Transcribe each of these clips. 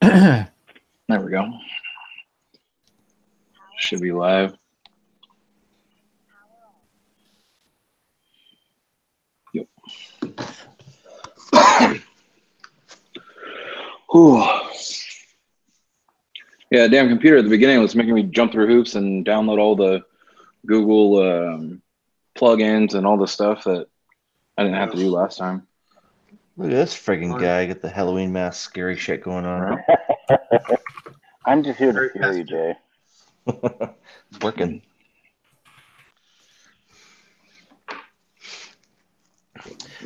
There we go. Should be live. Yep. Whew. Yeah, damn computer at the beginning was making me jump through hoops and download all the Google plugins and all the stuff that I didn't have to do last time. Look at this friggin' guy. Get the Halloween mask, scary shit going on. I'm just here to scare you, Jay. It's working.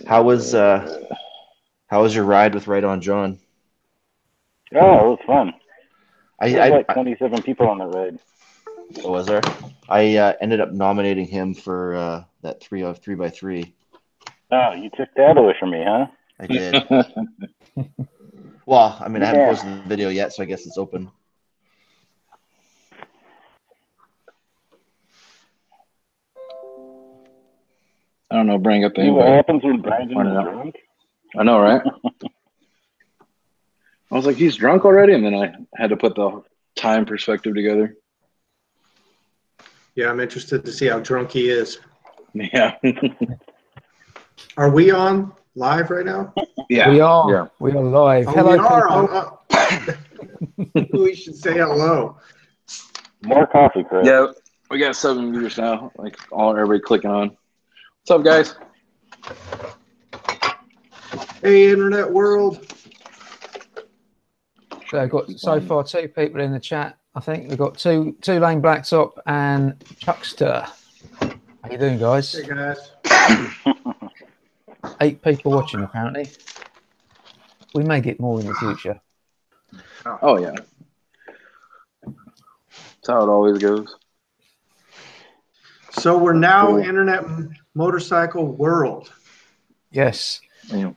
How was your ride with Right On John? Oh, it was fun. I There was like 27 people on the ride. What was there? I ended up nominating him for that 3x3. Oh, you took that away from me, huh? I did. Well, I mean, I haven't posted the video yet, so I guess it's open. I don't know, bring up the what happens when Brian's drunk? I know, right? I was like, he's drunk already? And then I had to put the time perspective together. Yeah, I'm interested to see how drunk he is. Yeah. Are we on live right now? Yeah. We are. Yeah. We are live. Oh, Hello, we are people. on. We should say hello. More coffee, Chris. Yeah, we got 7 viewers now. Like everybody clicking on. What's up, guys? Hey, internet world. So I've got so far 2 people in the chat. I think we've got two Lane Blacktop and Chuckster. How you doing, guys? Hey, guys. 8 people watching, apparently. We may get more in the future. Oh, yeah. That's how it always goes. So we're now internet motorcycle world. Yes. Yeah.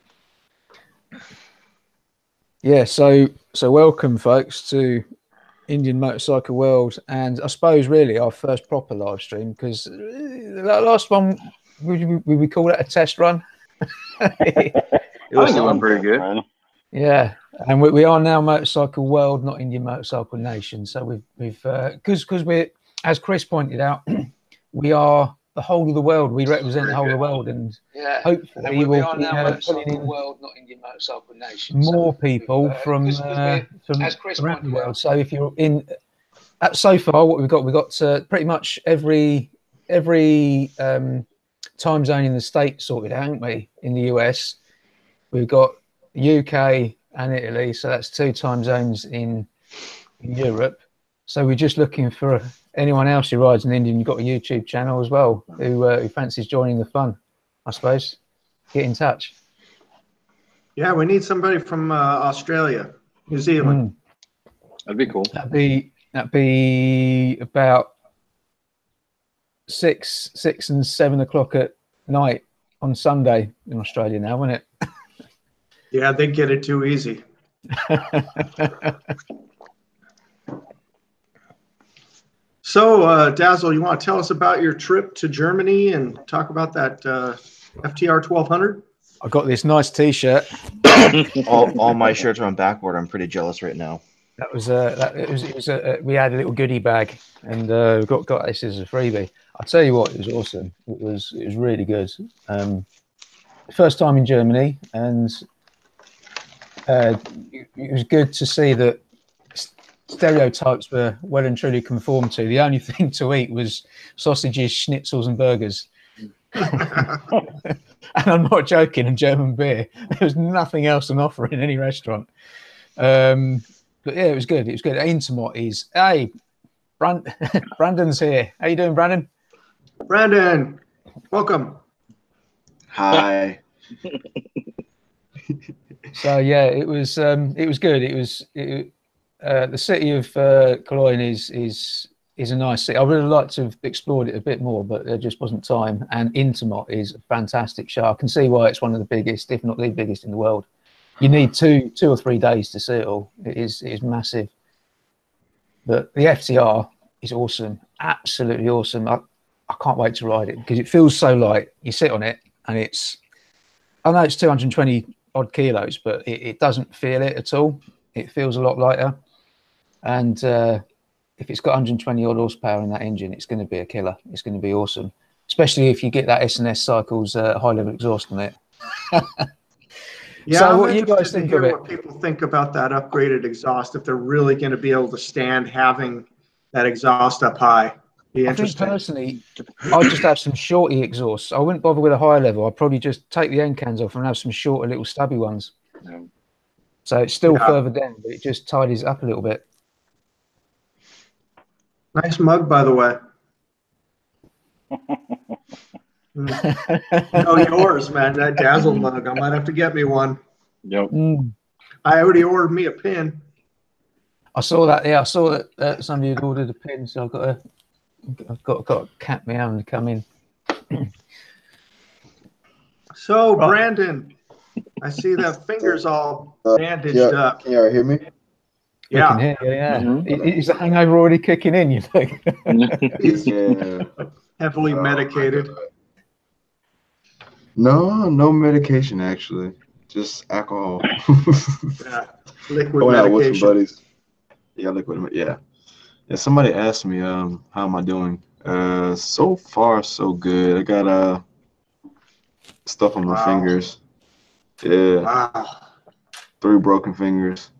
Yeah, so welcome, folks, to Indian Motorcycle World, and I suppose really our first proper live stream, because that last one, would we call that a test run? It was doing pretty good. Yeah, and we are now Motorcycle World, not Indian Motorcycle Nation. So we've because we're, as Chris pointed out, we are the whole of the world. We represent the whole of the world, and hopefully we will be pulling in World, not Indian Motorcycle Nation. more people from around the world. So if you're in, so far what we've got pretty much every time zone in the state sorted out, haven't we? In the US, we've got the UK and Italy, so that's 2 time zones in Europe. So we're just looking for anyone else who rides an Indian. You've got a YouTube channel as well who fancies joining the fun, I suppose. Get in touch. Yeah, we need somebody from Australia, New Zealand. That'd be cool. That'd be about 6 and 7 o'clock at night on Sunday in Australia now, wouldn't it? Yeah, they get it too easy. So, Dazzle, you want to tell us about your trip to Germany and talk about that FTR 1200? I got this nice T-shirt. all my shirts are on backboard. I'm pretty jealous right now. That was we had a little goodie bag, and got this as a freebie. I'll tell you what, it was awesome. It was really good. First time in Germany, and it was good to see that stereotypes were well and truly conformed to. The only thing to eat was sausages, schnitzels, and burgers. And I'm not joking, and German beer. There was nothing else on offer in any restaurant. But yeah, it was good. It was good. Intimate is, hey, Brandon's here. How you doing, Brandon? Brandon, welcome. Hi. So yeah, it was good. It was the city of Cologne is a nice city. I would have liked to have explored it a bit more, but there just wasn't time. And Intimate is a fantastic show. I can see why it's one of the biggest, if not the biggest, in the world. You need two or 3 days to see it all. It is massive. But the FTR is awesome, absolutely awesome. I can't wait to ride it because it feels so light. You sit on it and I know it's 220 odd kilos, but it doesn't feel it at all. it feels a lot lighter. And if it's got 120 odd horsepower in that engine, it's going to be a killer. It's going to be awesome, especially if you get that S&S Cycles high level exhaust on it. Yeah, So I'm what do you guys interested to think hear of it? what people think about that upgraded exhaust, if they're really going to be able to stand having that exhaust up high. Be I think interesting. personally, I'd just have some shorty exhausts. I wouldn't bother with a high level. I'd probably just take the end cans off and have some shorter little stubby ones. Yeah. So it's still Yeah. further down, but it just tidies it up a little bit. Nice mug, by the way. No, yours, man. That Dazzle mug. I might have to get me one. Yep. I already ordered me a pin. I saw that. Yeah, I saw that somebody had ordered a pin, so I've got to cap me out to come in. So, Right. Brandon, I see that fingers all bandaged Yeah, up. can y'all hear me? We can Yeah, hear you, yeah. Mhm. Is the hangover already kicking in, you think? he's Yeah. heavily medicated. No medication actually. Just alcohol. Yeah, liquid Going out with some medication. buddies. Yeah, liquid. Yeah. Yeah. Somebody asked me, how am I doing? So far so good. I got stuff on my Wow. fingers. Yeah, Wow. 3 broken fingers.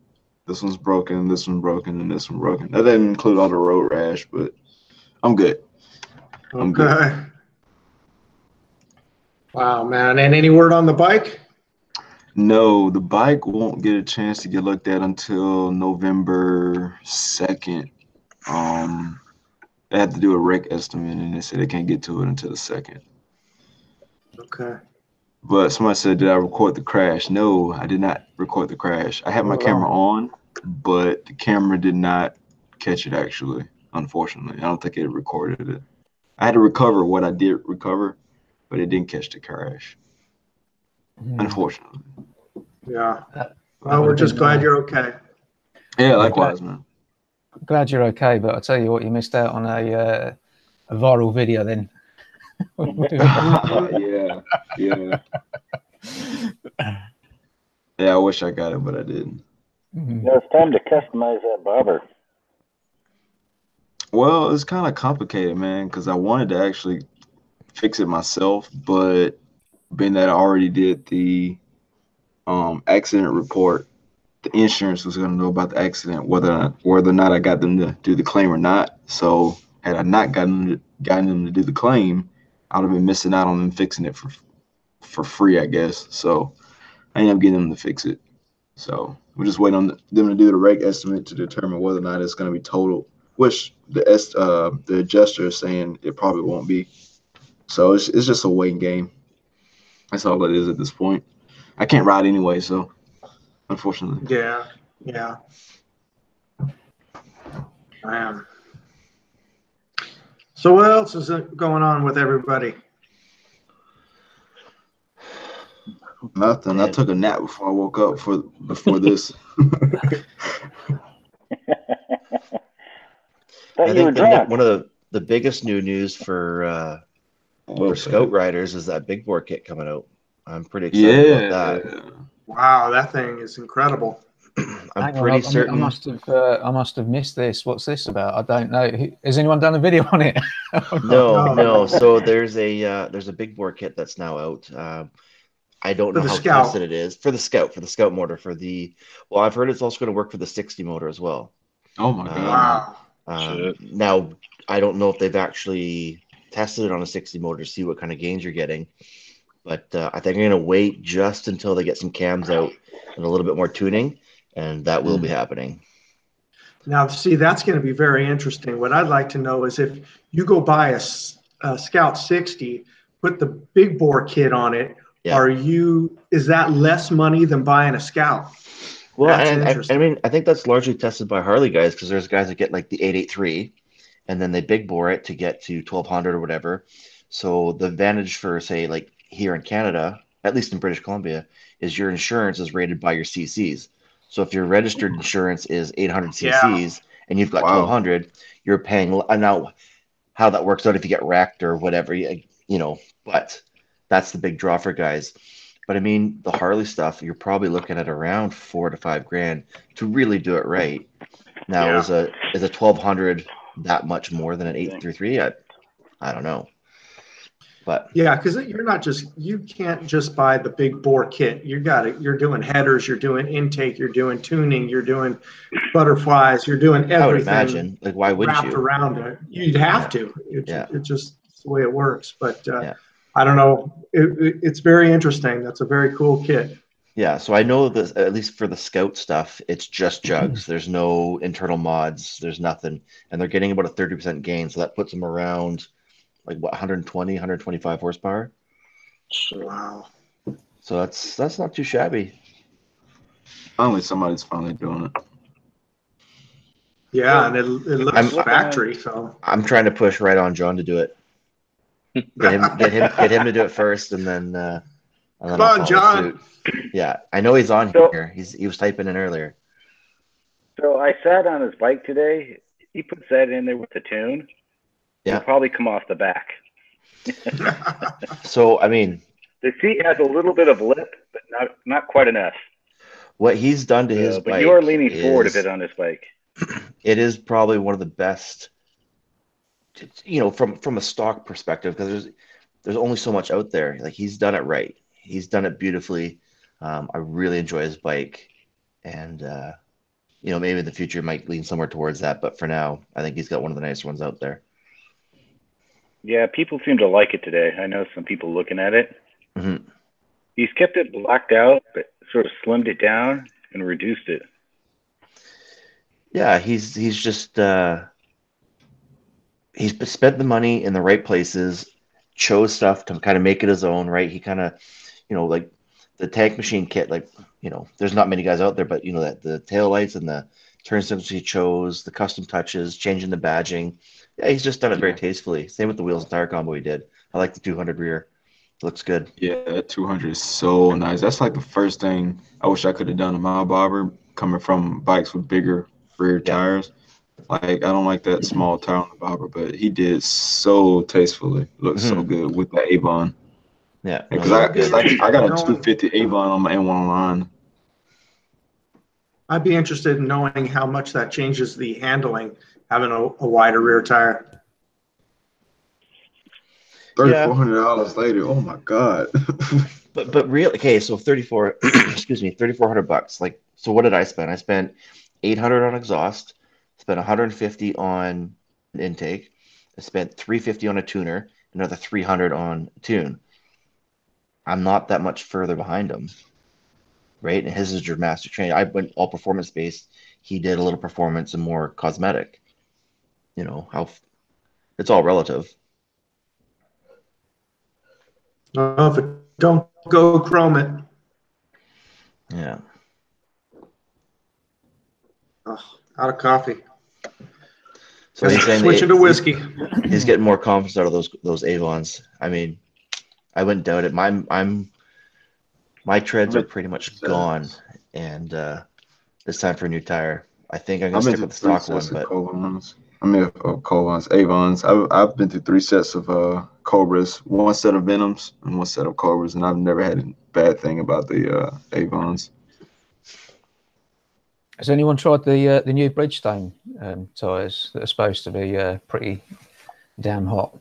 This one's broken. This one's broken, and this one broken. That didn't include all the road rash, but I'm good. I'm good. Okay. Wow, man. And any word on the bike? No, the bike won't get a chance to get looked at until November 2nd. They have to do a wreck estimate, and they said they can't get to it until the 2nd. Okay. But somebody said, did I record the crash? No, I did not record the crash. I had my camera on, but the camera did not catch it, actually, unfortunately. I don't think it recorded it. I had to recover what I did recover, but it didn't catch the crash, unfortunately. Yeah. Well, we're just glad you're okay. Yeah, likewise, man. I'm glad you're okay, but I'll tell you what, you missed out on a viral video then. Yeah. Yeah, I wish I got it, but I didn't. Yeah, it's time to customize that bobber. Well, it's kind of complicated, man, because I wanted to actually fix it myself, but being that I already did the accident report, the insurance was going to know about the accident, whether or not I got them to do the claim or not. So had I not gotten them to do the claim, I would have been missing out on them fixing it for free, I guess. So I ended up getting them to fix it. So we're just waiting on them to do the reg estimate to determine whether or not it's going to be totaled, which the adjuster is saying it probably won't be. So it's just a waiting game. That's all it is at this point. I can't ride anyway, so unfortunately. Yeah. Man. So what else is going on with everybody? Nothing. I took a nap before I woke up before this. I think one of the biggest new news for Scout riders is that big bore kit coming out. I'm pretty excited about that. Wow, that thing is incredible. I'm pretty certain. I must have missed this. What's this about? I don't know. Has anyone done a video on it? No. So there's a big bore kit that's now out. I don't know how tested it is for the Scout motor. Well, I've heard it's also going to work for the 60 motor as well. Oh my god! Wow. Now I don't know if they've actually tested it on a 60 motor to see what kind of gains you're getting, but I think I'm going to wait just until they get some cams out and a little bit more tuning, and that will be happening. Now, see, that's going to be very interesting. What I'd like to know is if you go buy a Scout 60, put the big bore kit on it, is that less money than buying a Scout? Well, I mean, I think that's largely tested by Harley guys, because there's guys that get like the 883 and then they big bore it to get to 1200 or whatever. So the advantage for, say, like here in Canada, at least in British Columbia, is your insurance is rated by your CCs. So if your registered insurance is 800 CCs and you've got 1200, you're paying. I know how that works out if you get wrecked or whatever, but that's the big draw for guys. But I mean, the Harley stuff, you're probably looking at around $4 to $5 to really do it right. Now, is a 1200 that much more than an 833? I don't know. But yeah, because you can't just buy the big bore kit. You're doing headers, you're doing intake, you're doing tuning, you're doing butterflies, you're doing everything. I would imagine, like, why wouldn't wrapped you? around it? You'd have to. It's just the way it works. But I don't know. It's very interesting. That's a very cool kit. Yeah, so I know that at least for the Scout stuff, it's just jugs. There's no internal mods. There's nothing, and they're getting about a 30% gain. So that puts them around like what 120, 125 horsepower. Wow. So that's not too shabby. Finally, somebody's finally doing it. Yeah, and it looks factory. So I'm trying to push right on John to do it. Get him to do it first, and then come on, John. Suit. Yeah, I know he's on here. He was typing in earlier. So I sat on his bike today. He puts that in there with the tune. Yeah, it'll probably come off the back. So I mean, the seat has a little bit of lip, but not quite enough. What he's done to his bike, but you are leaning forward a bit on this bike. It is probably one of the best, from a stock perspective, because there's only so much out there. Like, he's done it right. He's done it beautifully. I really enjoy his bike, and maybe in the future might lean somewhere towards that. But for now, I think he's got one of the nicer ones out there. Yeah, people seem to like it today. I know some people looking at it. Mm-hmm. He's kept it blacked out, but sort of slimmed it down and reduced it. Yeah, he's just he's spent the money in the right places, chose stuff to kind of make it his own, right? He kind of, like the tank machine kit, there's not many guys out there, but that the tail lights and the turn signals he chose, the custom touches, changing the badging. Yeah, he's just done it very tastefully. Same with the wheels and tire combo he did. I like the 200 rear. It looks good. Yeah, that 200 is so nice. That's like the first thing I wish I could have done in my bobber, coming from bikes with bigger rear tires. Like, I don't like that small tire on the bobber, but he did so tastefully. Looks so good with the Avon. Yeah, because I got a 250 Avon on my N1 line. I'd be interested in knowing how much that changes the handling, having a wider rear tire. $3,400 later. Oh my God. but really, okay, so 3,400 bucks. Like, so what did I spend? I spent 800 on exhaust, spent 150 on intake, I spent 350 on a tuner, another 300 on tune. I'm not that much further behind him, right? And his is your master train. I went all performance based. He did a little performance and more cosmetic. How it's all relative. If it don't go, chrome it. Yeah. Oh, out of coffee. So he's saying switching to whiskey. He's getting more confidence out of those Avons. I mean, I wouldn't doubt it. My treads are pretty much gone, and it's time for a new tire. I think I'm gonna stick with the stock one, but Avons. I've been through 3 sets of Cobras, 1 set of Venoms, and 1 set of Cobras, and I've never had a bad thing about the Avons. Has anyone tried the new Bridgestone tires that are supposed to be pretty damn hot?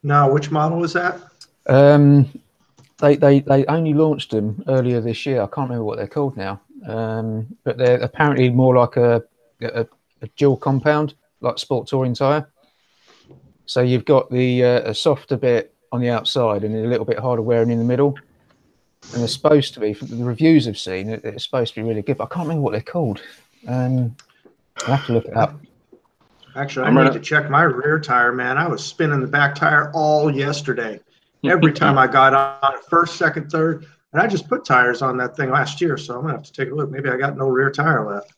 No, which model is that? They only launched them earlier this year. I can't remember what they're called now, but they're apparently more like a dual compound, like sport touring tire. So you've got a softer bit on the outside and a little bit harder wearing in the middle. And they're supposed to be, from the reviews I've seen, it's supposed to be really good. But I can't remember what they're called. I'll have to look it up. Actually, I need to check my rear tire, man. I was spinning the back tire all yesterday. Every time I got on it, first, second, third. And I just put tires on that thing last year, so I'm going to have to take a look. Maybe I got no rear tire left.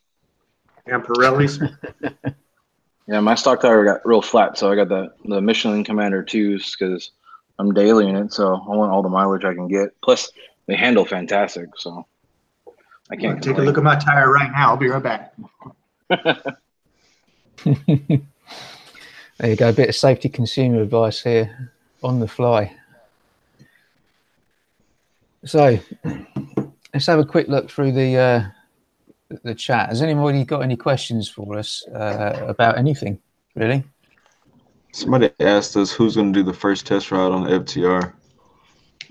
And Pirelli's. Yeah, my stock tire got real flat, so I got the Michelin Commander 2s because I'm dailying it, so I want all the mileage I can get. Plus, they handle fantastic, so I can't take a look at my tire right now. I'll be right back. There you go, a bit of safety consumer advice here on the fly. So let's have a quick look through the chat. Has anybody got any questions for us about anything, really? Somebody asked us who's going to do the first test ride on the FTR.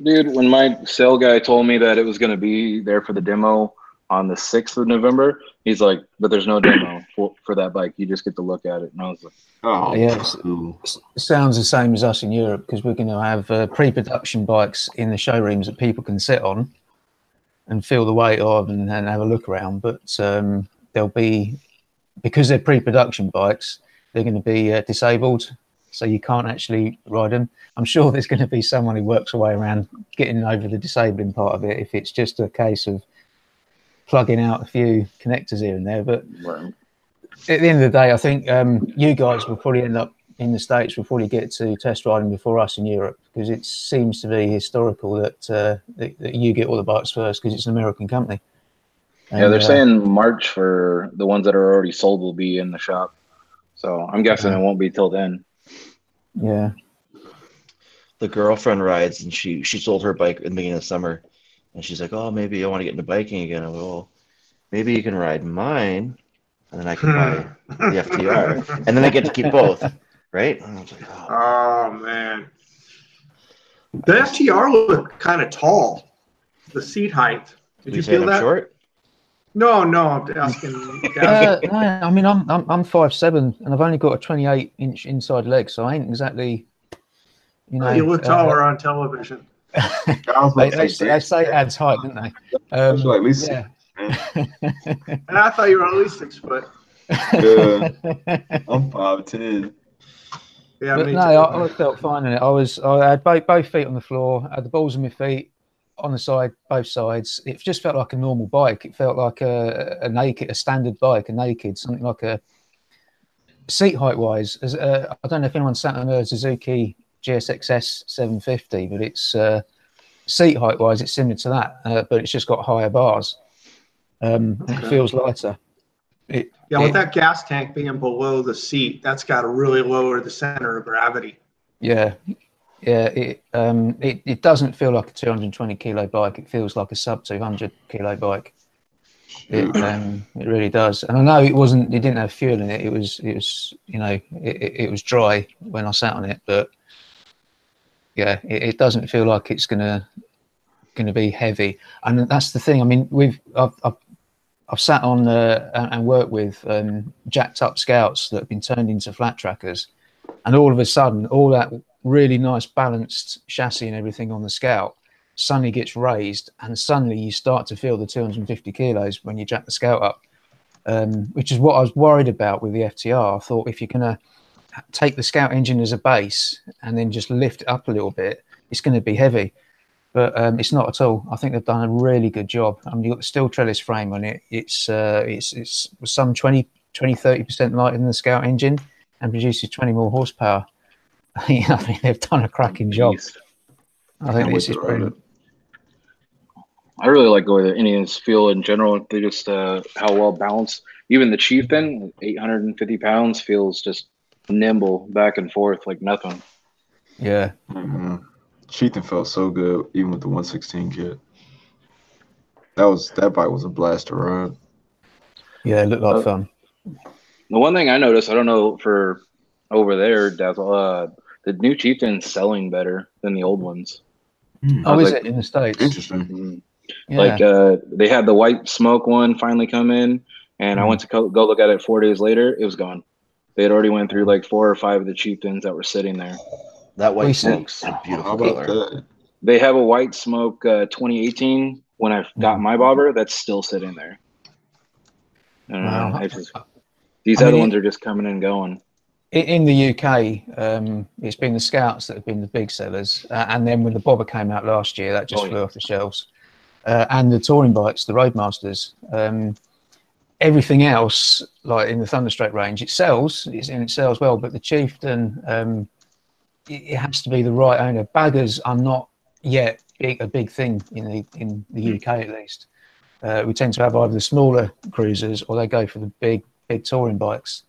Dude, when my sale guy told me that it was going to be there for the demo on the 6th of November, he's like, but there's no demo for that bike. You just get to look at it. And I was like, oh, yes. It sounds the same as us in Europe, because we're going to have pre-production bikes in the showrooms that people can sit on and feel the weight of and have a look around. But they'll be, because they're pre-production bikes, they're going to be disabled, so you can't actually ride them. I'm sure there's going to be someone who works their way around getting over the disabling part of it if it's just a case of plugging out a few connectors here and there. But right. At the end of the day, I think you guys will probably end up in the States, will probably get to test riding before us in Europe, because it seems to be historical that you get all the bikes first, because it's an American company. And, yeah, they're saying March for the ones that are already sold will be in the shop. So I'm guessing it won't be till then. Yeah. The girlfriend rides, and she sold her bike in the beginning of the summer, and she's like, "Oh, maybe I want to get into biking again." I'm like, "Well, maybe you can ride mine, and then I can buy the FTR, and then I get to keep both, right?" And I was like, "Oh man, the FTR looked kind of tall. The seat height. Did you feel that?" Short? No, I'm asking. No, I mean, I'm 5'7", and I've only got a 28-inch inside leg, so I ain't exactly. You know, you look taller on television. they say it adds height, don't they? Like at least yeah. And I thought you were at least 6 foot. Yeah, I'm 5'10". Yeah, but me no, too. I felt fine in it. I had both feet on the floor, I had the balls of my feet on the side, both sides. It just felt like a normal bike. It felt like a standard bike, a naked, something like a seat height wise. I don't know if anyone sat on a Suzuki GSXS 750, but it's seat height wise, it's similar to that, but it's just got higher bars. It feels lighter. With that gas tank being below the seat, that's got to really lower the center of gravity. Yeah. It doesn't feel like a 220 kilo bike. It feels like a sub 200 kilo bike. It really does. And I know it didn't have fuel in it. It was you know, it was dry when I sat on it, but yeah, it doesn't feel like it's gonna be heavy. And that's the thing. I mean, I've sat on and worked with jacked up Scouts that have been turned into flat trackers, and all of a sudden, all that really nice balanced chassis and everything on the Scout suddenly gets raised, and suddenly you start to feel the 250 kilos when you jack the Scout up, which is what I was worried about with the FTR. I thought if you're going to take the Scout engine as a base and then just lift it up a little bit, it's going to be heavy. But it's not at all. I think they've done a really good job. I mean, you've got the steel trellis frame on it. It's some 20-30% lighter than the Scout engine and produces 20 more horsepower. I think they've done a cracking job. I think this is brilliant. I really like the way the Indians feel in general. They just how well balanced. Even the Chieftain, 850 pounds, feels just nimble back and forth like nothing. Yeah. Mm-hmm. Chieftain felt so good, even with the 116 kit. That bike was a blast to ride. Yeah, it looked like fun. The one thing I noticed, I don't know for over there, Dazzle, the new Chieftain's selling better than the old ones. Oh, is it in the States? Interesting. Yeah. Like they had the white smoke one finally come in, and I went to go look at it 4 days later. It was gone. They had already went through like 4 or 5 of the Chieftains that were sitting there. That white smoke's a beautiful color. They have a white smoke 2018 when I got my bobber that's still sitting there. Wow. These other ones are just coming and going. In the UK, it's been the Scouts that have been the big sellers, and then when the bobber came out last year, that just flew off the shelves. And the touring bikes, the Roadmasters. Everything else, like in the Thunderstrike range, it sells well, but the Chieftain, it has to be the right owner. Baggers are not yet a big thing in the UK, at least. We tend to have either the smaller cruisers or they go for the big touring bikes,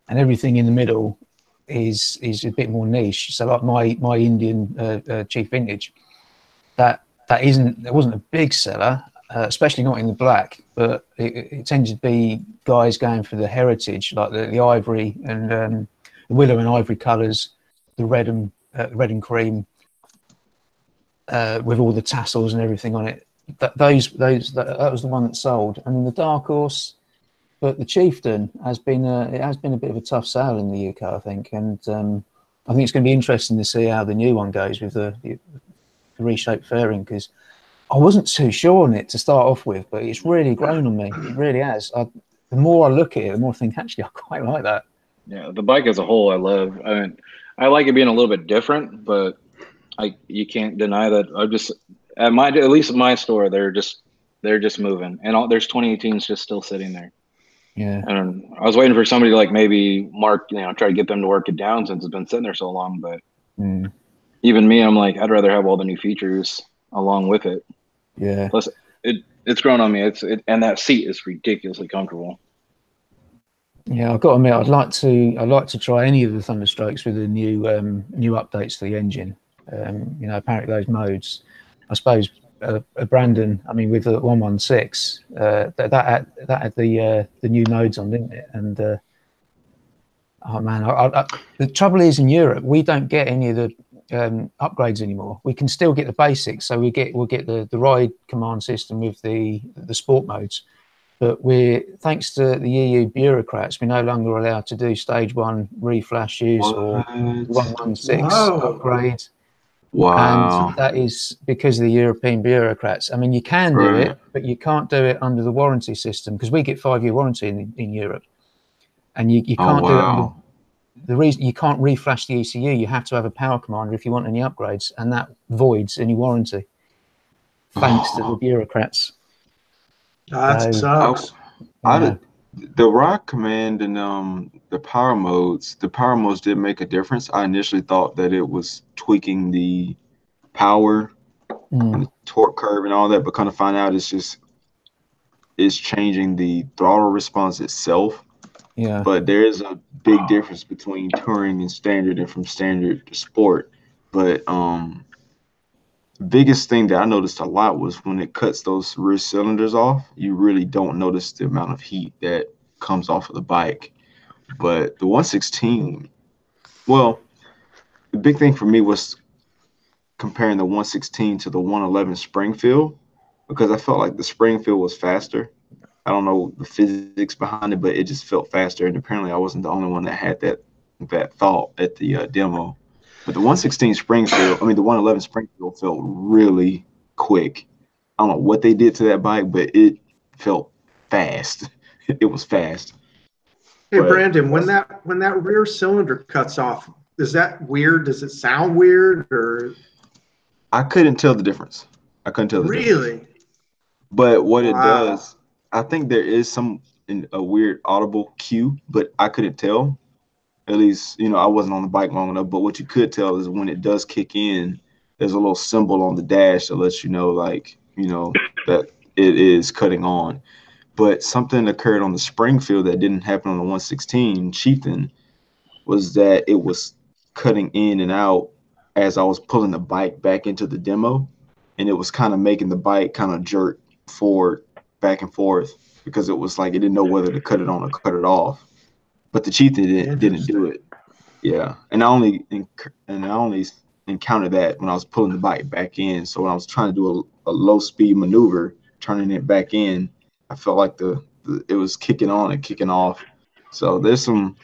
and everything in the middle is a bit more niche. So like my Indian Chief Vintage, that There wasn't a big seller, especially not in the black, but it tended to be guys going for the heritage, like the ivory and the willow and ivory colours, the red and cream with all the tassels and everything on it. That was the one that sold. And then the dark horse, but the chieftain has been a bit of a tough sale in the UK, I think, and I think it's going to be interesting to see how the new one goes with the reshaped fairing, because I wasn't too sure on it to start off with, but it's really grown on me. It really has. The more I look at it, the more I think, actually, I quite like that. Yeah, the bike as a whole, I love. I mean, I like it being a little bit different, but you can't deny that. At least my store, they're just moving, and there's 2018s just still sitting there. Yeah, and I was waiting for somebody to like maybe mark, try to get them to work it down since it's been sitting there so long. But even me, I'm like, I'd rather have all the new features along with it. Yeah. Plus, it's grown on me. And that seat is ridiculously comfortable. Yeah, I've got to admit, I'd like to try any of the Thunderstrokes with the new updates to the engine. Apparently those modes, I suppose, Brandon, I mean, with the 116, that had the new modes on, didn't it? And oh man, the trouble is in Europe we don't get any of the upgrades anymore. We can still get the basics, so we'll get the ride command system with the sport modes, but thanks to the EU bureaucrats, we're no longer allowed to do stage 1 reflashes or 116 upgrade. Wow. And that is because of the European bureaucrats. I mean, you can do it, but you can't do it under the warranty system, because we get 5-year warranty in Europe, and you can't do it under. The reason you can't reflash the ECU, you have to have a power commander if you want any upgrades, and that voids any warranty. Thanks to the bureaucrats. That sucks. The Rock Command and the power modes did make a difference. I initially thought that it was tweaking the power and the torque curve and all that, but kind of find out it's changing the throttle response itself. Yeah. But there is a big difference between touring and standard and from standard to sport. But biggest thing that I noticed a lot was when it cuts those rear cylinders off, you really don't notice the amount of heat that comes off of the bike. But the 116, well, the big thing for me was comparing the 116 to the 111 Springfield, because I felt like the Springfield was faster. I don't know the physics behind it, but it just felt faster. And apparently I wasn't the only one that had that thought at the demo. But the 111 Springfield felt really quick. I don't know what they did to that bike, but it felt fast. It was fast. Hey, Brandon, when that rear cylinder cuts off, is that weird? Does it sound weird, or? I couldn't tell the difference. Really? But what it does, I think there is a weird audible cue, but I couldn't tell. At least, I wasn't on the bike long enough. But what you could tell is when it does kick in, there's a little symbol on the dash that lets you know, that it is cutting on. But something occurred on the Springfield that didn't happen on the 116 Chieftain, was that it was cutting in and out as I was pulling the bike back into the demo, and it was kind of making the bike kind of jerk forward, back and forth, because it was like it didn't know whether to cut it on or cut it off. But the Chieftain didn't do it. Yeah, and I only encountered that when I was pulling the bike back in. So when I was trying to do a low speed maneuver, turning it back in, I felt like it was kicking on and kicking off. So there's some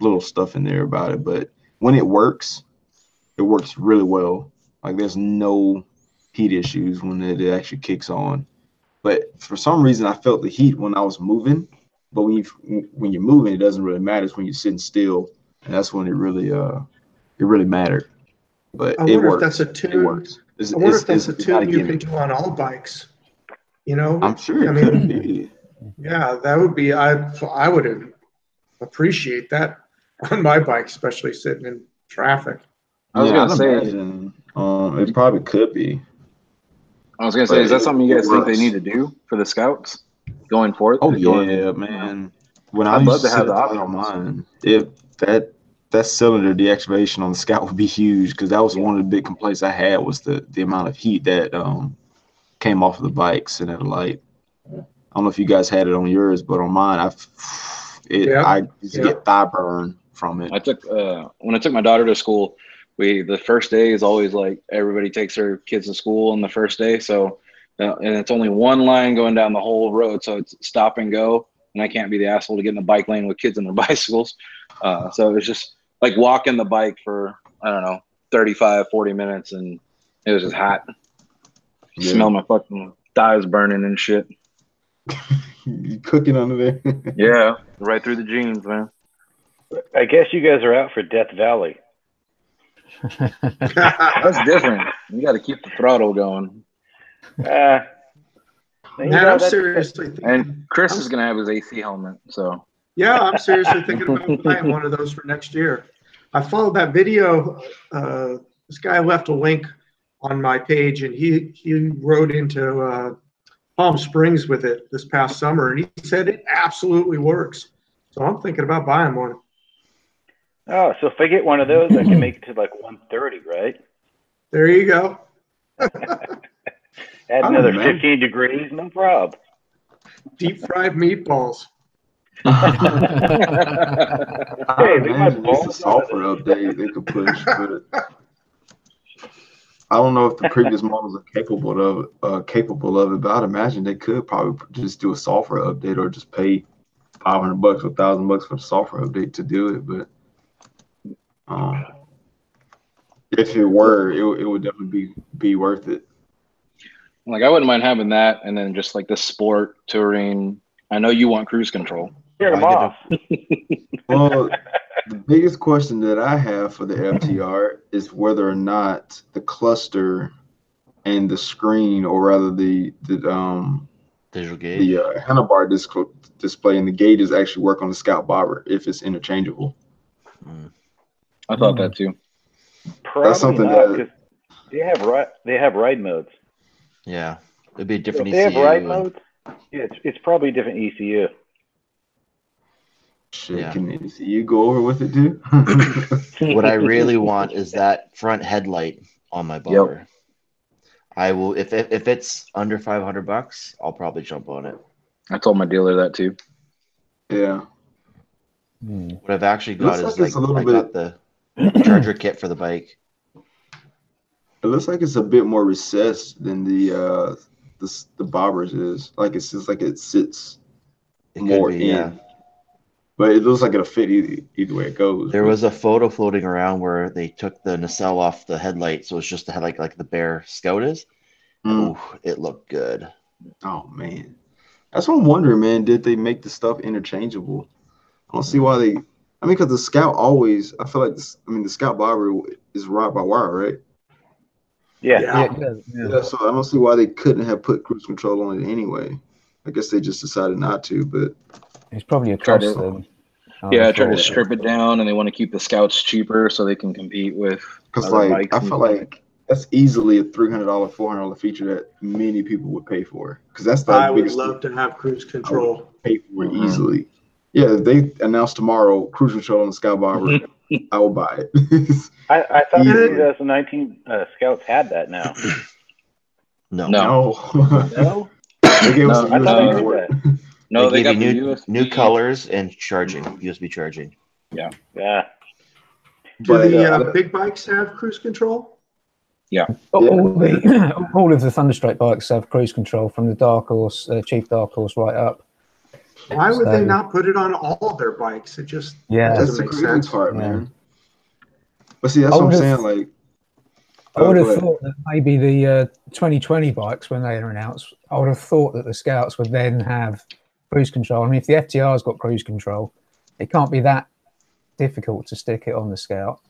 little stuff in there about it, but when it works really well. Like there's no heat issues when it actually kicks on. But for some reason, I felt the heat when I was moving. But when you're moving, it doesn't really matter. It's when you're sitting still, and that's when it really mattered. But I wonder if that's a tune. I wonder if that's a tune you can do on all bikes. I'm sure it could be. Yeah, that would be. I would appreciate that on my bike, especially sitting in traffic. I was gonna say, it probably could be. I was gonna say, is that something you guys think they need to do for the Scouts going forward? Oh yeah, man. When I'd love to have the option on mine, if that that cylinder deactivation on the Scout would be huge, because that was one of the big complaints I had, was the amount of heat that came off of the bikes and at a light. I don't know if you guys had it on yours, but on mine, I used to get thigh burn from it. I took when I took my daughter to school, the first day is always like everybody takes their kids to school on the first day, so and it's only one line going down the whole road, so it's stop and go, and I can't be the asshole to get in the bike lane with kids on their bicycles. So it was just like walking the bike for, I don't know, 35, 40 minutes, and it was just hot. Yeah. Smell my fucking thighs burning and shit. You cooking under there? Yeah, right through the jeans, man. I guess you guys are out for Death Valley. That's different. You got to keep the throttle going. Man, I'm seriously thinking. And Chris is going to have his AC helmet, so. Yeah, I'm seriously thinking about buying one of those for next year. I followed that video. This guy left a link on my page, and he rode into Palm Springs with it this past summer, and he said it absolutely works. So I'm thinking about buying one. Oh, so if I get one of those, I can make it to like 130, right? There you go. Add another 15 degrees, no problem. Deep fried meatballs. Hey, it's a software update they could push, but I don't know if the previous models are capable of it. But I'd imagine they could probably just do a software update, or just pay $500 or $1,000 for the software update to do it. But if it were, it would definitely be worth it. Like, I wouldn't mind having that, and then just like the sport touring. I know you want cruise control. Turn them off. Well, the biggest question that I have for the FTR is whether or not the cluster and the screen, or rather the digital gauge, the handlebar display and the gauges actually work on the Scout Bobber, if it's interchangeable. I thought that too. Probably that's something not, because they have ride modes. Yeah, it'd be a different ECU. If they have ride modes, yeah, it's probably a different ECU. Shit, yeah. Can the ECU go over with it too? What I really want is that front headlight on my bobber. Yep. I will, if it's under $500, I'll probably jump on it. I told my dealer that too. Yeah. What I've actually got is like I got the charger kit for the bike. It looks like it's a bit more recessed than the bobbers is. Like it's just like it sits more in. Yeah. But it looks like it'll fit either way it goes. There was a photo floating around where they took the nacelle off the headlight, so it's just the headlight like the bare Scout is. Ooh, it looked good. Oh man, that's what I'm wondering, man. Did they make the stuff interchangeable? I don't see why they. I mean, because the Scout always. I feel like the Scout bobber is rod by wire, right? Yeah. So I don't see why they couldn't have put cruise control on it anyway. I guess they just decided not to, but. It's probably a cost thing. Yeah, I try to strip it down, and they want to keep the Scouts cheaper so they can compete with. Because like I feel like that's easily a $300, $400 feature that many people would pay for. Because that's the biggest. I would love to have cruise control. Pay for it easily. Yeah, if they announce tomorrow cruise control on the Scout Bobber, I will buy it. I thought the 2019 Scouts had that now. No. They gave us USB for it. No, they got new colors and charging, USB charging. Yeah. Do the big bikes have cruise control? Yeah. All of the Thunderstrike bikes have cruise control, from the Dark Horse, Chief Dark Horse, right up. Why would they not put it on all of their bikes? It just that's the crazy part, man. But see, that's what I'm saying. Like, I would have thought that maybe the 2020 bikes, when they are announced, I would have thought that the Scouts would then have cruise control. I mean, if the FTR's got cruise control, it can't be that difficult to stick it on the Scout.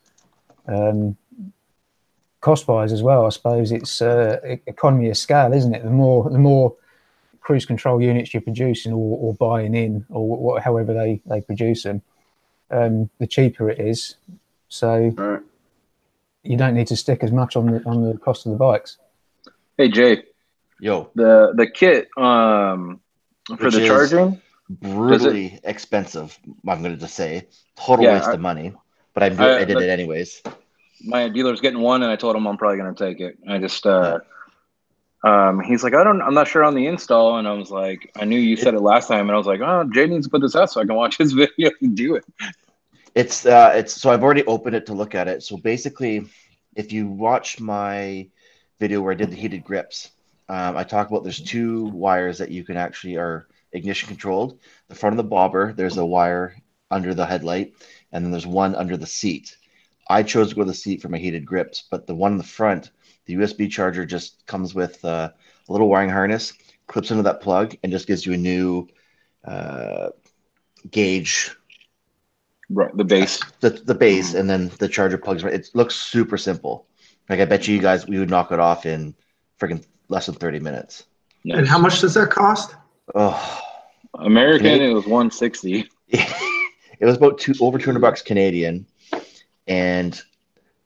Cost-wise as well, I suppose it's economy of scale, isn't it? The more cruise control units you're producing or buying in, or however they produce them, the cheaper it is. So you don't need to stick as much on the cost of the bikes. Hey Jay, yo, the kit for the charging, brutally expensive. I'm going to just say total waste of money. but I did it anyways. My dealer's getting one, and I told him I'm probably going to take it. I just he's like, I'm not sure on the install, and I was like, I knew you said it last time, and I was like, oh, Jay needs to put this out so I can watch his video and do it. It's so I've already opened it to look at it. So basically, if you watch my video where I did the heated grips, I talk about there's 2 wires that you can actually are ignition controlled. The front of the bobber, there's a wire under the headlight, and then there's one under the seat. I chose to go to the seat for my heated grips, but the one in the front, the USB charger just comes with a little wiring harness, clips into that plug, and just gives you a new gauge. Right, the base. The base, and then the charger plugs right. It looks super simple. Like I bet you guys, we would knock it off in freaking less than 30 minutes. Nice. And how much does that cost? Oh, American, it was $160. It was about over $200 Canadian, and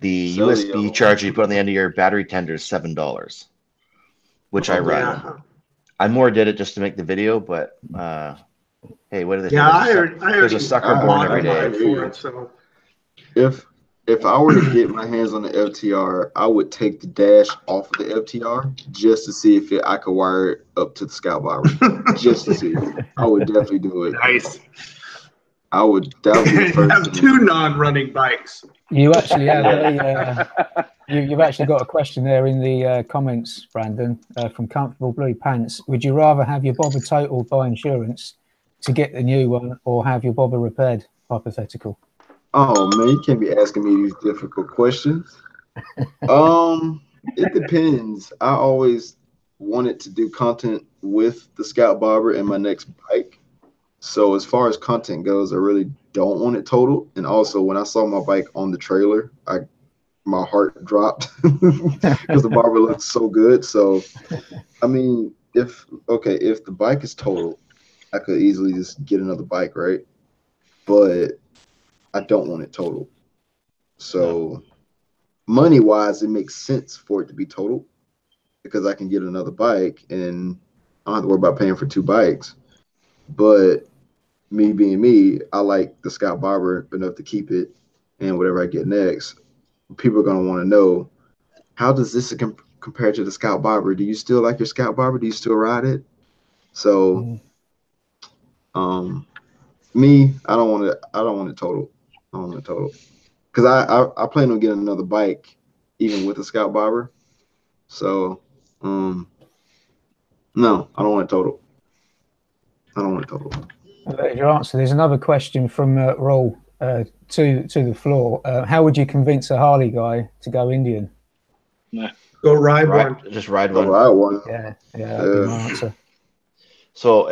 the USB charger you put on the end of your battery tender is $7, which I run. Yeah. I more did it just to make the video, but hey, what do they? Yeah, there's a sucker born every day. For it, so. If I were to get my hands on the FTR, I would take the dash off of the FTR just to see if I could wire it up to the Scout Bobber. Just to see. I would definitely do it. Nice. That would be the first have 2 non-running bikes. You actually have you've actually got a question there in the comments, Brandon, from Comfortable Blue Pants. Would you rather have your bobber totaled by insurance to get the new one, or have your bobber repaired? Hypothetical. Oh man, you can't be asking me these difficult questions. It depends. I always wanted to do content with the Scout Bobber and my next bike. So as far as content goes, I really don't want it totaled. And also, when I saw my bike on the trailer, my heart dropped because the Bobber looks so good. So, I mean, if the bike is totaled, I could easily just get another bike, right? But I don't want it totaled. So, money-wise, it makes sense for it to be totaled because I can get another bike and I don't have to worry about paying for 2 bikes. But me being me, I like the Scout Bobber enough to keep it, and whatever I get next, people are going to want to know, how does this compare to the Scout Bobber? Do you still like your Scout Bobber? Do you still ride it? So, me, I don't want it total. I don't want it total. Because I plan on getting another bike, even with the Scout Bobber. So, no, I don't want it total. I don't want it total. There's your answer. There's another question from Roll to the floor. How would you convince a Harley guy to go Indian? Nah. Go ride one. Just ride one. Ride one. Yeah, that'd be my answer. So,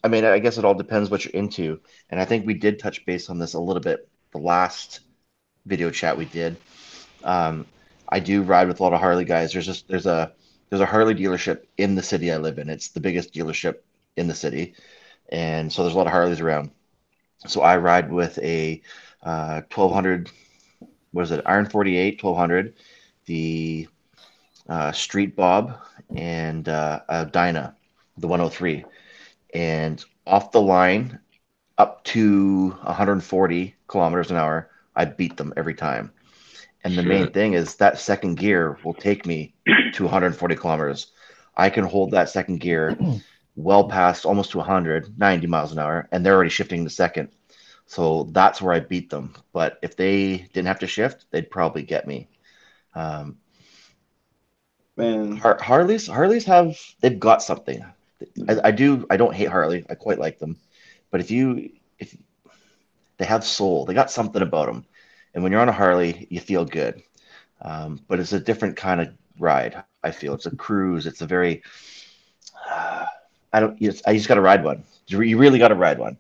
I mean, I guess it all depends what you're into, and I think we did touch base on this a little bit the last video chat we did. I do ride with a lot of Harley guys. There's a Harley dealership in the city I live in. It's the biggest dealership in the city. And so there's a lot of Harleys around. So I ride with a 1200, what is it, Iron 48, 1200, the Street Bob, and a Dyna, the 103. And off the line, up to 140 kilometers an hour, I beat them every time. And the main thing is that second gear will take me to 140 kilometers. I can hold that second gear well past almost to 190 miles an hour, and they're already shifting the second. So that's where I beat them. But if they didn't have to shift, they'd probably get me. Man, Harleys they've got something. I don't hate Harley. I quite like them. But if they have soul, they got something about them. And when you're on a Harley, you feel good. But it's a different kind of ride. I feel it's a cruise. It's a very I just got to ride one. You really got to ride one.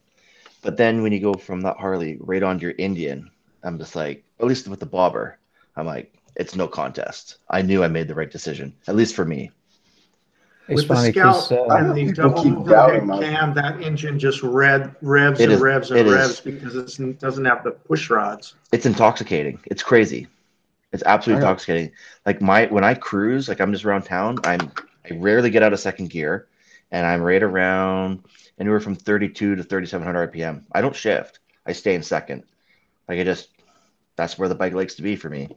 But then when you go from that Harley right onto your Indian, I'm just like, at least with the bobber, I'm like, it's no contest. I knew I made the right decision, at least for me. It's with funny the Scout and the double overhead cam, that engine just revs because it doesn't have the push rods. It's intoxicating. It's crazy. It's absolutely intoxicating. Like when I cruise, like I'm just around town, I rarely get out of second gear, and I'm right around anywhere from 32 to 3,700 RPM. I don't shift. I stay in second. Like that's where the bike likes to be for me.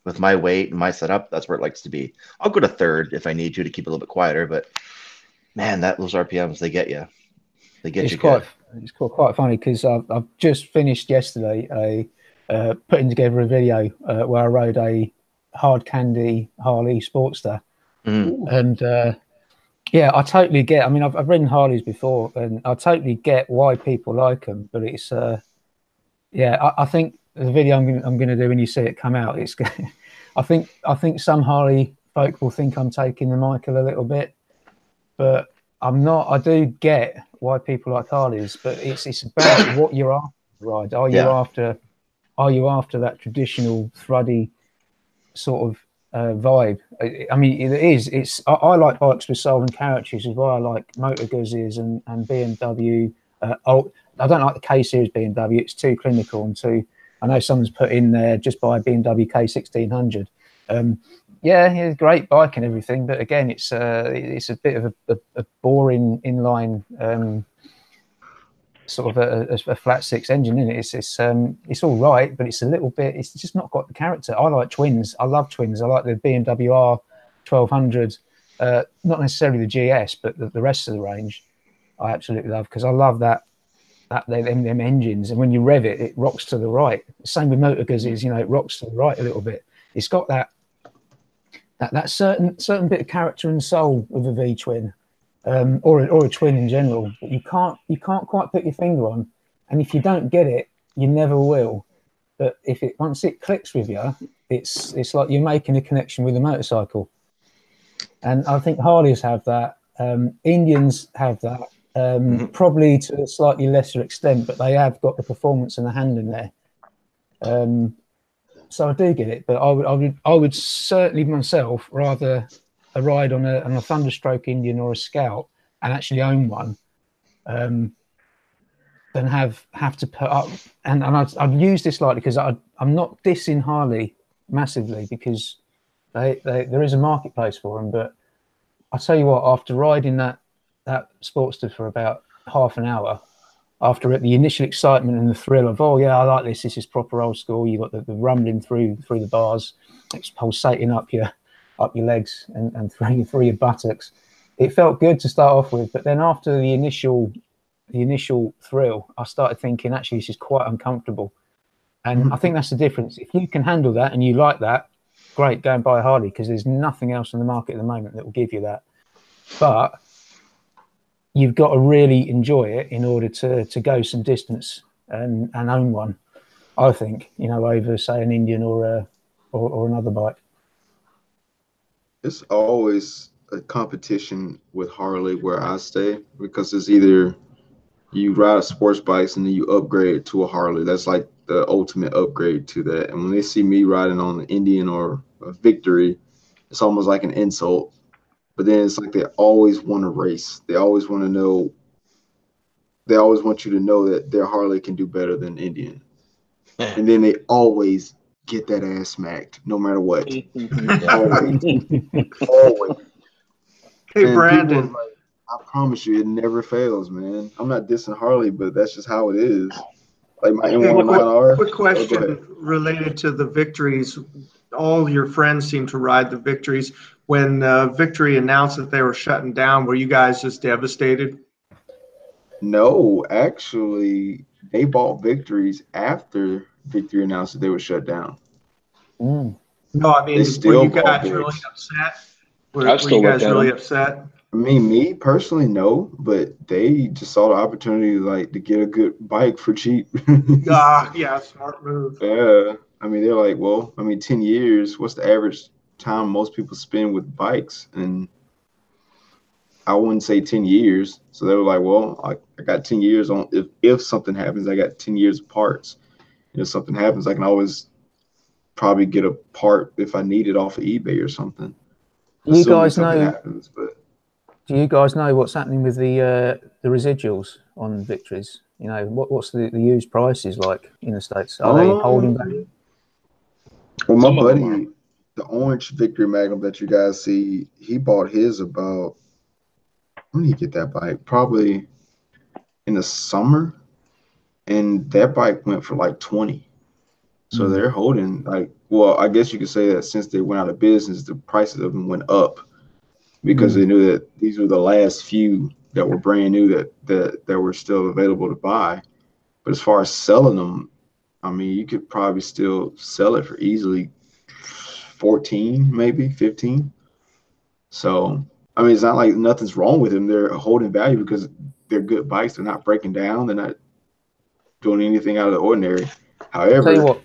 With my weight and my setup, that's where it likes to be. I'll go to third if I need to keep it a little bit quieter, but man, those RPMs, they get you. They get you good. It's quite funny because I've just finished yesterday putting together a video where I rode a hard candy Harley Sportster, and yeah, I totally get. I mean, I've ridden Harleys before, and I totally get why people like them. But it's yeah, I think the video I'm going to do when you see it come out, it's I think some Harley folk will think I'm taking the Michael a little bit, but I'm not. I do get why people like Harleys, but it's about what you're after, ride. Are you after that traditional thuddy sort of vibe? I mean, it is. I like bikes with soul and character, which is why I like Motor Guzzies and BMW. I don't like the K series BMW. It's too clinical and too. I know someone's put in there just buy a BMW K1600. Yeah, great bike and everything, but again, it's a bit of a boring inline sort of a flat six engine in it. It's all right, but it's a little bit. It's just not got the character. I like twins. I love twins. I like the BMW R1200. Not necessarily the GS, but the rest of the range, I absolutely love because I love them engines. And when you rev it, it rocks to the right. Same with Motor Guzzies, it rocks to the right a little bit. It's got that certain bit of character and soul with a V twin, or a twin in general. But you can't quite put your finger on, and if you don't get it, you never will. But once it clicks with you, it's like you're making a connection with a motorcycle. And I think Harleys have that. Indians have that, probably to a slightly lesser extent, but they have got the performance and the hand in there. So I do get it, but I would certainly myself rather a ride on a Thunderstroke Indian or a Scout and actually own one, than have to put up. And I'd use this lightly because I'm not dissing Harley massively because there is a marketplace for them. But I tell you what, after riding that Sportster for about half an hour, after the initial excitement and the thrill of, oh yeah, I like this is proper old school. You got the rumbling through the bars, it's pulsating up your legs and through your buttocks. It felt good to start off with, but then after the initial thrill, I started thinking actually this is quite uncomfortable. And I think that's the difference. If you can handle that and you like that, great, go and buy a Harley because there's nothing else on the market at the moment that will give you that. But you've got to really enjoy it in order to go some distance and own one, I think, over, say, an Indian or another bike. It's always a competition with Harley where I stay because it's either you ride sports bikes and then you upgrade to a Harley. That's like the ultimate upgrade to that. And when they see me riding on an Indian or a Victory, it's almost like an insult. But then it's like they always want to race. They always want to know. They always want you to know that their Harley can do better than Indian. And then they always get that ass smacked, no matter what. Always. Hey, and Brandon. Like, I promise you, it never fails, man. I'm not dissing Harley, but that's just how it is. Like my M19R. Quick question related to the Victories. All your friends seem to ride the Victories. When Victory announced that they were shutting down, were you guys just devastated? No, actually, they bought Victories after Victory announced that they were shut down. No, I mean, were you guys really upset? Were you guys really upset? I mean, me personally, no, but they just saw the opportunity to get a good bike for cheap. Yeah, smart move. Yeah. I mean, they're like, well, 10 years, what's the average time most people spend with bikes? And I wouldn't say 10 years. So they were like, well, I got 10 years on, if something happens, I got 10 years of parts. And if something happens, I can always probably get a part if I need it off of eBay or something. Do you guys know what's happening with the residuals on Victories? What's the used prices like in the States? Are they holding back? Well, my buddy, the orange Victory Magnum that you guys see, he bought his about, when did he get that bike? Probably in the summer. And that bike went for like 20. So they're holding like, well, I guess you could say that since they went out of business, the prices of them went up because they knew that these were the last few that were brand new that were still available to buy. But as far as selling them, I mean, you could probably still sell it for easily 14, maybe 15. So, I mean, it's not like nothing's wrong with them. They're holding value because they're good bikes. They're not breaking down. They're not doing anything out of the ordinary. However,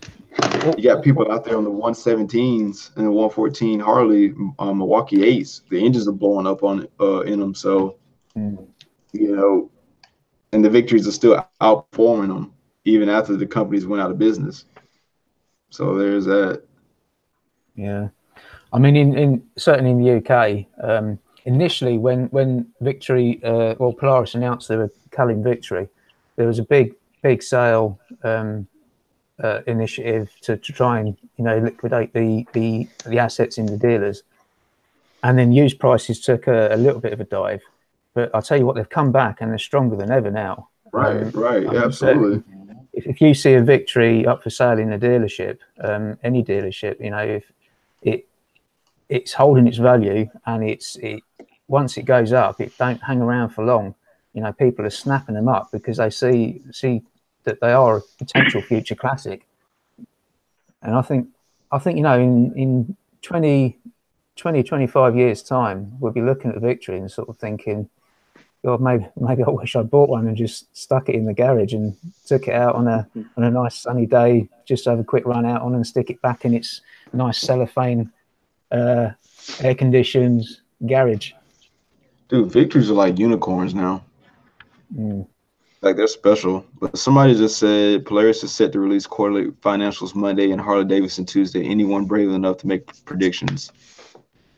you got people out there on the 117s and the 114 Harley Milwaukee 8s. The engines are blowing up on in them. So, you know, and the victories are still outperforming them even after the companies went out of business. So there's that. Yeah, I mean, in certainly in the UK, initially when Victory, Polaris announced they were culling Victory, there was a big sale initiative to try and liquidate the assets in the dealers, and then used prices took a little bit of a dive. But I'll tell you what, they've come back and they're stronger than ever now. Right, yeah, absolutely. If you see a Victory up for sale in a dealership, any dealership, if it's holding its value and once it goes up, it don't hang around for long. People are snapping them up because they see that they are a potential future classic. And I think in 20, 25 years time, we'll be looking at Victory and sort of thinking, God, maybe I wish I bought one and just stuck it in the garage and took it out on a nice sunny day, just have a quick run out on and stick it back in its nice cellophane, air conditions garage. Dude, Victories are like unicorns now. Like they're special. But somebody just said Polaris is set to release quarterly financials Monday and Harley Davidson Tuesday. Anyone brave enough to make predictions?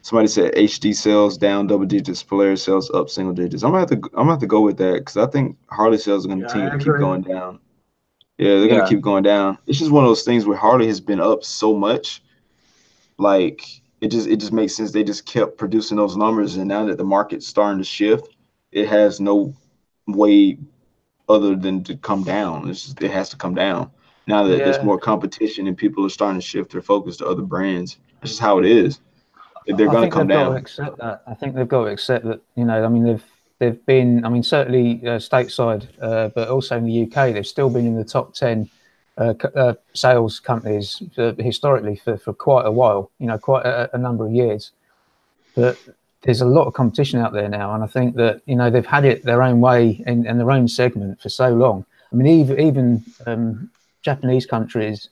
Somebody said HD sales down double digits, Polaris sales up single digits. I'm gonna have to go with that because I think Harley sales are gonna continue to keep going down. Yeah, they're gonna keep going down. It's just one of those things where Harley has been up so much, like it just makes sense. They just kept producing those numbers, and now that the market's starting to shift, it has no way other than to come down. It has to come down now that there's more competition and people are starting to shift their focus to other brands. That's just how it is. They're going to come down. Got to accept that. I think they've got to accept that. I mean, they've been. I mean, certainly stateside, but also in the UK, they've still been in the top 10 sales companies historically for quite a while. Quite a number of years. But there's a lot of competition out there now, and I think that they've had it their own way in their own segment for so long. I mean, even Japanese companies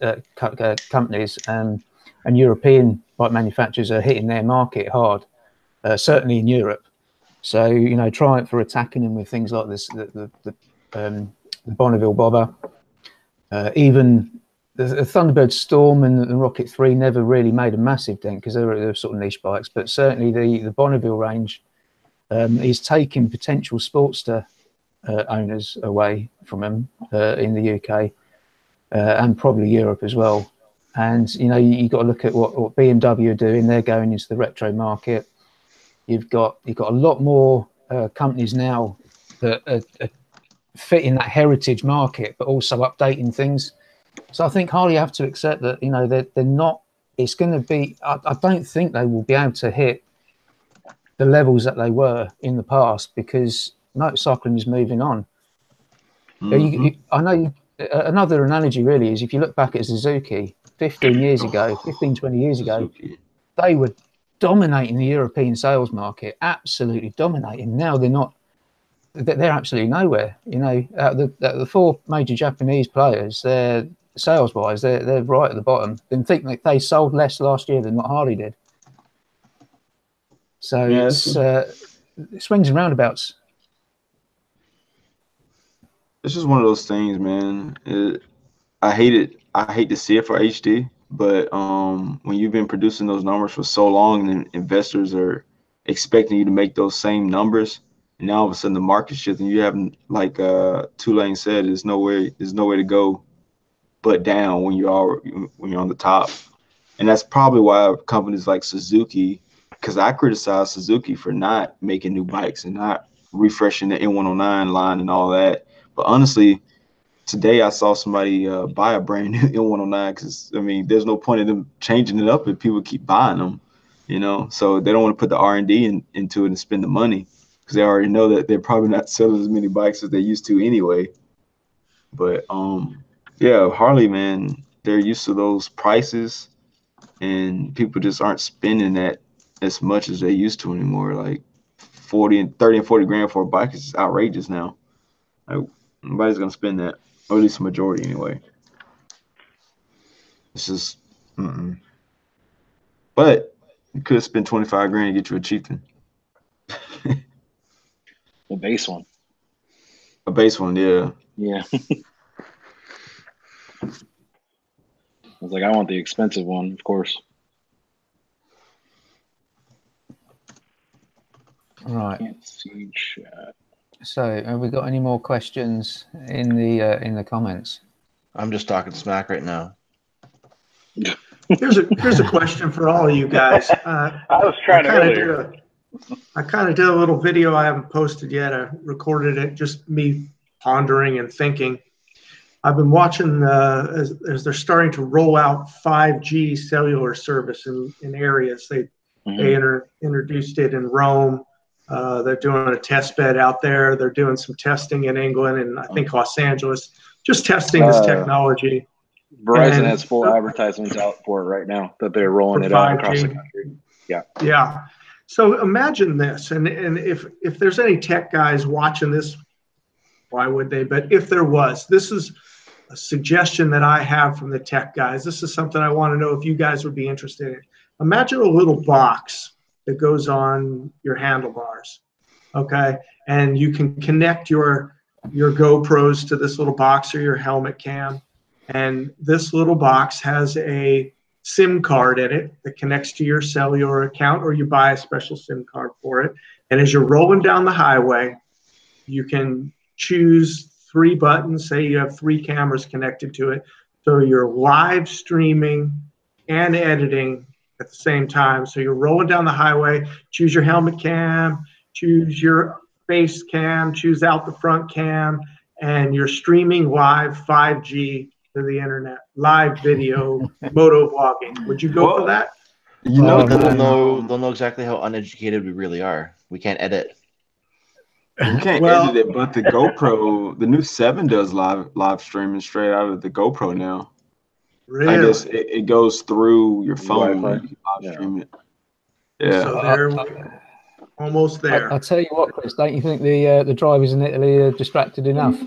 and European bike manufacturers are hitting their market hard, certainly in Europe. So Triumph are attacking them with things like this, the Bonneville Bobber, even the Thunderbird Storm and the Rocket 3 never really made a massive dent because they were sort of niche bikes. But certainly the Bonneville range is taking potential Sportster owners away from them in the UK and probably Europe as well. And you've got to look at what BMW are doing. They're going into the retro market. You've got a lot more companies now that are fitting that heritage market, but also updating things. So I think Harley have to accept that they're not. It's going to be. I don't think they will be able to hit the levels that they were in the past because motorcycling is moving on. I know another analogy really is if you look back at Suzuki 15, 20 years ago, they were dominating the European sales market, absolutely dominating. Now they're not. They're absolutely nowhere. The four major Japanese players, they're sales-wise, they're right at the bottom. Then think that they sold less last year than what Harley did. So it swings and roundabouts. It's just one of those things, man. I hate it. I hate to see it for HD, but when you've been producing those numbers for so long and investors are expecting you to make those same numbers, and now all of a sudden the market shifts and you haven't, like Tulane said, there's nowhere to go but down when you're on the top. And that's probably why companies like Suzuki, because I criticize Suzuki for not making new bikes and not refreshing the N109 line and all that. But honestly, today I saw somebody buy a brand new N109 because I mean, there's no point in them changing it up if people keep buying them, you know. So they don't want to put the R&D into it and spend the money because they already know that they're probably not selling as many bikes as they used to anyway. But yeah, Harley, man, they're used to those prices, and people just aren't spending that as much as they used to anymore. Like 30 and 40 grand for a bike is outrageous now. Like, nobody's gonna spend that, or at least a majority anyway. It's just, but you could spend 25 grand and get you a chieftain. The base one. A base one, yeah. Yeah. I was like, I want the expensive one, of course. All right. Can't see chat. So, have we got any more questions in the comments? I'm just talking smack right now. Here's a question for all of you guys. I was trying to earlier. I kind of did a little video I haven't posted yet. I recorded it, just me pondering and thinking. I've been watching as they're starting to roll out 5G cellular service in areas. They introduced it in Rome. They're doing a test bed out there. They're doing some testing in England and I think Los Angeles, just testing this technology. Verizon has full advertisements out for it right now that they're rolling it out across the country. Yeah. Yeah. So imagine this, and if there's any tech guys watching this, why would they? But if there was, this is a suggestion that I have from the tech guys. This is something I want to know if you guys would be interested in. Imagine a little box that goes on your handlebars, okay? And you can connect your GoPros to this little box or your helmet cam. And this little box has a SIM card in it that connects to your cellular account, or you buy a special SIM card for it. And as you're rolling down the highway, you can choose 3 buttons. Say you have 3 cameras connected to it. So you're live streaming and editing at the same time. So you're rolling down the highway, choose your helmet cam, choose your face cam, choose out the front cam, and you're streaming live 5G to the internet, live video, moto vlogging. Would you go for that? You know, they'll know exactly how uneducated we really are. We can't edit. You can't edit it, but the GoPro, the new 7 does live streaming straight out of the GoPro now. Really? I guess it goes through your phone when you live stream it. Yeah. So there, almost there. I'll tell you what, Chris, don't you think the drivers in Italy are distracted enough?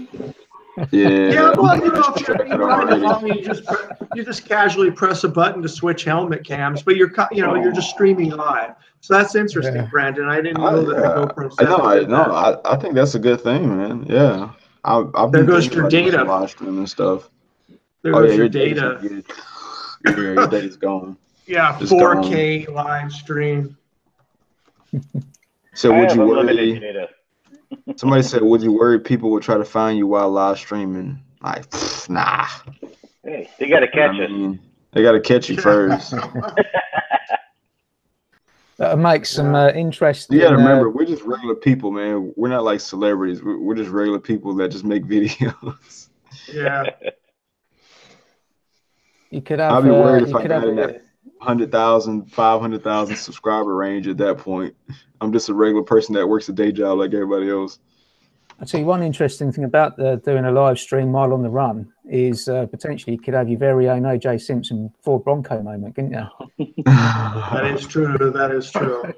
Yeah. Yeah, well, you know, if you're driving along, you just casually press a button to switch helmet cams, but you're just streaming live. So that's interesting, Brandon. I didn't know that the GoPro 7 I think that's a good thing, man. Yeah. There goes your data. Live streaming stuff. There goes your data. Your data's gone. Yeah, 4K live stream. So would you worry? Somebody said, would you worry people will try to find you while live streaming? Like, nah. Hey, they got to catch us. They got to catch you first. That'll make some interesting. You got to remember, we're just regular people, man. We're not like celebrities. We're just regular people that just make videos. Yeah. You could have. I'd be worried if I got in that 100,000, 500,000 subscriber range at that point. I'm just a regular person that works a day job like everybody else. I'll tell you one interesting thing about doing a live stream while on the run is potentially you could have your very own O.J. Simpson Ford Bronco moment, couldn't you? That is true. That is true.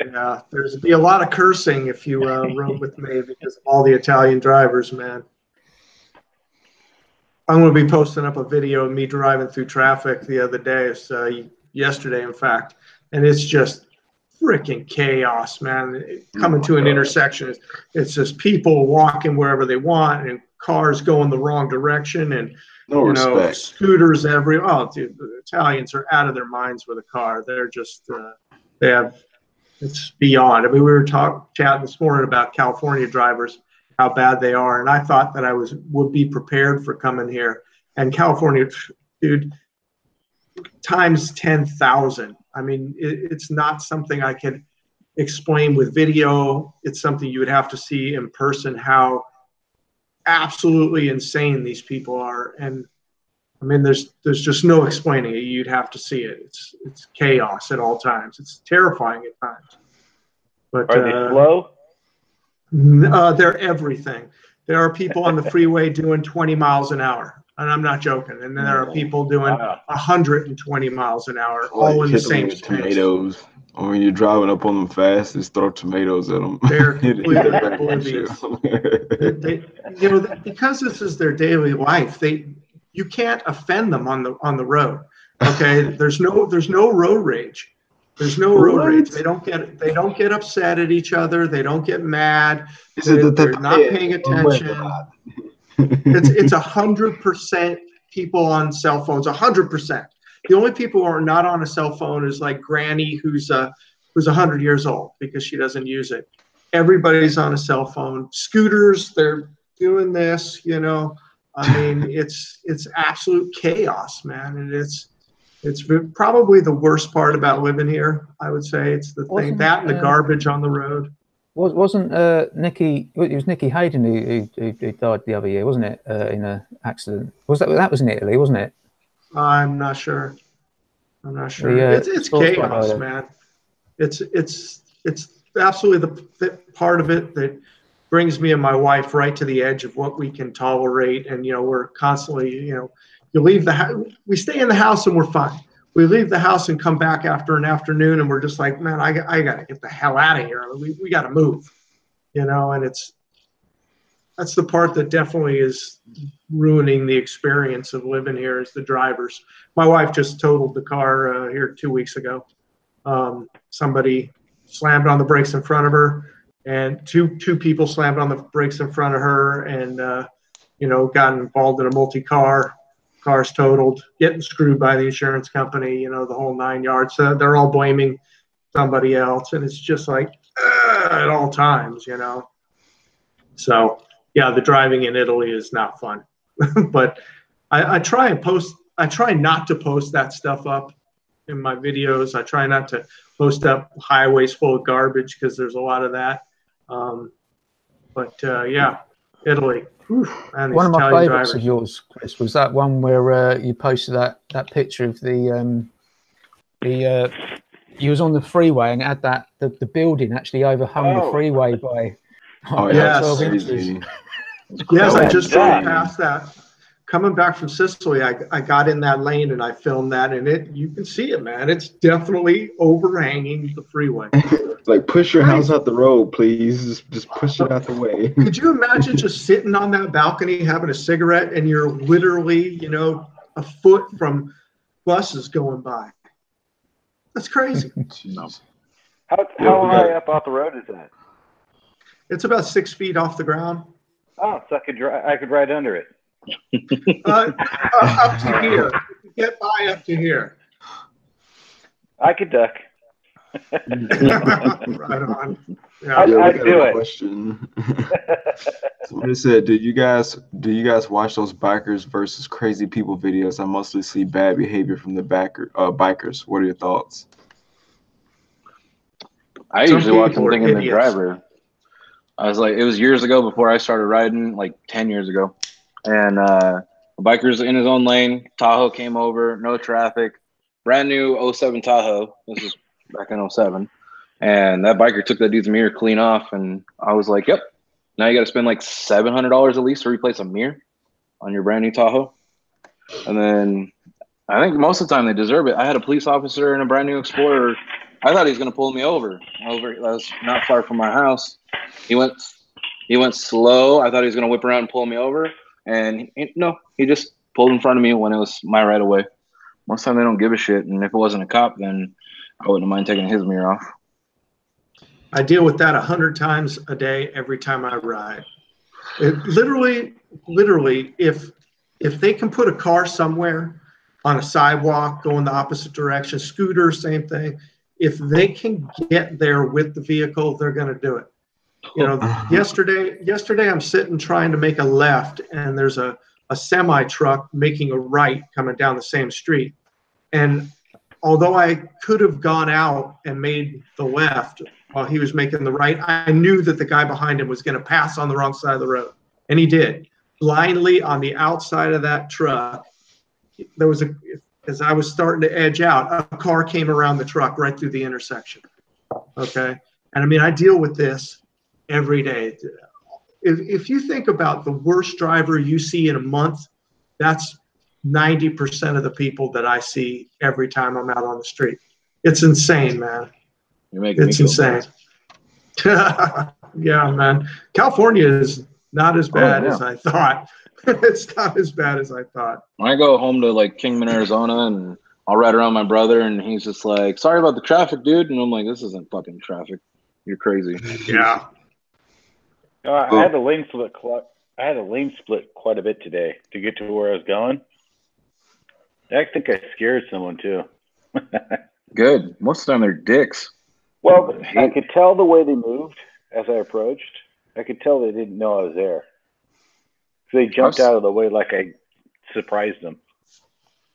Yeah, there'd be a lot of cursing if you rode with me because of all the Italian drivers, man. I'm going to be posting up a video of me driving through traffic the other day, yesterday, in fact, and it's just freaking chaos, man. Coming to an intersection, it's just people walking wherever they want, and cars going the wrong direction, and scooters everywhere. Oh, dude, the Italians are out of their minds with a car. They're just it's beyond. I mean, we were chatting this morning about California drivers, how bad they are, and I thought that I would be prepared for coming here. And California, dude, times 10,000. I mean, it's not something I could explain with video. It's something you would have to see in person, how absolutely insane. These people are, and I mean, there's just no explaining it. You'd have to see it. It's chaos at all times. It's terrifying at times. But are they slow? They're everything. There are people on the freeway doing 20 miles an hour, and I'm not joking. And then there are people doing 120 miles an hour, all in the same space. Tomatoes. Or when you're driving up on them fast, just throw tomatoes at them. They're completely oblivious. You know, because this is their daily life. You can't offend them on the road. Okay, there's no road rage. There's no road rage. They don't get upset at each other. They don't get mad. They're not paying attention. It's 100% people on cell phones. 100%. The only people who are not on a cell phone is like Granny, who's 100 years old because she doesn't use it. Everybody's on a cell phone. Scooters, they're doing this. You know, I mean, it's absolute chaos, man, and it's probably the worst part about living here. I would say it's the thing that and the garbage on the road. Wasn't Nikki? It was Nikki Hayden who died the other year, wasn't it? In an accident. That was in Italy, wasn't it? I'm not sure. It's chaos, man. It's absolutely the part of it that brings me and my wife right to the edge of what we can tolerate. And you know, we're constantly, you know, you leave the house, we stay in the house and we're fine. We leave the house and come back after an afternoon and we're just like, man, I gotta get the hell out of here. We gotta move, you know. And that's the part that definitely is ruining the experience of living here is the drivers. My wife just totaled the car here 2 weeks ago. Somebody slammed on the brakes in front of her, and two people slammed on the brakes in front of her, and you know, got involved in a multi-car. Car's totaled, getting screwed by the insurance company. You know, the whole 9 yards. So they're all blaming somebody else, and it's just like at all times, you know. So yeah, the driving in Italy is not fun. But I try not to post that stuff up in my videos. I try not to post up highways full of garbage because there's a lot of that. But yeah, Italy. Whew, man, one of my favorites of yours, Chris, was that one where you posted that picture of the you was on the freeway and had the building actually overhung the freeway by 12 inches. Yes, I just drove past that. Coming back from Sicily, I got in that lane and I filmed that, and you can see it, man. It's definitely overhanging the freeway. Like, push your house out the road, please. Just push it out the way. Could you imagine just sitting on that balcony having a cigarette and you're literally, you know, a foot from buses going by? That's crazy. How high up off the road is that? It's about 6 feet off the ground. Oh, so I could ride under it. Up to here. Get by up to here. I could duck. Right on. Yeah, I'd do it. Question. Somebody said, do you guys watch those bikers versus crazy people videos? I mostly see bad behavior from the bikers. What are your thoughts? I usually watch them thinking the driver. I was like, it was years ago before I started riding, like 10 years ago. And a biker's in his own lane. Tahoe came over, no traffic. Brand new 07 Tahoe. This is back in 07. And that biker took that dude's mirror clean off. And I was like, yep. Now you got to spend like $700 at least to replace a mirror on your brand new Tahoe. And then I think most of the time they deserve it. I had a police officer in a brand new Explorer. I thought he was going to pull me over. That was not far from my house. He went slow. I thought he was going to whip around and pull me over. And he just pulled in front of me when it was my right of way. Most of the time they don't give a shit. And if it wasn't a cop, then I wouldn't mind taking his mirror off. I deal with that 100 times a day every time I ride. It literally, if they can put a car somewhere on a sidewalk, going the opposite direction, scooter, same thing. If they can get there with the vehicle, they're going to do it. You know, yesterday I'm sitting trying to make a left, and there's a semi truck making a right coming down the same street. And although I could have gone out and made the left while he was making the right, I knew that the guy behind him was going to pass on the wrong side of the road, and he did. blindly on the outside of that truck. There was as I was starting to edge out, a car came around the truck right through the intersection. Okay. And I mean, I deal with this every day. If you think about the worst driver you see in a month, that's 90% of the people that I see every time I'm out on the street. It's insane, man. You're making me feel insane. Yeah, man. California is not as bad as I thought. It's not as bad as I thought. When I go home to like Kingman, Arizona, and I'll ride around my brother, and he's just like, "Sorry about the traffic, dude," and I'm like, "This isn't fucking traffic. You're crazy." Yeah. I had a lane split. I had a lane split quite a bit today to get to where I was going. I think I scared someone too. Good. Most of the time they're dicks. Well, I could tell the way they moved as I approached. I could tell they didn't know I was there. So they jumped out of the way like I surprised them.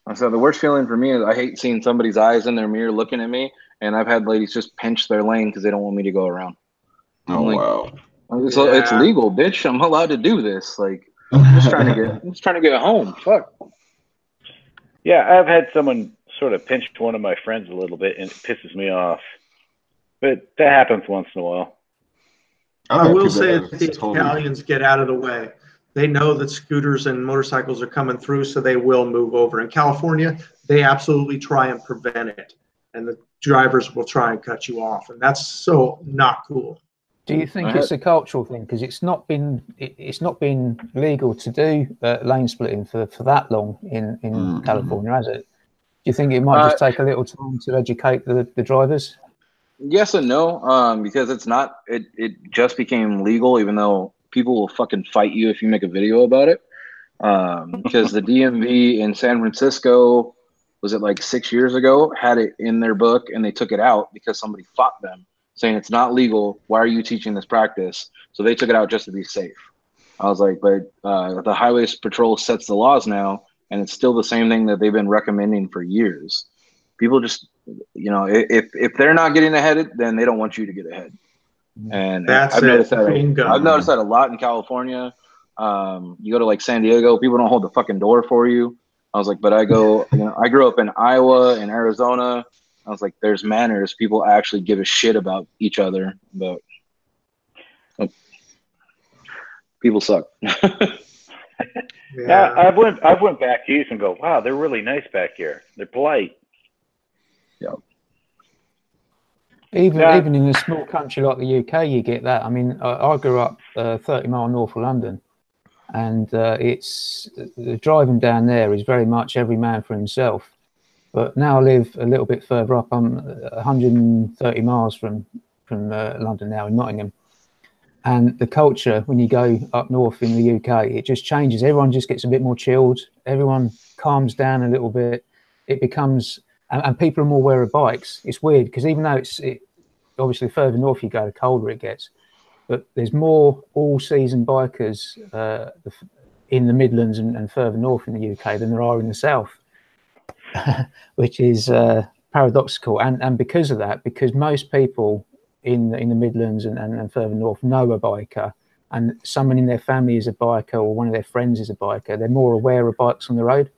I said the worst feeling for me is I hate seeing somebody's eyes in their mirror looking at me, and I've had ladies just pinch their lane because they don't want me to go around. Oh, wow. It's legal, bitch. I'm allowed to do this. Like, I'm just trying to get home. Fuck. Yeah, I've had someone sort of pinch one of my friends a little bit, and it pisses me off. But that happens once in a while. I will say that the Italians get out of the way. They know that scooters and motorcycles are coming through, so they will move over. In California, they absolutely try and prevent it, and the drivers will try and cut you off, and that's so not cool. Do you think it's a cultural thing? Because it's not been legal to do lane splitting for that long in California, has it? Do you think it might just take a little time to educate the drivers? Yes and no, because it's not. It just became legal, even though people will fucking fight you if you make a video about it. Because the DMV in San Francisco, was it like 6 years ago, had it in their book, and they took it out because somebody fought them, saying it's not legal. Why are you teaching this practice? So they took it out just to be safe. I was like, but the Highway Patrol sets the laws now, and it's still the same thing that they've been recommending for years. People just, if they're not getting ahead, then they don't want you to get ahead. And I've noticed that a lot in California. You go to like San Diego, people don't hold the fucking door for you. I was like, but I grew up in Iowa and Arizona. I was like, there's manners. People actually give a shit about each other, but people suck. Yeah, I've went back east and go, wow, they're really nice back here. They're polite. Yeah. Even in a small country like the UK, you get that. I mean, I grew up 30 miles north of London, and it's the driving down there is very much every man for himself. But now I live a little bit further up. I'm 130 miles from London now, in Nottingham. And the culture, when you go up north in the UK, it just changes. Everyone just gets a bit more chilled. Everyone calms down a little bit. It becomes, and people are more aware of bikes. It's weird because even though obviously further north you go, the colder it gets. But there's more all-season bikers in the Midlands and further north in the UK than there are in the south, which is paradoxical. And because of that, because most people in the Midlands and further north know a biker, and someone in their family is a biker or one of their friends is a biker, they're more aware of bikes on the road.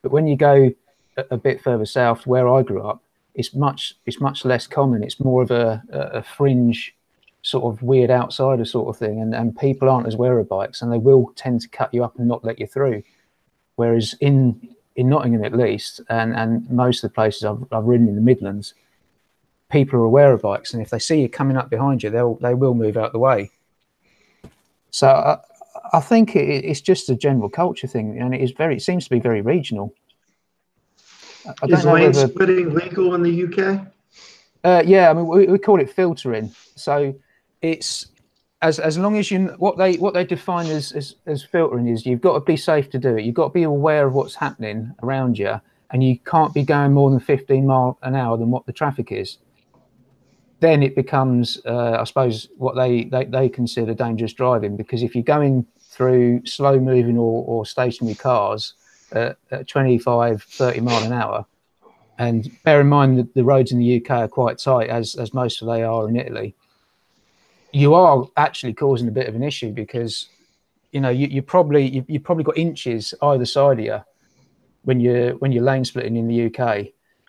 But when you go a bit further south, where I grew up, it's much less common. It's more of a fringe sort of weird outsider sort of thing, and people aren't as aware of bikes, and they will tend to cut you up and not let you through. Whereas in Nottingham, at least, and most of the places I've ridden in the Midlands, people are aware of bikes, and if they see you coming up behind you, they will move out the way. So I think it's just a general culture thing, and it seems to be very regional. Is lane splitting legal in the UK? Yeah, I mean we call it filtering. So it's as long as what they define as filtering is you've got to be safe to do it. You've got to be aware of what's happening around you, and you can't be going more than 15 miles an hour than what the traffic is. Then it becomes, I suppose, what they consider dangerous driving, because if you're going through slow-moving or stationary cars at 25, 30 miles an hour, and bear in mind that the roads in the UK are quite tight, as most of they are in Italy, you are actually causing a bit of an issue, because you know, you probably got inches either side of you when you're lane splitting in the UK.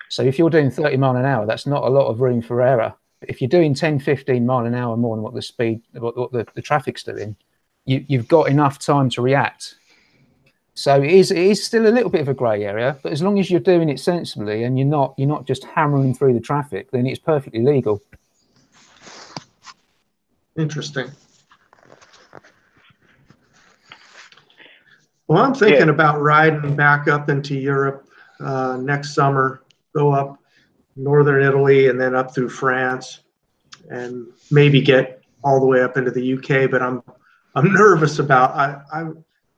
So if you're doing 30 mile an hour, that's not a lot of room for error. But if you're doing 10, 15 mile an hour more than what the traffic's doing, you've got enough time to react. So it is still a little bit of a grey area, but as long as you're doing it sensibly and you're not just hammering through the traffic, then it's perfectly legal. Interesting. Well, I'm thinking about riding back up into Europe next summer, go up northern Italy and then up through France, and maybe get all the way up into the UK. But I'm nervous about.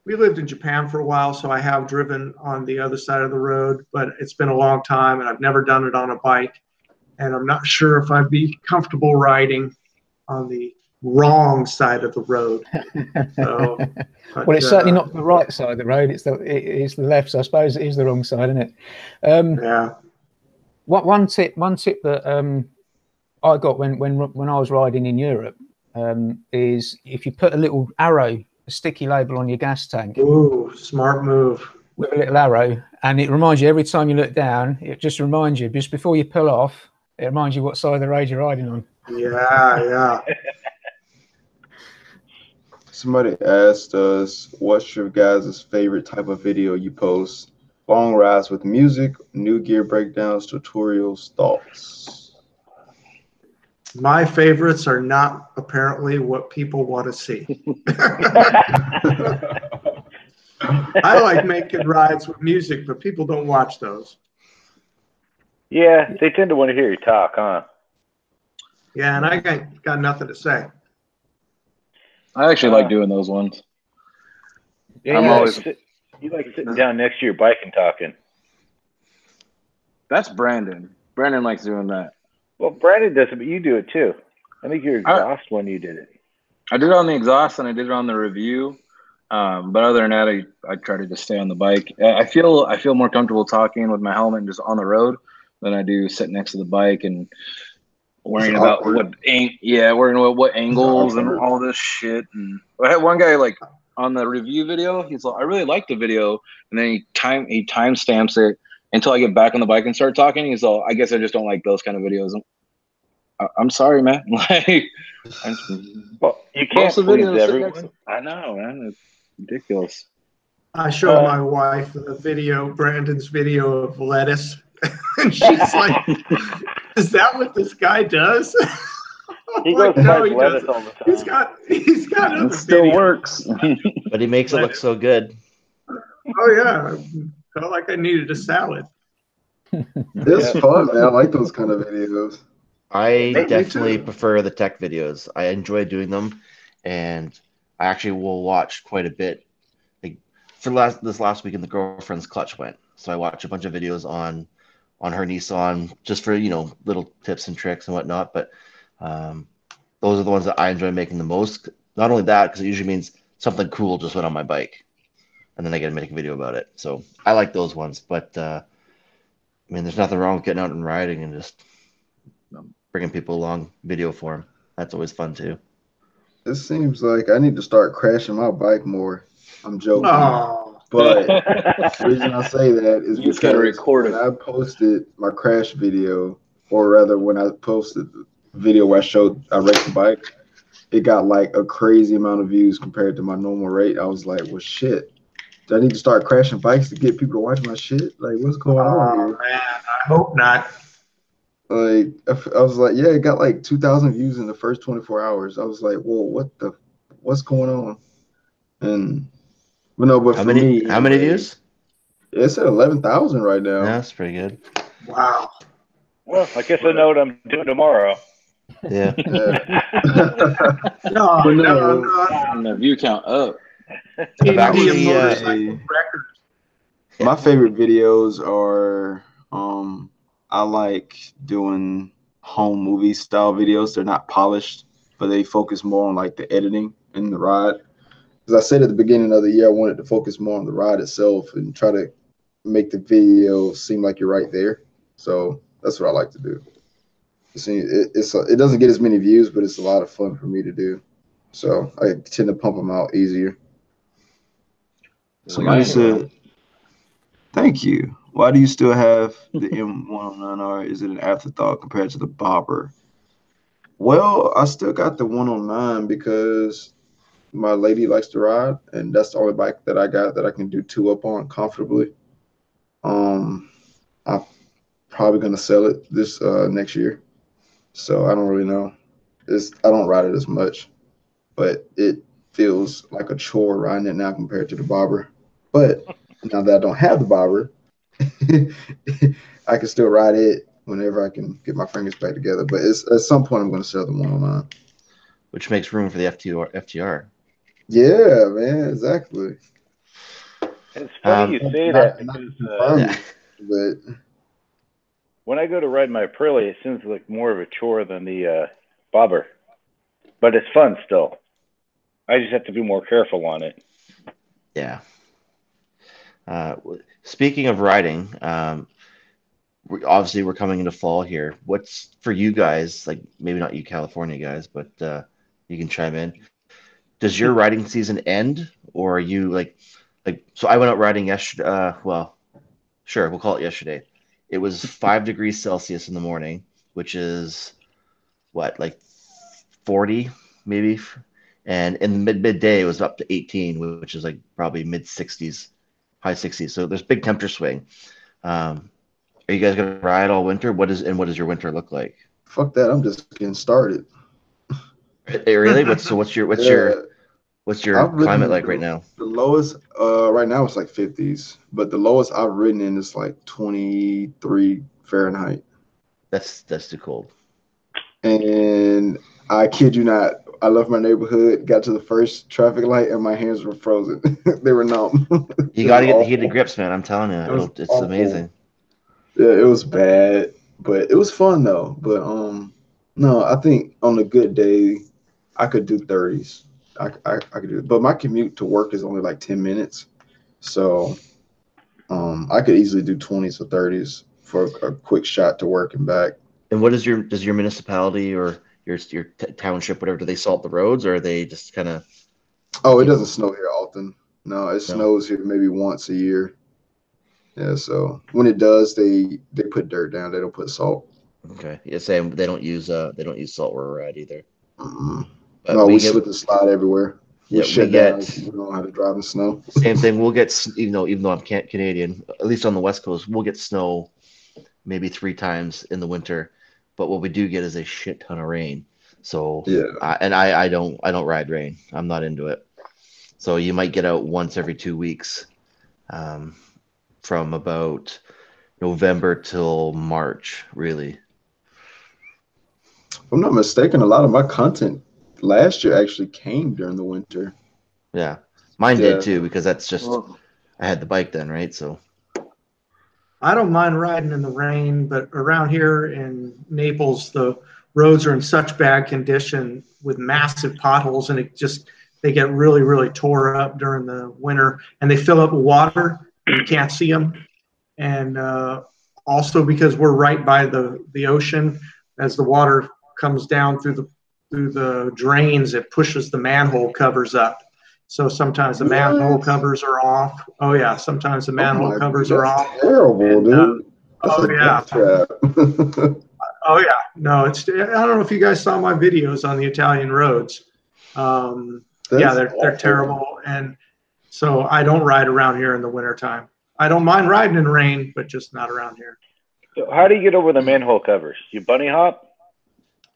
We lived in Japan for a while, so I have driven on the other side of the road, but it's been a long time, and I've never done it on a bike, and I'm not sure if I'd be comfortable riding on the wrong side of the road. So, well, it's certainly not the right side of the road. It's the left. So I suppose it is the wrong side, isn't it? Yeah. One tip that I got when I was riding in Europe is if you put a little arrow, a sticky label on your gas tank. Ooh, smart move. With a little arrow, and it reminds you every time you look down. It just reminds you just before you pull off. It reminds you what side of the road you're riding on. Yeah. Somebody asked us, what's your guys' favorite type of video you post? Long rides with music, new gear breakdowns, tutorials, thoughts. My favorites are not apparently what people want to see. I like making rides with music, but people don't watch those. Yeah, they tend to want to hear you talk, huh? Yeah, and I got nothing to say. I actually like doing those ones. Yeah, you like sitting down next to your bike and talking. That's Brandon. Brandon likes doing that. Well, Brandon does it, but you do it too. I think your exhaust one, you did it. I did it on the exhaust and I did it on the review. But other than that, I try to just stay on the bike. I feel more comfortable talking with my helmet just on the road than I do sitting next to the bike and worrying about what angles and all this shit. And I had one guy like on the review video. He's like, I really like the video, and then he time stamps it until I get back on the bike and start talking. He's all, I guess I just don't like those kind of videos. I'm sorry, man. Like, well, you can't please everyone. I know, man. It's ridiculous. I showed my wife the video, Brandon's video of lettuce, and she's like, "Is that what this guy does?" He goes no, he lettuce all the time. He's got other it still videos. Works, but he makes it look so good. Oh yeah, I felt like I needed a salad. It's fun, man. I like those kind of videos. I definitely prefer the tech videos. I enjoy doing them, and I actually will watch quite a bit. Like for this last weekend, the girlfriend's clutch went, so I watched a bunch of videos on her Nissan just for little tips and tricks and whatnot. But those are the ones that I enjoy making the most. Not only that, because it usually means something cool just went on my bike, and then I get to make a video about it. So I like those ones. But I mean, there's nothing wrong with getting out and riding and just bringing people along video form. That's always fun too. It seems like I need to start crashing my bike more. I'm joking. Oh. But the reason I say that is because gotta record it. When I posted my crash video, or rather when I posted the video where I wrecked the bike, it got like a crazy amount of views compared to my normal rate. I was like, well, shit. Do I need to start crashing bikes to get people to watch my shit? Like, what's going on here? Man, I hope not. Like, I was like, yeah, it got like 2,000 views in the first 24 hours. I was like, whoa, what's going on? But how many views? It's at 11,000 right now. Yeah, that's pretty good. Wow. Well, I guess I know what I'm doing tomorrow. Yeah. No. And the view count up. Actually, my favorite videos are I like doing home movie style videos. They're not polished, but they focus more on like the editing and the ride. As I said at the beginning of the year, I wanted to focus more on the ride itself and try to make the video seem like you're right there. So that's what I like to do. It doesn't get as many views, but it's a lot of fun for me to do. So I tend to pump them out easier. Somebody said, "Thank you. Why do you still have the M109R? Is it an afterthought compared to the bobber?" Well, I still got the 109 because my lady likes to ride, and that's the only bike that I got that I can do two up on comfortably. I'm probably gonna sell it this next year, so I don't really know. I don't ride it as much, but it feels like a chore riding it now compared to the bobber. But now that I don't have the bobber, I can still ride it whenever I can get my fingers back together. But at some point I'm going to sell the 109, which makes room for the FTR. Yeah, man, exactly. It's funny you say that because but when I go to ride my Aprilia, it seems like more of a chore than the bobber, but it's fun still. I just have to be more careful on it. Yeah. Speaking of riding, we're coming into fall here. What's for you guys, like maybe not you California guys, but you can chime in. Does your riding season end, or are you like so I went out riding yesterday, well, sure, we'll call it yesterday. It was 5 degrees Celsius in the morning, which is what, like 40 maybe, and in midday it was up to 18, which is like probably mid 60s, high 60s. So there's big temperature swing. Are you guys gonna ride all winter? What does your winter look like? Fuck that! I'm just getting started. Hey, really? What's your climate like right now? The lowest right now it's like 50s, but the lowest I've ridden in is like 23 Fahrenheit. That's too cold. And I kid you not, I left my neighborhood, got to the first traffic light, and my hands were frozen. They were numb. You got to get the heated grips, man. I'm telling you, it's awful. Amazing. Yeah, it was bad, but it was fun though. But no, I think on a good day, I could do 30s. I could do it, but my commute to work is only like 10 minutes, so I could easily do 20s or 30s for a quick shot to work and back. And does your municipality or your township, whatever, do they salt the roads, or are they just kind of? Oh, it doesn't snow here often. No, it snows here maybe once a year. Yeah, so when it does, they put dirt down. They don't put salt. Okay, yeah, same. They don't use salt where we're at either. Mm-hmm. No, we slip and slide everywhere. We don't know how to drive in snow. Same thing. We'll get, even though I'm Canadian, at least on the West Coast, we'll get snow maybe 3 times in the winter. But what we do get is a shit ton of rain. So yeah, I don't ride rain. I'm not into it. So you might get out once every 2 weeks, from about November till March, really. If I'm not mistaken, a lot of my content last year actually came during the winter. Yeah, mine did too, because that's just I had the bike then, right? So I don't mind riding in the rain, but around here in Naples, the roads are in such bad condition with massive potholes, and they get really, really tore up during the winter, and they fill up with water. You can't see them. And also because we're right by the ocean, as the water comes down through the drains, it pushes the manhole covers up. So sometimes the manhole covers are off. Oh yeah, sometimes the manhole covers are off. Terrible, dude. Oh yeah. Oh yeah. No, I don't know if you guys saw my videos on the Italian roads. Yeah, they're terrible, and so I don't ride around here in the wintertime. I don't mind riding in rain, but just not around here. So how do you get over the manhole covers? You bunny hop?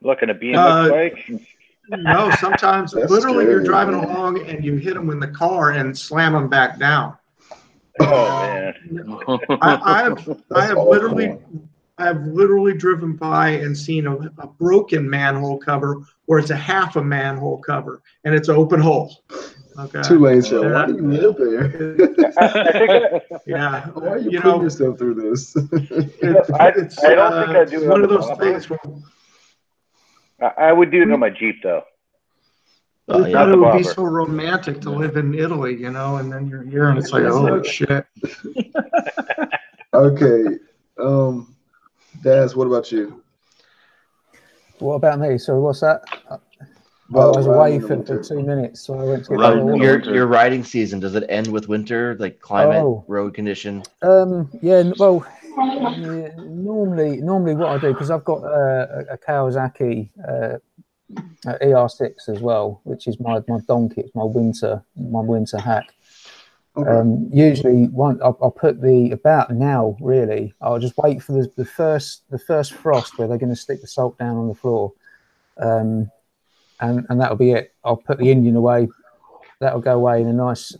Looking at BMX bike? No, sometimes literally you're driving along and you hit them in the car and slam them back down. Oh man! I have literally driven by and seen a broken manhole cover where it's a half a manhole cover and it's an open hole. Okay. 2 lanes here. Why do you live there? Yeah. Why are you putting yourself through this? I don't think I do. One of those things. I would do it on my Jeep though. I thought it would be so romantic to live in Italy, and then you're here and it's like, oh shit. Okay. Daz, what about you? What about me? Sorry, what's that? Well, I was away for 2 minutes, so I went to get your riding season. Does it end with winter, like climate, road condition? Yeah. Well, normally what I do, because I've got a Kawasaki ER6 as well, which is my donkey. It's my winter hack. Okay. Usually, I'll put about now. Really, I'll just wait for the first frost where they're going to stick the salt down on the floor, and that'll be it. I'll put the engine away. That'll go away in a nice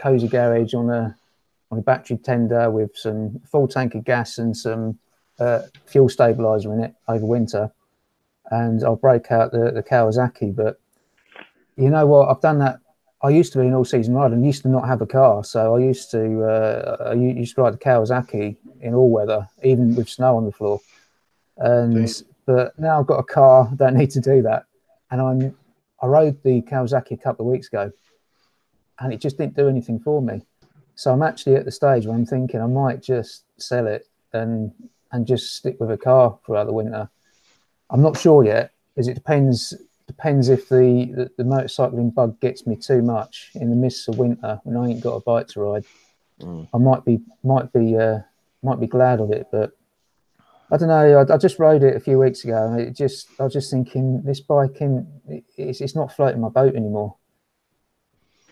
cozy garage on a battery tender with some full tank of gas and some fuel stabilizer in it over winter, and I'll break out the Kawasaki. But you know what? I've done that. I used to be an all-season rider and used to not have a car, so I used to ride the Kawasaki in all weather, even with snow on the floor. But now I've got a car, don't need to do that. And I rode the Kawasaki a couple of weeks ago, and it just didn't do anything for me. So I'm actually at the stage where I'm thinking I might just sell it and just stick with a car throughout the winter. I'm not sure yet, because it depends if the motorcycling bug gets me too much in the mists of winter when I ain't got a bike to ride. I might be glad of it, but I don't know. I just rode it a few weeks ago, and I was just thinking, this bike it's not floating my boat anymore.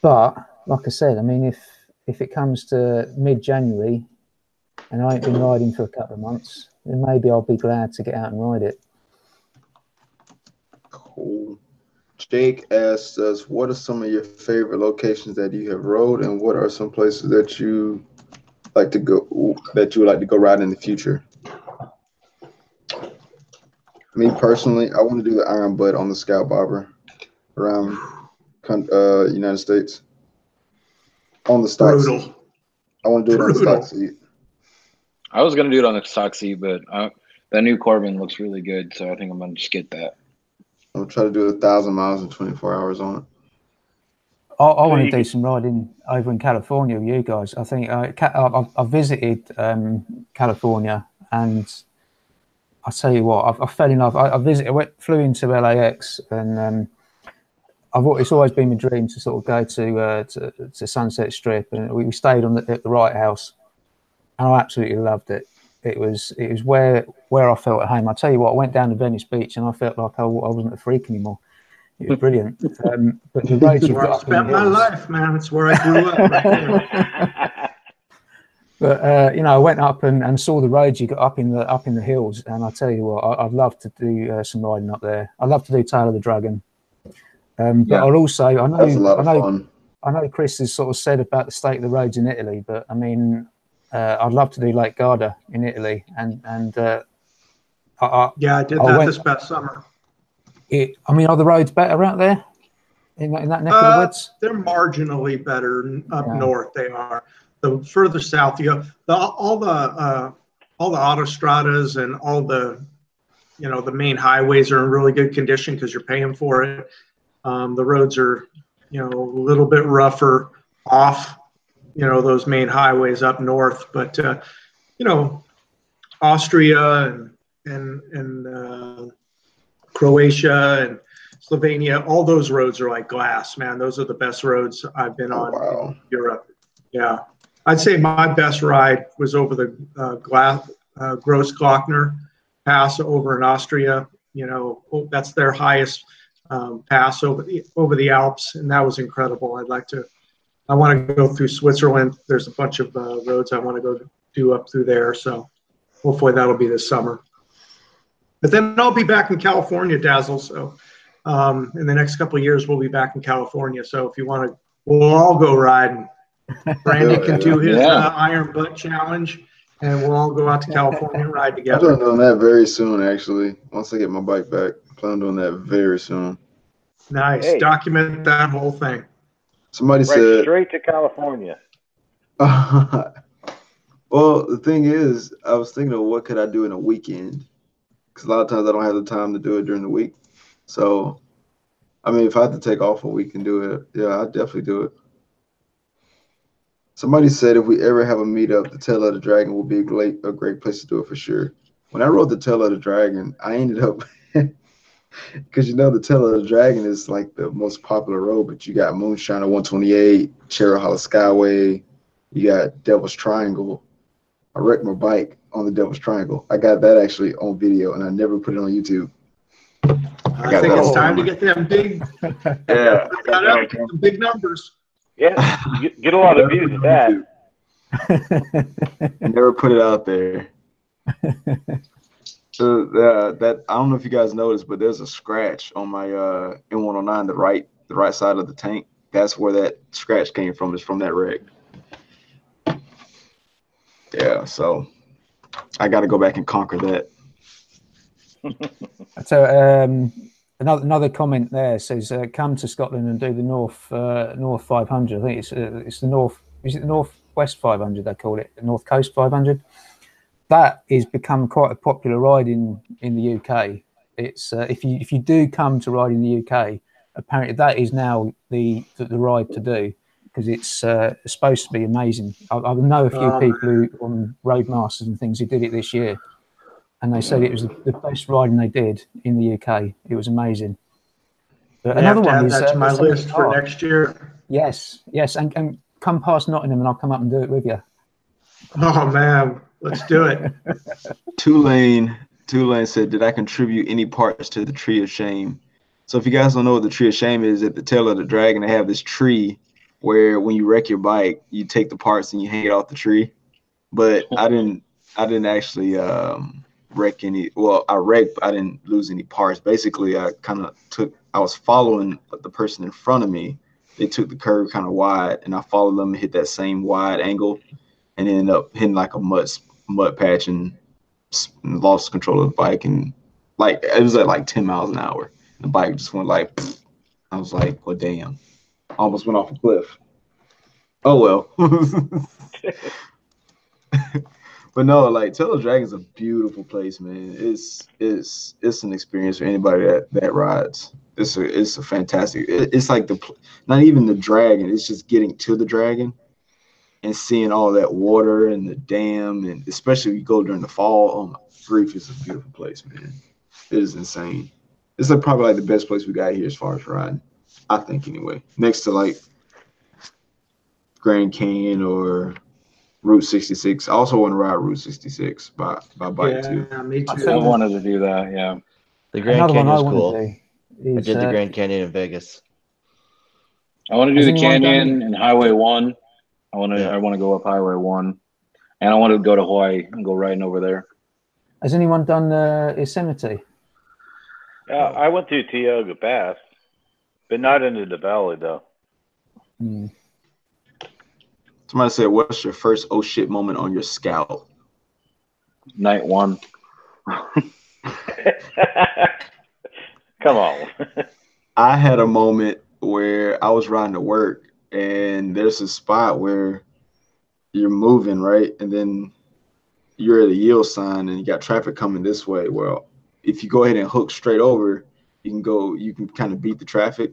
But like I said, I mean, if it comes to mid-January and I ain't been riding for a couple of months, then maybe I'll be glad to get out and ride it. Cool. Jake asked us, what are some of your favorite locations that you have rode, and what are some places that you like to go ride in the future? Me personally, I want to do the Iron Butt on the Scout Bobber around United States on the stock seat. I want to do it on the stock seat. I was gonna do it on the stock seat, but that new Corbin looks really good, so I think I'm gonna just get that. I'm gonna try to do 1,000 miles in 24 hours on it. I want to do some riding over in California with you guys. I think I visited California, and I tell you what, I fell in love. Flew into LAX, and it's always been my dream to sort of go to Sunset Strip, and we stayed at the Wright House, and I absolutely loved it. It was where I felt at home. I tell you what, I went down to Venice Beach, and I felt like I wasn't a freak anymore. It was brilliant. But the roads you've got. I spent my life, man. It's where I grew up. Right. But I went up and saw the roads you got up in the hills, and I tell you what, I'd love to do some riding up there. I'd love to do Tail of the Dragon. But I'll also, I know Chris has sort of said about the state of the roads in Italy, but I mean, I'd love to do Lake Garda in Italy, and I did that this past summer. Are the roads better out there in that neck of the woods? They're marginally better up north. They are. The further south you go, all the autostradas and all the the main highways are in really good condition because you're paying for it. The roads are a little bit rougher off those main highways up north, but Austria and Croatia and Slovenia, all those roads are like glass, man. Those are the best roads I've been on in Europe. Yeah, I'd say my best ride was over the Großglockner Pass over in Austria. That's their highest pass over the Alps, and that was incredible. I want to go through Switzerland. There's a bunch of roads I want to go do up through there, so hopefully that'll be this summer. But then I'll be back in California, Dazzle. So in the next couple of years, we'll be back in California. So if you want to, we'll all go riding. Brandon can do his Iron Butt Challenge, and we'll all go out to California and ride together. I'm doing that very soon, actually. Once I get my bike back, I plan on doing that very soon. Nice. Hey. Document that whole thing. Somebody said straight to California. Well, the thing is, I was thinking of what could I do in a weekend, because a lot of times I don't have the time to do it during the week. So, I mean, if I had to take off a week and do it, yeah, I'd definitely do it. Somebody said if we ever have a meetup, the Tail of the Dragon will be a great place to do it for sure. When I rode the Tail of the Dragon, I ended up Because you know the Tail of the Dragon is like the most popular road, but you got Moonshiner 128, Cherry Hollow Skyway, you got Devil's Triangle. I wrecked my bike on the Devil's Triangle. I got that actually on video, and I never put it on YouTube. I think it's time to get them big. Yeah, some big numbers. Yeah, get a lot of views with that. I never put it out there. That I don't know if you guys noticed, but there's a scratch on my N109, the right side of the tank. That's where that scratch came from. Is from that wreck. Yeah, so I got to go back and conquer that. So another comment there says, "Come to Scotland and do the North 500." I think it's the North. Is it the Northwest 500? They call it the North Coast 500. That is become quite a popular ride in the UK. It's if you do come to ride in the UK, apparently that is now the ride to do, because it's supposed to be amazing. I know a few people who on Roadmasters and things who did it this year, and they said it was the best riding they did in the UK. It was amazing. But another one is that's my list for next year. Yes, and come past Nottingham and I'll come up and do it with you. Oh man, let's do it. Tulane said, "Did I contribute any parts to the Tree of Shame?" So if you guys don't know what the Tree of Shame is, at the Tail of the Dragon, they have this tree where when you wreck your bike, you take the parts and you hang it off the tree. But I didn't actually wreck any. Well, I wrecked, but I didn't lose any parts. Basically, I was following the person in front of me. They took the curve kind of wide, and I followed them and hit that same wide angle, and ended up hitting like a mud patch and lost control of the bike. And like it was at like 10 miles an hour. The bike just went like, pfft. I was like, well, damn. Almost went off a cliff. Oh well. But no, like Tail of the Dragon is a beautiful place, man. It's an experience for anybody that rides. It's a fantastic. It's like not even the dragon. It's just getting to the dragon and seeing all that water and the dam, and especially if you go during the fall. Oh my grief, it's a beautiful place, man. It is insane. It's probably like the best place we got here as far as riding, I think, anyway. Next to like Grand Canyon or Route 66. I also want to ride Route 66 by bike too. Yeah, me too. I wanted to do that. Yeah, the Grand Canyon is cool. I did the Grand Canyon in Vegas. I want to do the canyon and Highway 1. I want to go up Highway 1, and I want to go to Hawaii and go riding over there. Has anyone done Yosemite? I went to Tioga Pass, but not into the valley though. Somebody said, "What's your first oh shit moment on your Scout?" Night 1. Come on. I had a moment where I was riding to work, and there's a spot where you're moving, right? And then you're at a yield sign and you got traffic coming this way. Well, if you go ahead and hook straight over, you can kind of beat the traffic.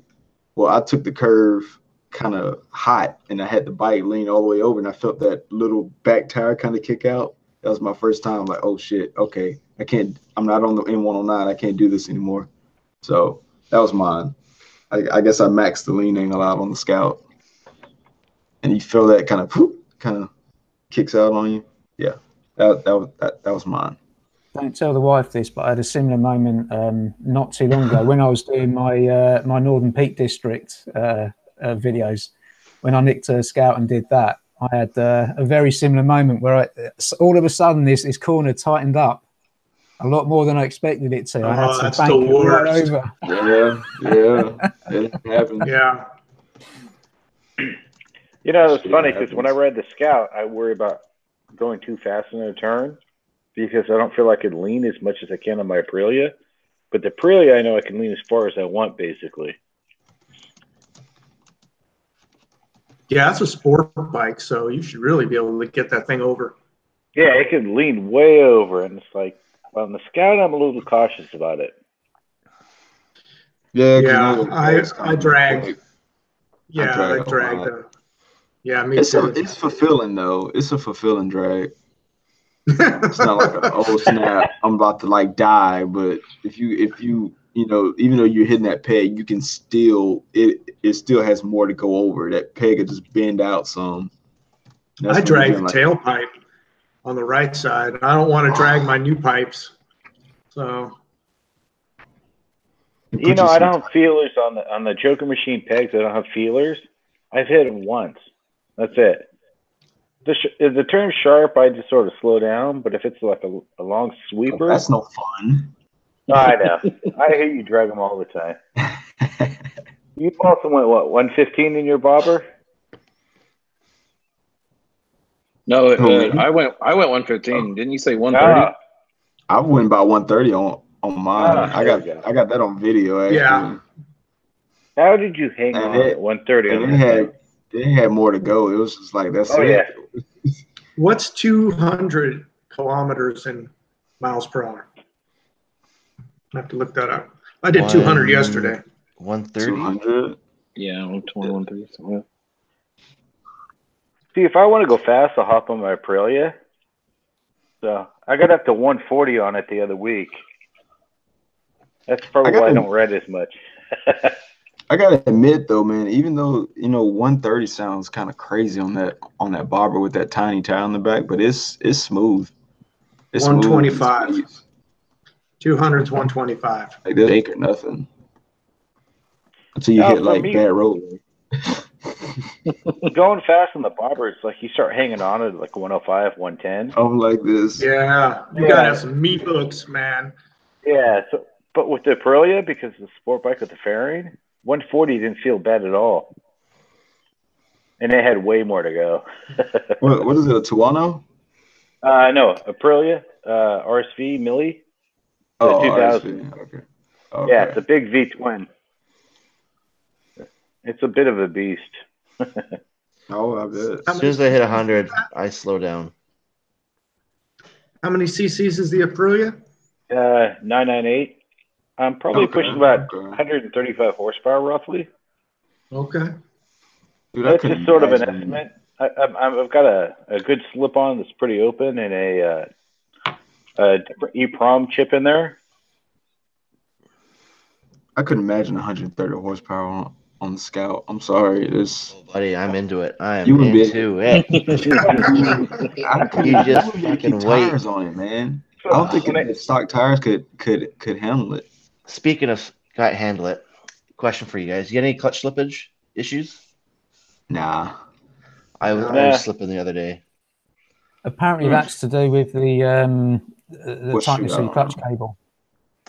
Well, I took the curve kind of hot, and I had the bike lean all the way over, and I felt that little back tire kind of kick out. That was my first time. Like, oh shit, okay, I'm not on the N109. I can't do this anymore. So that was mine. I guess I maxed the lean angle out on the Scout, and you feel that kind of kicks out on you. Yeah, that was mine. Don't tell the wife this, but I had a similar moment not too long ago when I was doing my my Northern Peak District videos. When I nicked a Scout and did that, I had a very similar moment where all of a sudden this corner tightened up a lot more than I expected it to. I had to bank it right over. Yeah, it happened. Yeah. You know, it's funny because when I ride the Scout, I worry about going too fast in a turn because I don't feel I can lean as much as I can on my Aprilia. But the Aprilia, I know I can lean as far as I want, basically. Yeah, that's a sport bike, so you should really be able to get that thing over. Yeah, it can lean way over, and it's like, on the Scout, I'm a little cautious about it. Yeah, I drag. Yeah, I drag. Yeah, me too. It's fulfilling though. It's a fulfilling drag. It's not like oh snap, I'm about to like die. But if you even though you're hitting that peg, you can still it still has more to go over. That peg will just bend out some. I drag the tailpipe on the right side. I don't want to drag my new pipes. So I don't have feelers on the choker machine pegs. I don't have feelers. I've hit them once. That's it. The term sharp, I just sort of slow down. But if it's like a long sweeper, that's no fun. I know. I hear you drag them all the time. You also went what, 115 in your bobber? No, I went 115. Didn't you say 130? I went about 130 on mine. I got that on video. Actually. Yeah. How did you hang on at 130? And they had more to go. It was just like that's. Oh it. Yeah. What's 200 kilometers in miles per hour? I have to look that up. I did 200 yesterday. 130? 200? Yeah, 120, 130. Somewhere. See, if I want to go fast, I'll hop on my Aprilia. So I got up to 140 on it the other week. That's probably why I don't ride as much. I gotta admit though, man, even though 130 sounds kind of crazy on that bobber with that tiny tire on the back, but it's smooth. It's 125. Smooth. 200's 125. Like this ain't nothing until you hit like bad road. Going fast on the bobber, it's like you start hanging on at like 105, 110. I'm like this. Yeah, you gotta have some meat hooks, man. Yeah, but with the Aprilia, because the sport bike with the fairing, 140 didn't feel bad at all, and it had way more to go. What is it? A Tuono? No, Aprilia, RSV Millie. Oh, 2000. Okay. Yeah, it's a big V twin. It's a bit of a beast. Oh, I bet. As soon as I hit 100, I slow down. How many cc's is the Aprilia? 998. I'm probably pushing about 135 horsepower, roughly. Okay. Dude, that's just sort of an estimate. I've got a good slip-on that's pretty open and a different EEPROM chip in there. I couldn't imagine 130 horsepower on the Scout. I'm sorry. Buddy, I'm into it. I am into it. You just fucking tires on it, man. I don't think the stock tires could handle it. Speaking of can't handle it, question for you guys: you get any clutch slippage issues? Nah. I was slipping the other day. Apparently, that's to do with the tightness of the clutch cable.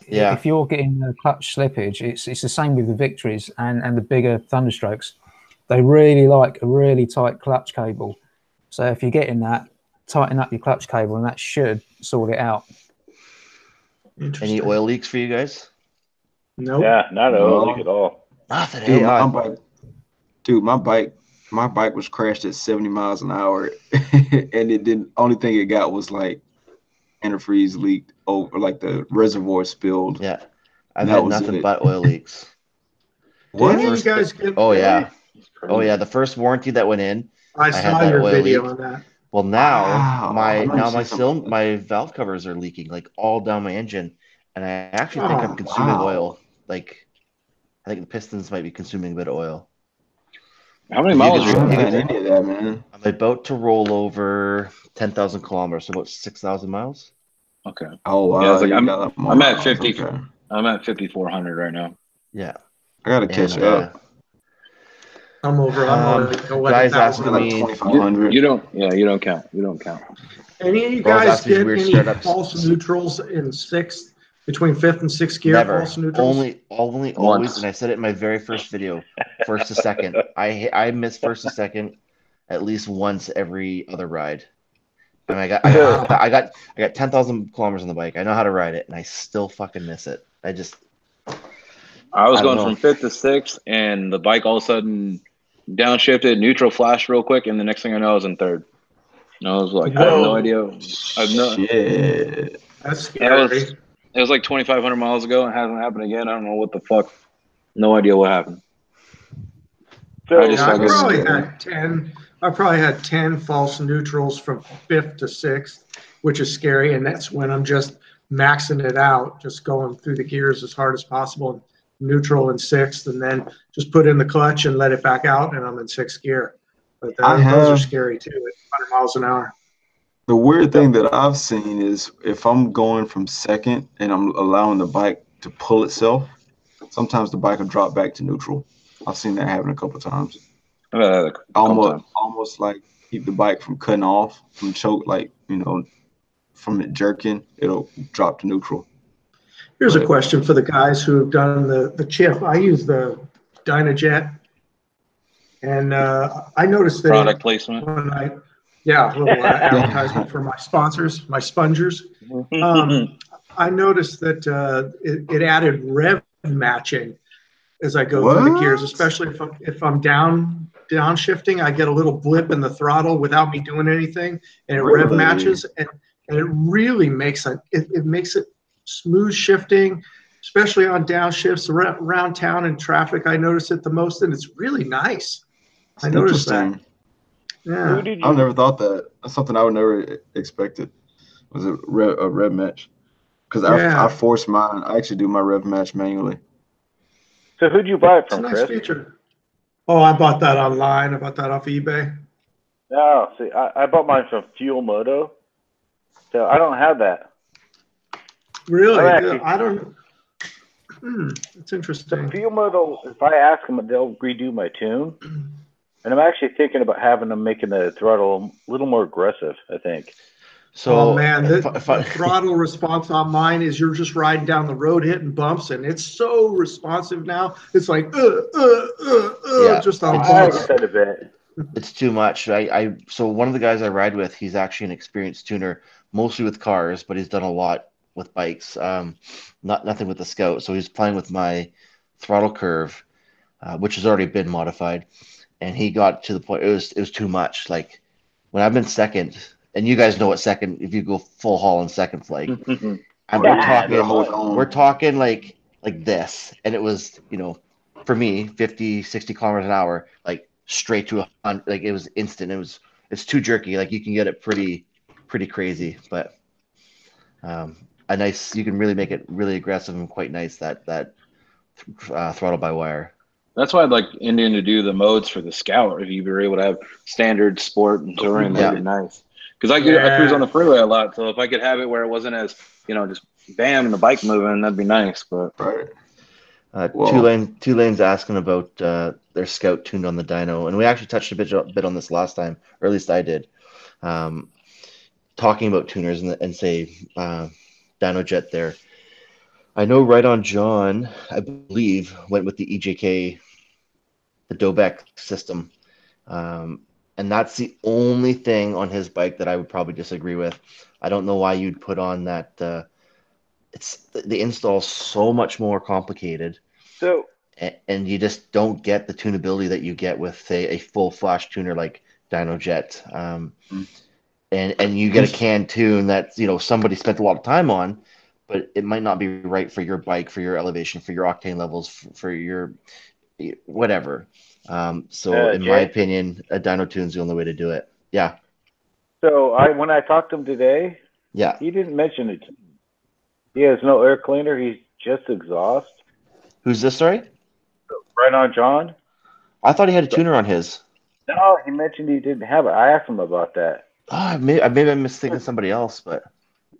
Yeah. If you're getting the clutch slippage, it's the same with the Victories and the bigger Thunderstrokes. They really like a really tight clutch cable. So if you're getting that, tighten up your clutch cable, and that should sort it out. Any oil leaks for you guys? Nope. Yeah, not an oil leak at all. Nothing. Dude, my bike was crashed at 70 miles an hour, and it didn't. Only thing it got was like antifreeze leaked over, like the reservoir spilled. Yeah, I've had nothing but oil leaks. What you guys get? Oh yeah, the first warranty that went in. I saw your video on that. Well, now my valve covers are leaking like all down my engine, and I actually think I'm consuming oil. Like, I think the pistons might be consuming a bit of oil. How many miles are you on any of that, man? I'm about to roll over 10,000 kilometers, so about 6,000 miles. Okay. Oh wow. Yeah, like I'm at 50. Okay. I'm at 5,400 right now. Yeah. I gotta catch up. I'm over. Guys asking me. You don't count. You don't count. Any of you guys get any false neutrals in sixth, between fifth and sixth gear? Never. False neutrals? Only always. And I said it in my very first video. First to second. I miss first to second at least once every other ride. And I got 10,000 kilometers on the bike. I know how to ride it, and I still fucking miss it. I was going from fifth to sixth, and the bike all of a sudden downshifted, neutral flashed real quick, and the next thing I know, I was in third. And I was like, I have no idea. Shit. That's scary. It was like 2,500 miles ago, and it hasn't happened again. I don't know what the fuck. No idea what happened. So I probably had 10 false neutrals from fifth to sixth, which is scary, and that's when I'm just maxing it out, just going through the gears as hard as possible, neutral in sixth, and then just put in the clutch and let it back out, and I'm in sixth gear. But those are scary too at 100 miles an hour. The weird thing that I've seen is if I'm going from second and I'm allowing the bike to pull itself, sometimes the bike will drop back to neutral. I've seen that happen a couple of times. Almost like keep the bike from cutting off, from choke, like, from it jerking, it'll drop to neutral. Here's a question for the guys who have done the chip. I use the Dynajet, and I noticed that product placement. A little advertisement for my sponsors, my spongers. I noticed that it added rev matching as I go through the gears, especially if I'm downshifting. I get a little blip in the throttle without me doing anything, and it rev matches, and it really makes it makes it smooth shifting, especially on downshifts around town and traffic. I notice it the most, and it's really nice. I noticed that. Yeah, I never thought that. That's something I would never expected. Was a rev match? Because I force mine. I actually do my rev match manually. So who'd you buy it from, it's a nice Chris? Feature. Oh, I bought that online. I bought that off eBay. No, see, I bought mine from Fuel Moto. So I don't have that. Really? I don't. It's interesting. So Fuel Moto, if I ask them, they'll redo my tune. And I'm actually thinking about having them making the throttle a little more aggressive, I think. So, man, the throttle response on mine is you're just riding down the road hitting bumps, and it's so responsive now. It's like, just on bumps. It's too much. So one of the guys I ride with, he's actually an experienced tuner, mostly with cars, but he's done a lot with bikes. Nothing with the Scout. So he's playing with my throttle curve, which has already been modified, and he got to the point it was too much. Like when I've been second. And you guys know what second, if you go full haul in second's like, and we're talking like this, and it was, for me, 50, 60 kilometers an hour, like straight to 100, like it was instant. It's too jerky. Like you can get it pretty crazy, but you can really make it really aggressive and quite nice. That throttle by wire. That's why I'd like Indian to do the modes for the Scout. If you were able to have standard, sport, and touring, that'd be nice. Because I cruise on the freeway a lot, so if I could have it where it wasn't as, just bam, and the bike moving, that'd be nice. But Two lanes asking about their Scout tuned on the dyno, and we actually touched a bit on this last time, or at least I did, talking about tuners and say Dynojet there. I know Right On John, I believe, went with the EJK, the Dobek system. And that's the only thing on his bike that I would probably disagree with. I don't know why you'd put on that. The install so much more complicated. So, and you just don't get the tunability that you get with, say, a full flash tuner like Dynojet. And you get a canned tune that somebody spent a lot of time on, but it might not be right for your bike, for your elevation, for your octane levels, for your whatever. So in my opinion, a dyno tune's the only way to do it. Yeah. So when I talked to him today, he didn't mention it. He has no air cleaner. He's just exhaust. Who's this? Sorry. Right On John. I thought he had a tuner on his. No, he mentioned he didn't have it. I asked him about that. Maybe I'm mistaking somebody else, but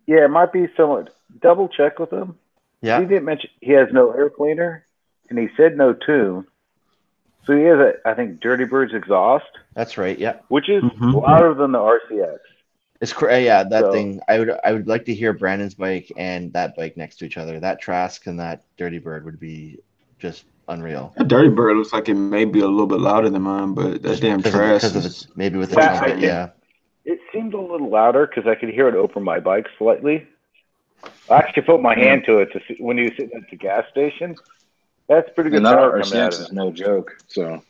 yeah, it might be someone. Double check with him. Yeah. He didn't mention he has no air cleaner, and he said no tune. So he has I think Dirty Bird's exhaust. That's right. Yeah. Which is louder than the RCX. It's that thing. I would like to hear Brandon's bike and that bike next to each other. That Trask and that Dirty Bird would be just unreal. That Dirty Bird looks like it may be a little bit louder than mine, but that damn Trask maybe with the trumpet. Yeah. It seemed a little louder because I could hear it open my bike slightly. I actually put my hand to it to see when he was sitting at the gas station. That's pretty good. And that RCX is no joke. So,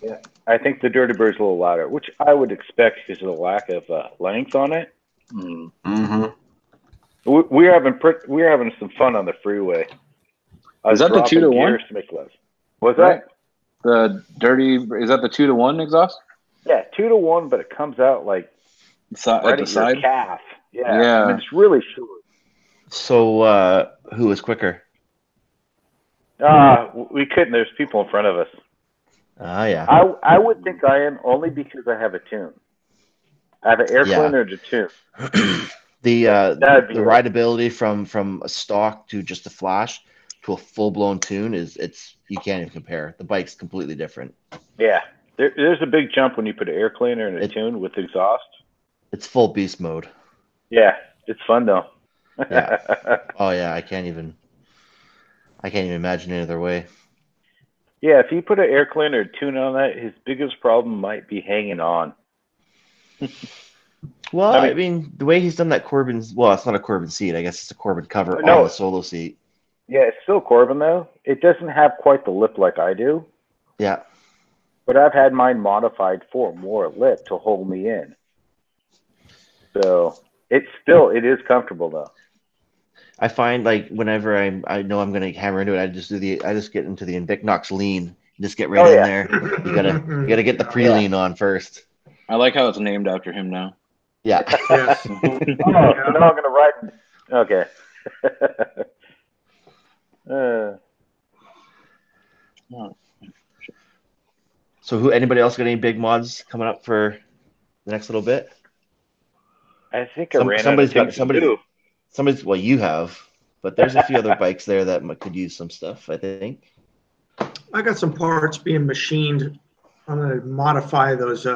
yeah, I think the Dirty Bird's a little louder, which I would expect because of the lack of length on it. Mm-hmm. We're having some fun on the freeway. Is that the 2-to-1? To make less. What's that? The Dirty, is that the 2-to-1 exhaust? Yeah, 2-to-1, but it comes out like at the side. Your calf. Yeah. I mean, it's really short. So, who was quicker? We couldn't. There's people in front of us. Yeah. I would think I am only because I have a tune. I have an air cleaner and a tune. The rideability from a stock to just a flash to a full blown tune you can't even compare. The bike's completely different. Yeah, there's a big jump when you put an air cleaner and a tune with exhaust. It's full beast mode. Yeah, it's fun though. Yeah. Oh yeah, I can't even imagine any other way. Yeah, if you put an air cleaner or tune on that, his biggest problem might be hanging on. Well, I mean, the way he's done that Corbin, well, it's not a Corbin seat. I guess it's a Corbin cover on the solo seat. Yeah, it's still Corbin, though. It doesn't have quite the lip like I do. Yeah. But I've had mine modified for more lip to hold me in. So it is comfortable, though. I find, like, whenever I know I'm going to hammer into it, I just get into the InvictvsNox lean. Just get right in there. You gotta get the pre-lean on first. I like how it's named after him now. Yeah. Yes. So now I'm gonna write. Okay. So, anybody else got any big mods coming up for the next little bit? I think somebody's. Well, you have, but there's a few other bikes there that could use some stuff, I think. I got some parts being machined. I'm going to modify those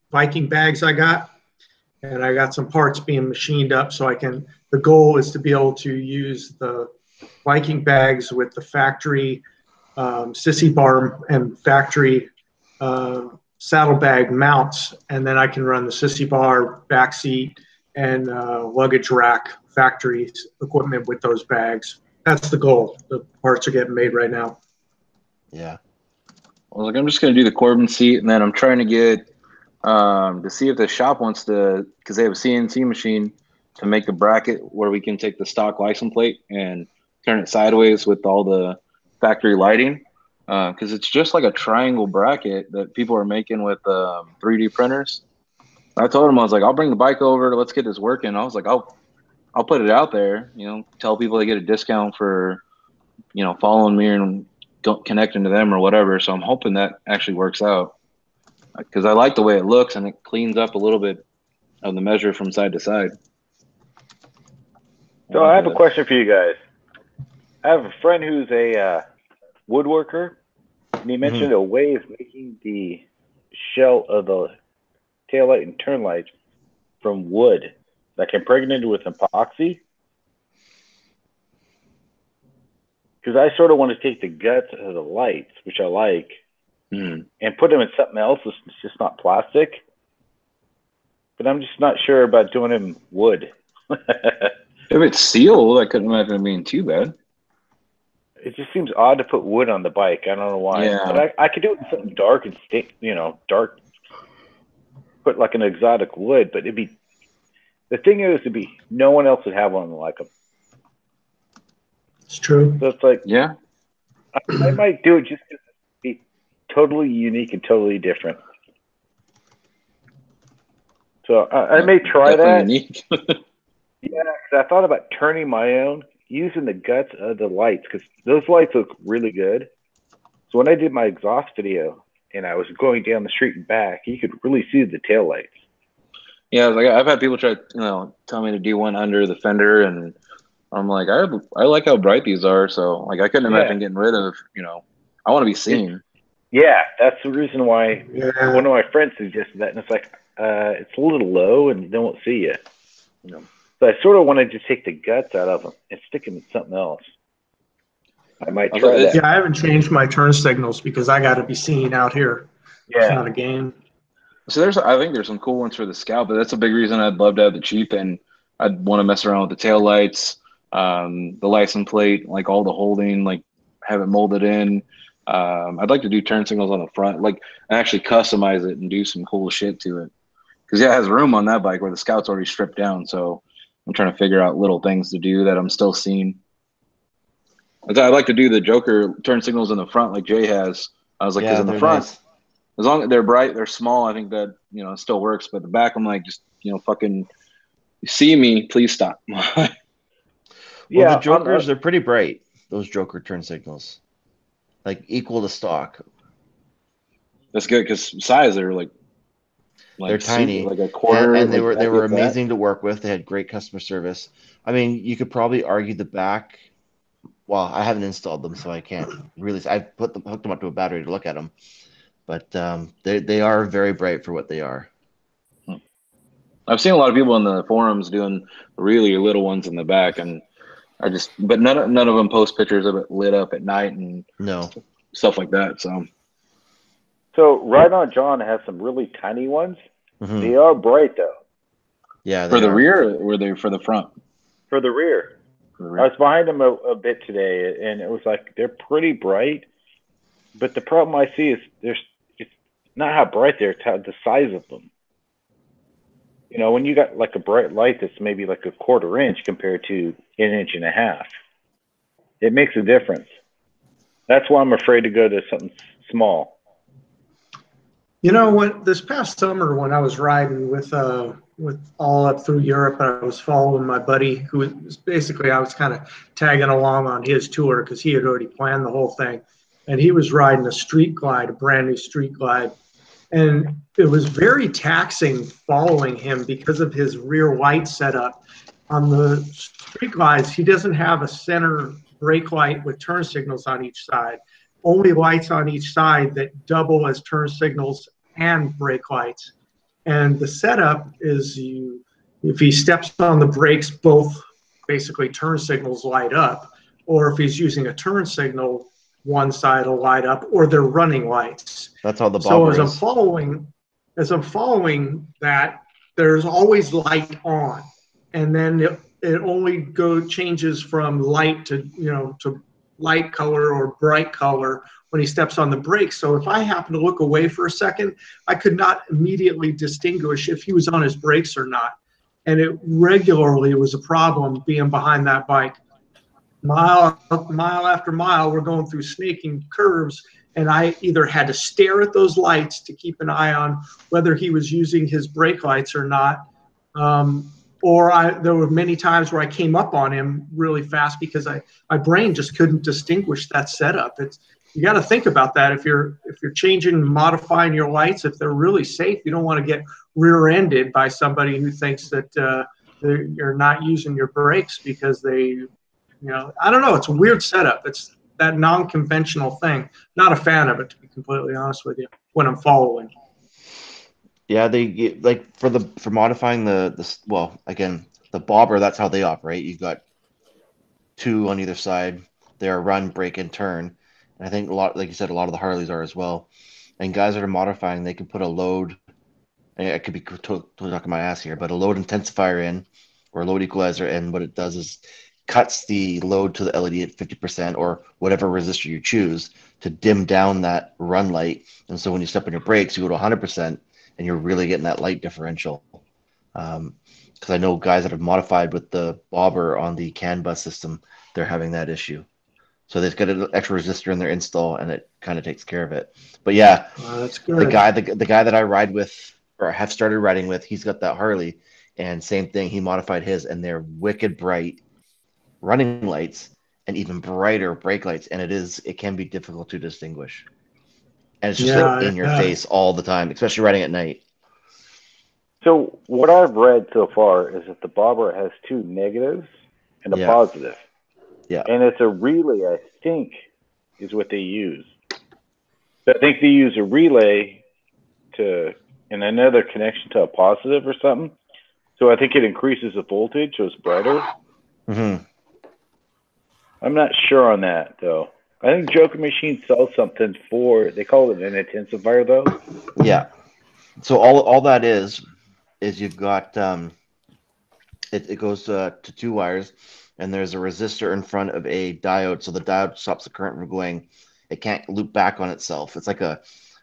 Viking bags I got. And I got some parts being machined up so the goal is to be able to use the Viking bags with the factory sissy bar and factory saddlebag mounts. And then I can run the sissy bar, back seat, and luggage rack factory equipment with those bags. That's the goal. The parts are getting made right now. Yeah. Well, I'm just going to do the Corbin seat, and then I'm trying to get to see if the shop wants to, because they have a CNC machine, to make a bracket where we can take the stock license plate and turn it sideways with all the factory lighting, because it's just like a triangle bracket that people are making with 3D printers. I told them, I was like, I'll bring the bike over, let's get this working. I was like, I'll put it out there, tell people they get a discount for, following me and connecting to them or whatever. So I'm hoping that actually works out, because I like the way it looks and it cleans up a little bit of the measure from side to side. So I have a question for you guys. I have a friend who's a woodworker, and he mentioned a way of making the shell of the taillight and turn lights from wood that can impregnate with epoxy. Because I sort of want to take the guts of the lights, which I like, and put them in something else that's just not plastic. But I'm just not sure about doing them in wood. If it's steel, I couldn't imagine it being too bad. It just seems odd to put wood on the bike. I don't know why. Yeah. But I could do it in something dark and dark. Put like an exotic wood, but the thing is, no one else would have one like them. It's true. So it's like, yeah, I might do it just to be totally unique and totally different. So I may try that. Unique. Yeah, because I thought about turning my own, using the guts of the lights, because those lights look really good. So when I did my exhaust video and I was going down the street and back, you could really see the tail lights. Yeah, like I've had people try, tell me to do one under the fender, and I'm like, I like how bright these are. So like, I couldn't imagine getting rid of, I want to be seen. Yeah, that's the reason why one of my friends suggested that, and it's like, it's a little low and they won't see you. So I sort of wanted to take the guts out of them and stick them in something else. I might try that. Yeah, I haven't changed my turn signals because I got to be seen out here. Yeah. It's not a game. So I think there's some cool ones for the Scout, but that's a big reason I'd love to have the Chief, and I'd want to mess around with the tail lights, the license plate, like all the holding, like have it molded in. I'd like to do turn signals on the front, like actually customize it and do some cool shit to it. Because it has room on that bike where the Scout's already stripped down. So I'm trying to figure out little things to do that I'm still seeing. I'd like to do the Joker turn signals in the front like Jay has. I was like, because in the front, as long as they're bright, they're small, I think that, it still works. But the back, I'm like, just, fucking, you see me, please stop. Well, the Jokers, they're pretty bright. Those Joker turn signals, like equal to stock. That's good because size they're like they're tiny, like a quarter, and they like were amazing to work with. They had great customer service. I mean, you could probably argue the back. Well, I haven't installed them, so I can't really. I hooked them up to a battery to look at them, but they are very bright for what they are. I've seen a lot of people in the forums doing really little ones in the back, and but none of them post pictures of it lit up at night and stuff like that. So Right On John has some really tiny ones. Mm-hmm. They are bright though. Yeah, for the rear, or were they for the front? For the rear. I was behind them a bit today, and it was like they're pretty bright. But the problem I see is it's not how bright they're, it's how the size of them. You know, when you got like a bright light that's maybe like a 1/4 inch compared to 1.5 inches, it makes a difference. That's why I'm afraid to go to something small. You know what? This past summer, when I was riding with all up through Europe, I was following my buddy, who was basically, I was kind of tagging along on his tour because he had already planned the whole thing, and he was riding a Street Glide, a brand new Street Glide. And it was very taxing following him because of his rear light setup. On the Street Glides, he doesn't have a center brake light with turn signals on each side. Only lights on each side that double as turn signals and brake lights. And the setup is if he steps on the brakes, both basically turn signals light up, or if he's using a turn signal, one side will light up, or they're running lights. That's how the bobber is. As I'm following that, there's always light on, and then it only changes from light to light color or bright color when he steps on the brakes. So if I happen to look away for a second, I could not immediately distinguish if he was on his brakes or not. And it regularly was a problem being behind that bike. Mile after mile, we're going through snaking curves, and I either had to stare at those lights to keep an eye on whether he was using his brake lights or not, or there were many times where I came up on him really fast because my brain just couldn't distinguish that setup. You got to think about that if you're changing, modifying your lights. If they're really safe, you don't want to get rear-ended by somebody who thinks that you're not using your brakes because they. I don't know. It's a weird setup. It's that non-conventional thing. Not a fan of it, to be completely honest with you, when I'm following. Yeah, they like for modifying the bobber. That's how they operate. You've got two on either side. They're run, brake, and turn. And I think like you said, a lot of the Harleys are as well. And guys that are modifying, they can put a load. I could be totally talking my ass here, but a load intensifier in, or a load equalizer, and what it does is cuts the load to the LED at 50% or whatever resistor you choose to dim down that run light. And so when you step on your brakes, you go to 100% and you're really getting that light differential. Because I know guys that have modified with the bobber on the CAN bus system, they're having that issue. So they've got an extra resistor in their install and it kind of takes care of it. But yeah, that's good. the guy that I ride with or have started riding with, he's got that Harley, and same thing, he modified his, and they're wicked bright running lights and even brighter brake lights, and it can be difficult to distinguish, and it's just like in your face all the time, especially riding at night. So what I've read so far is that the bobber has two negatives and a positive. Yeah, and it's a relay, I think, is what they use. I think they use a relay and another connection to a positive or something. So I think it increases the voltage, so it's brighter. Mm-hmm. I'm not sure on that, though. I think Joker Machine sells something they call it an intensifier, though. Yeah. So all that is you've got, it goes to two wires, and there's a resistor in front of a diode. So the diode stops the current from going. It can't loop back on itself. It's like a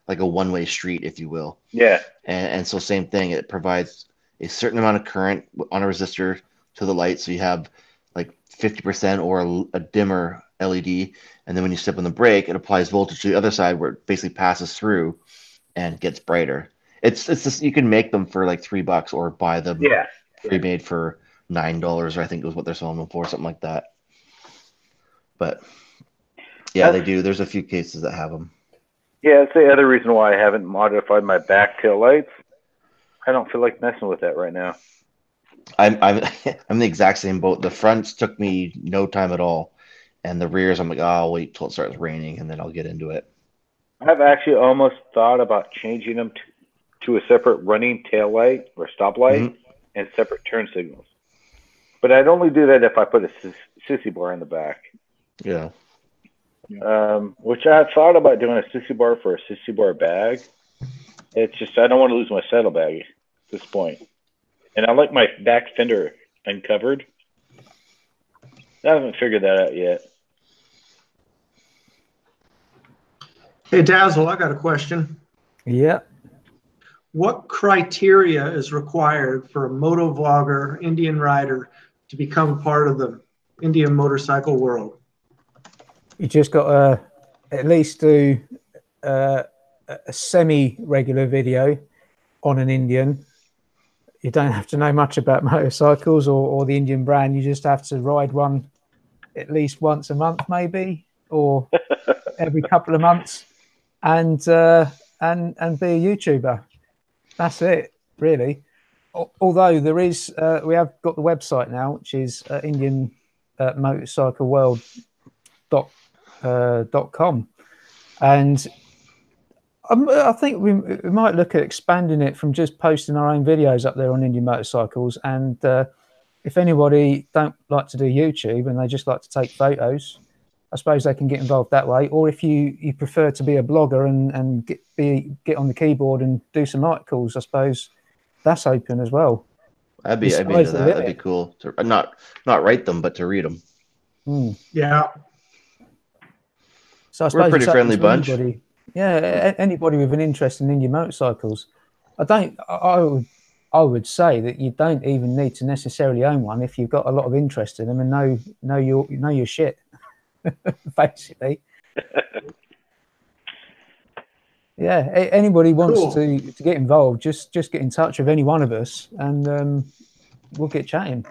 one-way street, if you will. Yeah. And so same thing. It provides a certain amount of current on a resistor to the light. So you have like 50% or a dimmer LED. And then when you step on the brake, it applies voltage to the other side where it basically passes through and gets brighter. It's just, you can make them for like $3 or buy them pre-made for $9, or I think it was what they're selling them for, something like that. But yeah, they do. There's a few cases that have them. Yeah, that's the other reason why I haven't modified my back tail lights. I don't feel like messing with that right now. I'm I'm the exact same boat. The fronts took me no time at all, and the rears I'm like, oh, I'll wait till it starts raining and then I'll get into it. I've actually almost thought about changing them to a separate running tail light or stoplight and separate turn signals. But I'd only do that if I put a sissy bar in the back. Yeah. Which I thought about doing a sissy bar for a sissy bar bag. It's just I don't want to lose my saddlebag at this point. And I like my back fender uncovered. I haven't figured that out yet. Hey, Dazzle, I got a question. Yeah. What criteria is required for a motovlogger, Indian rider, to become part of the Indian motorcycle world? You just got to at least do a semi-regular video on an Indian. You don't have to know much about motorcycles or the Indian brand. You just have to ride one at least once a month, maybe, or every couple of months, and be a YouTuber. That's it, really. Although there is, we have got the website now, which is IndianMotorcycleWorld.com, and I think we might look at expanding it from just posting our own videos up there on Indian motorcycles. And if anybody don't like to do YouTube and they just like to take photos, I suppose they can get involved that way. Or if you prefer to be a blogger and get on the keyboard and do some articles, I suppose that's open as well. I'd be into that. That'd be cool to not write them, but to read them. Yeah. So I suppose we're a pretty friendly bunch. Anybody. Yeah, anybody with an interest in Indian motorcycles. I would say that you don't even need to necessarily own one if you've got a lot of interest in them and know your shit, basically. Yeah, anybody wants to get involved, just get in touch with any one of us, and we'll get chatting.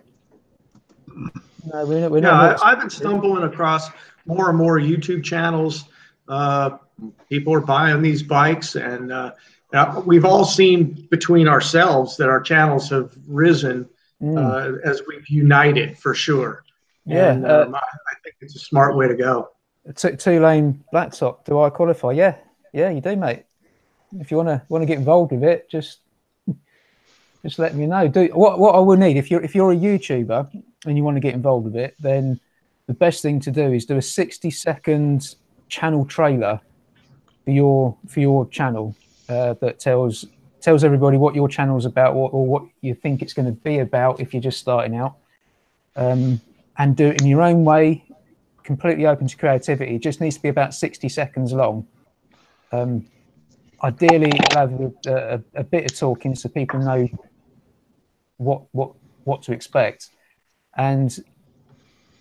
No, I've been stumbling across more and more YouTube channels. People are buying these bikes, and we've all seen between ourselves that our channels have risen as we've united, for sure. Yeah, and, I think it's a smart way to go. Two-lane blacktop. Do I qualify? Yeah, you do, mate. If you want to get involved with it, just let me know. What I will need if you're a YouTuber and you want to get involved with it, then the best thing to do is do a 60-second channel trailer for your channel that tells everybody what your channel's about, or what you think it's going to be about if you're just starting out, and do it in your own way, completely open to creativity. It just needs to be about 60 seconds long. Ideally, it'll have a bit of talking so people know what to expect, and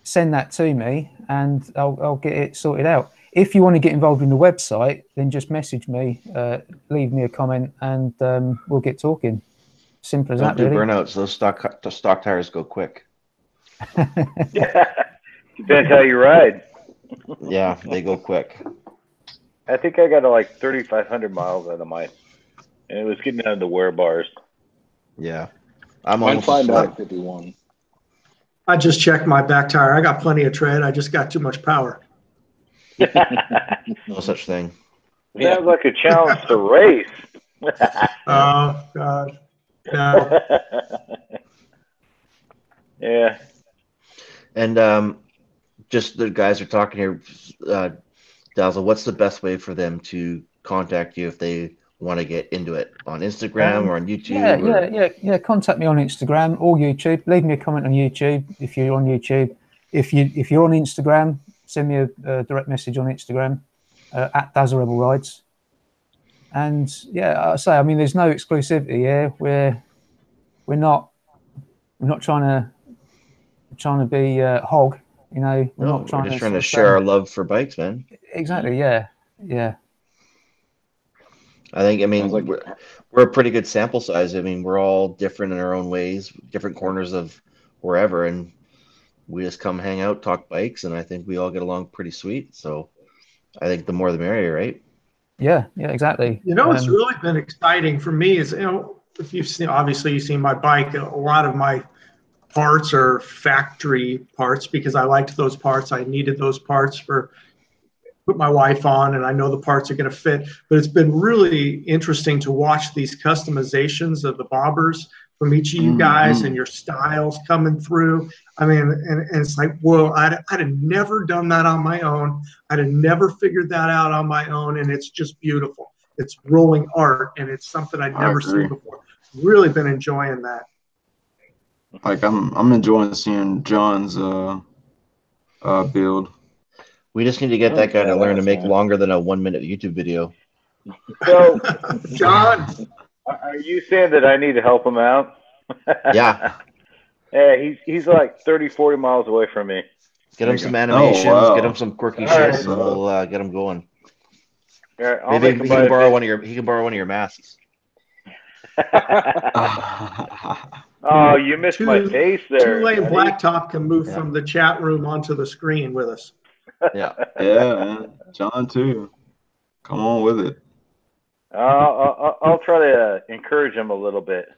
send that to me, and I'll get it sorted out. If you want to get involved in the website, then just message me, leave me a comment, and we'll get talking. Simple as that, really. Don't do burnouts. Those stock tires go quick. Depends how you ride. Yeah, they go quick. I think I got like 3,500 miles out of mine, and it was getting down to the wear bars. Yeah, I'm on 51. I just checked my back tire. I got plenty of tread. I just got too much power. No such thing. Sounds like a challenge to race. Oh, God. No. Yeah. And just the guys are talking here, Dazzle, what's the best way for them to contact you if they want to get into it? On Instagram or on YouTube? Yeah. Contact me on Instagram or YouTube. Leave me a comment on YouTube if you're on YouTube. If you're on Instagram, send me a direct message on Instagram at Dazzle Rebel Rides. And yeah, I mean, there's no exclusivity here. We're not trying to be hog. You know, we're just trying to share our love for bikes, man. Exactly. Yeah. I mean, we're a pretty good sample size. I mean, we're all different in our own ways, different corners of wherever, and we just come hang out, talk bikes, and I think we all get along pretty sweet. So I think the more the merrier, right? Yeah, exactly. It's really been exciting for me is, if you've seen, obviously you've seen my bike, a lot of my parts are factory parts because I liked those parts. I needed those parts for put my wife on, and I know the parts are going to fit. But it's been really interesting to watch these customizations of the bobbers from each of you guys and your styles coming through. I mean, and it's like, whoa, I'd have never done that on my own. I'd have never figured that out on my own, and it's just beautiful. It's rolling art, and it's something I'd never seen before. Really been enjoying that. Like I'm enjoying seeing John's build. We just need to get that guy to learn to make longer than a 1 minute YouTube video. So, John, are you saying that I need to help him out? Yeah. Yeah, he's like 30, 40 miles away from me. Get him some animations, get him some quirky shit, and we'll get him going. Maybe he can borrow one of your masks. Oh, you missed my face there. Two-lane blacktop can move from the chat room onto the screen with us. Yeah, man. John too. Come on with it. I'll try to encourage him a little bit.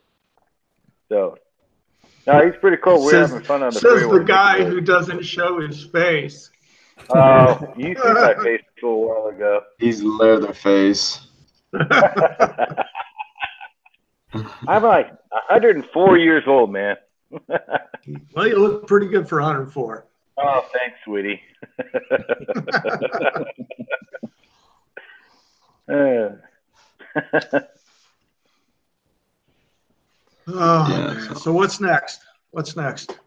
So, no, he's pretty cool. We're having fun on the freeway. Says the guy who doesn't show his face. Oh, you see my face a little while ago. He's Leatherface. I'm like 104 years old, man. Well, you look pretty good for 104. Oh, thanks, sweetie. So what's next? What's next?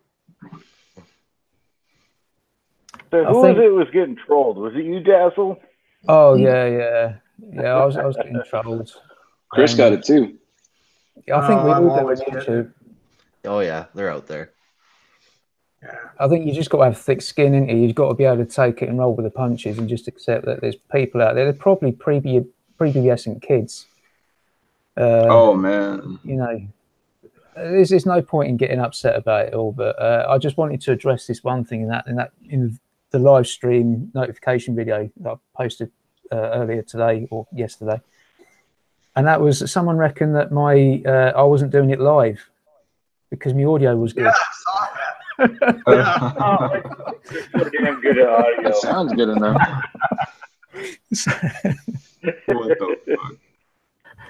So who was it was getting trolled? Was it you, Dazzle? Oh yeah. I was getting trolled. Chris got it too. Yeah, I think we all do on YouTube. Oh yeah, they're out there. Yeah. I think you just got to have thick skin, ain't you? You've got to be able to take it and roll with the punches and just accept that there's people out there. They're probably prepubescent kids. Oh man. There's no point in getting upset about it all. But I just wanted to address this one thing in the live stream notification video that I posted earlier today or yesterday, and that was someone reckoned that I wasn't doing it live because my audio was good. Yeah, I saw that. It's damn good at audio. It sounds good enough. What the fuck?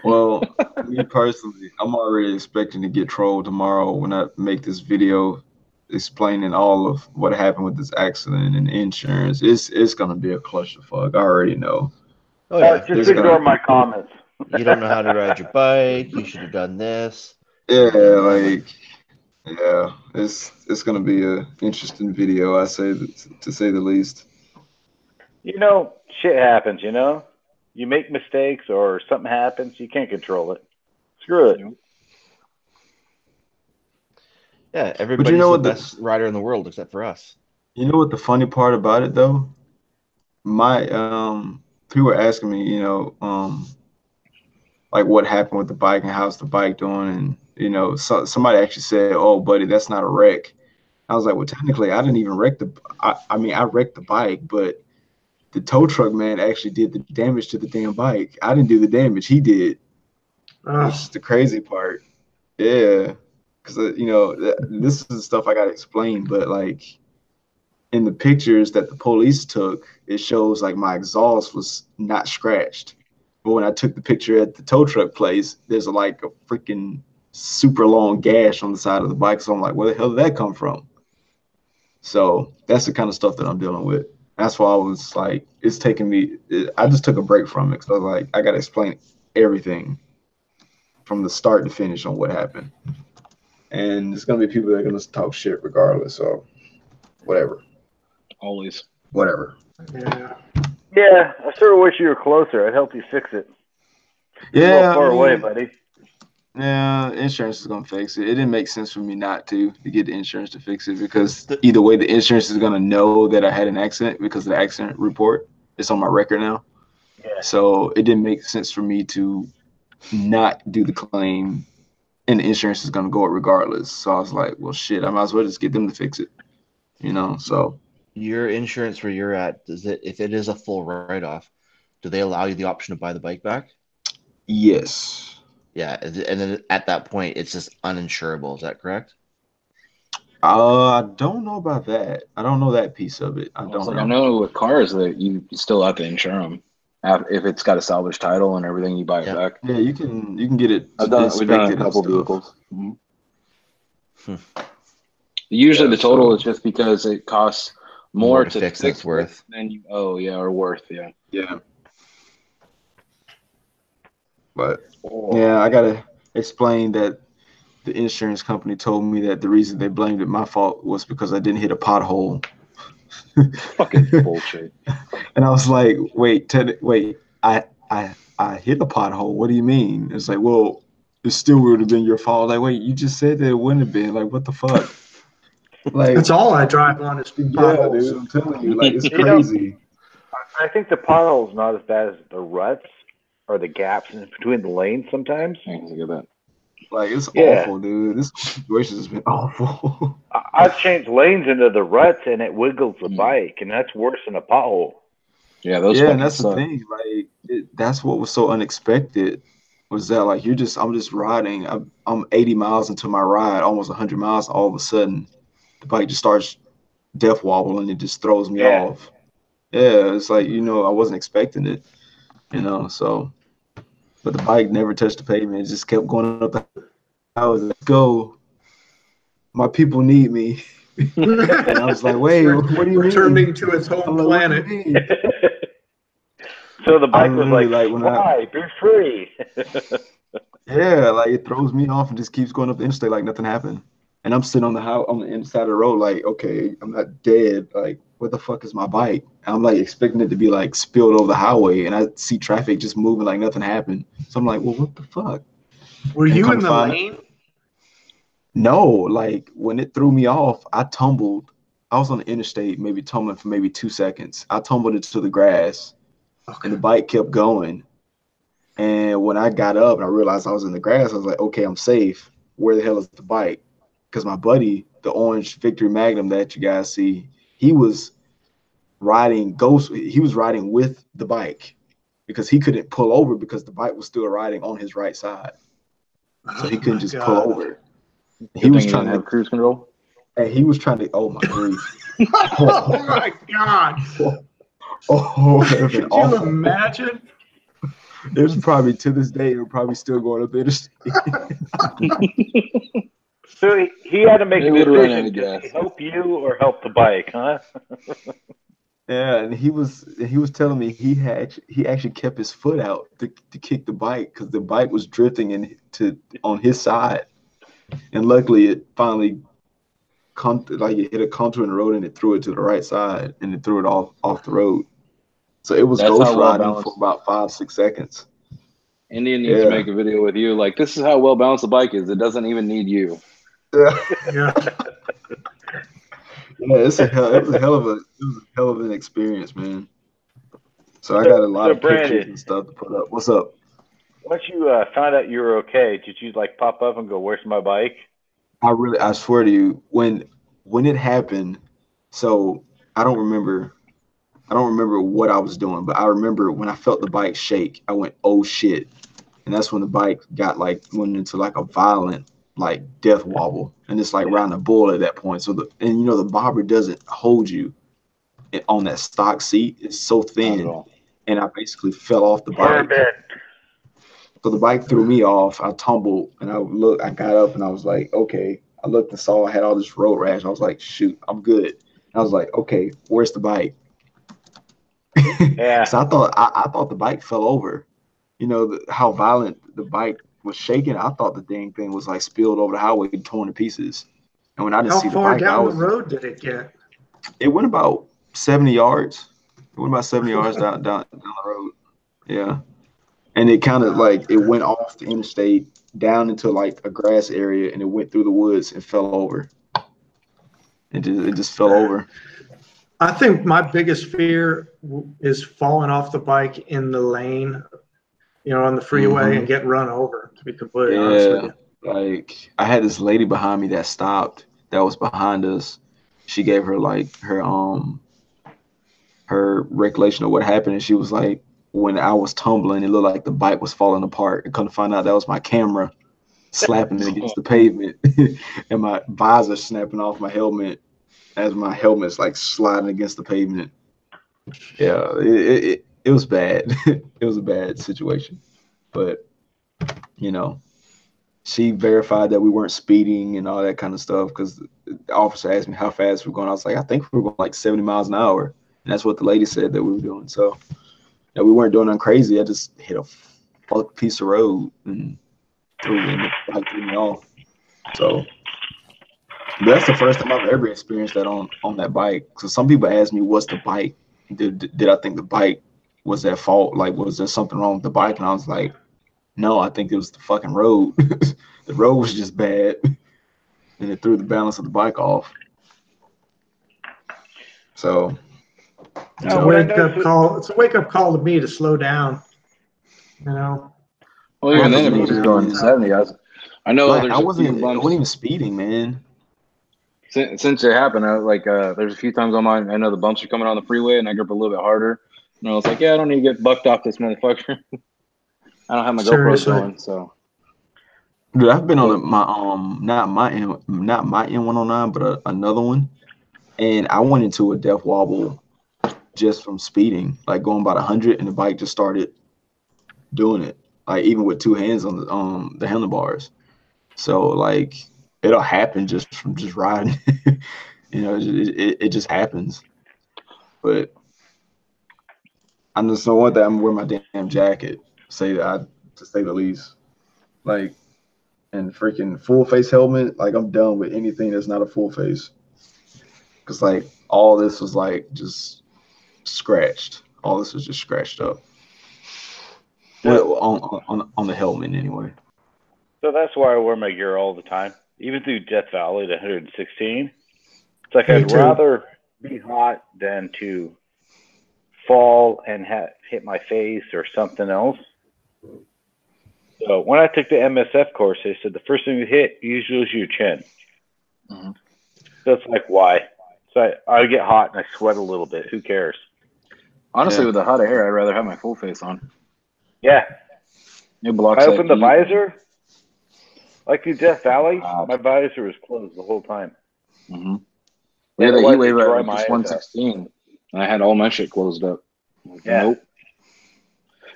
Well, me personally, I'm already expecting to get trolled tomorrow when I make this video explaining all of what happened with this accident and insurance. It's gonna be a clusterfuck. I already know. Oh yeah. Just ignore my comments. You don't know how to ride your bike. You should have done this. Yeah, it's gonna be a interesting video. I say to say the least. Shit happens. You make mistakes or something happens. You can't control it. Screw it. Yeah, everybody's the best rider in the world except for us. You know what the funny part about it though? My people were asking me, like what happened with the bike and how's the bike doing, and somebody actually said, "Oh, buddy, that's not a wreck." I was like, "Well, technically, I didn't even wreck I wrecked the bike, but the tow truck man actually did the damage to the damn bike. I didn't do the damage; he did." That's the crazy part. Yeah, because this is the stuff I gotta explain, but like in the pictures that the police took, it shows like my exhaust was not scratched. But when I took the picture at the tow truck place, there's like a freaking super long gash on the side of the bike. So I'm like, where the hell did that come from? So that's the kind of stuff that I'm dealing with. That's why I was like, it's taking me, I just took a break from it because I was like, I got to explain everything from the start to finish on what happened. And there's going to be people that are going to talk shit regardless. So whatever. Always. Whatever. Yeah, I sort of wish you were closer. I'd help you fix it. You're a little far away, buddy. Yeah, insurance is gonna fix it. It didn't make sense for me not to get the insurance to fix it because either way, the insurance is gonna know that I had an accident because of the accident report. It's on my record now. Yeah. So it didn't make sense for me to not do the claim, and the insurance is gonna go it regardless. So I was like, well, shit, I might as well just get them to fix it. You know, so your insurance where you're at, does it, if it is a full write-off, do they allow you the option to buy the bike back? yes. Yeah, and then at that point, it's just uninsurable. Is that correct? I don't know about that. I don't know that piece of it. I It's don't like know. I know with cars that you still have to insure them if it's got a salvage title and everything. You buy it back. Yeah, you can get it We've done a inspected and couple stuff. vehicles. Usually the total is just because it costs more to fix that's worth than you owe, or worth, Yeah. But yeah, I gotta explain that the insurance company told me that the reason they blamed it my fault was because I didn't hit a pothole. Fucking bullshit. And I was like, wait, I hit a pothole. What do you mean? It's like, well, it still would have been your fault. Like, wait, you just said that it wouldn't have been. Like, what the fuck? Like, that's all I drive on is potholes. dude, I'm telling you, like, it's crazy. I think the pothole's not as bad as the ruts or the gaps in between the lanes sometimes. I can get that. Like, it's awful, dude. This situation has been awful. I've changed lanes into the ruts and it wiggles the bike, and that's worse than a pothole. Yeah, those. Yeah, and that's suck. the thing. Like, that's what was so unexpected. Was that like I'm just riding. I'm 80 miles into my ride, almost 100 miles. All of a sudden, the bike just starts death wobbling. It just throws me off. Yeah, it's like, I wasn't expecting it. So, but the bike never touched the pavement. It just kept going up. I was like, go. My people need me. And I was like, wait, what do you mean? Returning to its home planet. So the bike was like fly, be free. Yeah, like it throws me off and just keeps going up the interstate like nothing happened. And I'm sitting on the inside of the road, like, okay, I'm not dead. Like, what the fuck is my bike? And I'm like expecting it to be like spilled over the highway, and I see traffic just moving like nothing happened. So I'm like, well, what the fuck? Were you in the lane? No, like when it threw me off, I tumbled. I was on the interstate, maybe tumbling for maybe 2 seconds. I tumbled into the grass, and the bike kept going. And when I got up and I realized I was in the grass, I was like, okay, I'm safe. Where the hell is the bike? Because my buddy, the orange Victory Magnum that you guys see, he was riding with the bike because he couldn't pull over because the bike was still riding on his right side. So he couldn't just pull over. He was trying to have cruise control. And he was trying to, oh my grief. Oh my God. Could you imagine? It was probably, to this day, it was probably still going up the interstate. So he had to make a decision. Did he help you or help the bike, huh? Yeah, and he was telling me he actually kept his foot out to kick the bike because the bike was drifting on his side, and luckily it finally it hit a contour in the road and it threw it to the right side and it threw it off the road. So it was ghost riding for about 5-6 seconds. Indian needs to make a video with you. Like, this is how well balanced the bike is. It doesn't even need you. Yeah, it was a hell of an experience, man. So I got a lot of pictures and stuff to put up. What's up? Once you found out you were okay, did you like pop up and go, "Where's my bike"? I swear to you, when it happened, so I don't remember what I was doing, but I remember when I felt the bike shake, I went, oh shit. And that's when the bike went into like a violent like death wobble. And it's like around the bull at that point. So the bobber doesn't hold you on that stock seat. It's so thin. And I basically fell off the bike. So the bike threw me off. I tumbled and I got up and I was like, okay. I looked and saw I had all this road rash. I was like, shoot, I'm good. And I was like, okay, where's the bike? Yeah. So I thought the bike fell over. How violent the bike was shaking. I thought the dang thing was like spilled over the highway and torn to pieces. And when I didn't see the bike, how far down the road did it get? It went about 70 yards. It went about 70 yards down the road. Yeah. And it kind of like, it went off the interstate down into like a grass area, and it went through the woods and fell over. It just fell over. I think my biggest fear is falling off the bike in the lane, on the freeway and getting run over, to be completely honest with you. Like I had this lady behind me that stopped, that was behind us, she gave her like her recollection of what happened, and she was like, when I was tumbling, it looked like the bike was falling apart. And come to find out, that was my camera slapping it against the pavement, and my visor snapping off my helmet as my helmet's like sliding against the pavement. Yeah, it was bad. It was a bad situation, but you know, she verified that we weren't speeding and all that kind of stuff, because the officer asked me how fast we're going. I was like, I think we were going like 70 miles an hour. And that's what the lady said that we were doing. So yeah, we weren't doing nothing crazy. I just hit a fuck piece of road and threw me off. So that's the first time I've ever experienced that on that bike. So some people ask me, what's the bike? Did I think the bike was at fault? Like, was there something wrong with the bike? And I was like, no, I think it was the fucking road. The road was just bad, and it threw the balance of the bike off. So it's a wake up call to me to slow down. You know. Well, even then, if you're just going 70, I know I wasn't even speeding, man. Since it happened, there's a few times on mine. I know the bumps are coming on the freeway, and I grip a little bit harder. And I was like, yeah, I don't need to get bucked off this motherfucker. I don't have my GoPro going, so. Dude, I've been on not my N109, but another one, and I went into a death wobble just from speeding, like going about 100, and the bike just started doing it, like even with two hands on the handlebars. So like it'll happen just from just riding. You know, it just happens. But I just know one thing, I'm wearing my damn jacket, to say the least. Like, and freaking full face helmet, like I'm done with anything that's not a full face. Cause like all this was like just scratched. All this was just scratched up. Well, on the helmet anyway. So that's why I wear my gear all the time, even through Death Valley to 116. It's like I'd rather be hot than to fall and hit my face or something else. So when I took the MSF course, they said the first thing you hit usually is your chin. Mm-hmm. So it's like, why? So I get hot and I sweat a little bit. Who cares? Honestly, with the hot air, I'd rather have my full face on. Yeah. It blocks I opened the visor. Like in Death Valley, my visor was closed the whole time. Mm-hmm. We had a heat wave at just 116, and I had all my shit closed up. Yeah. Nope.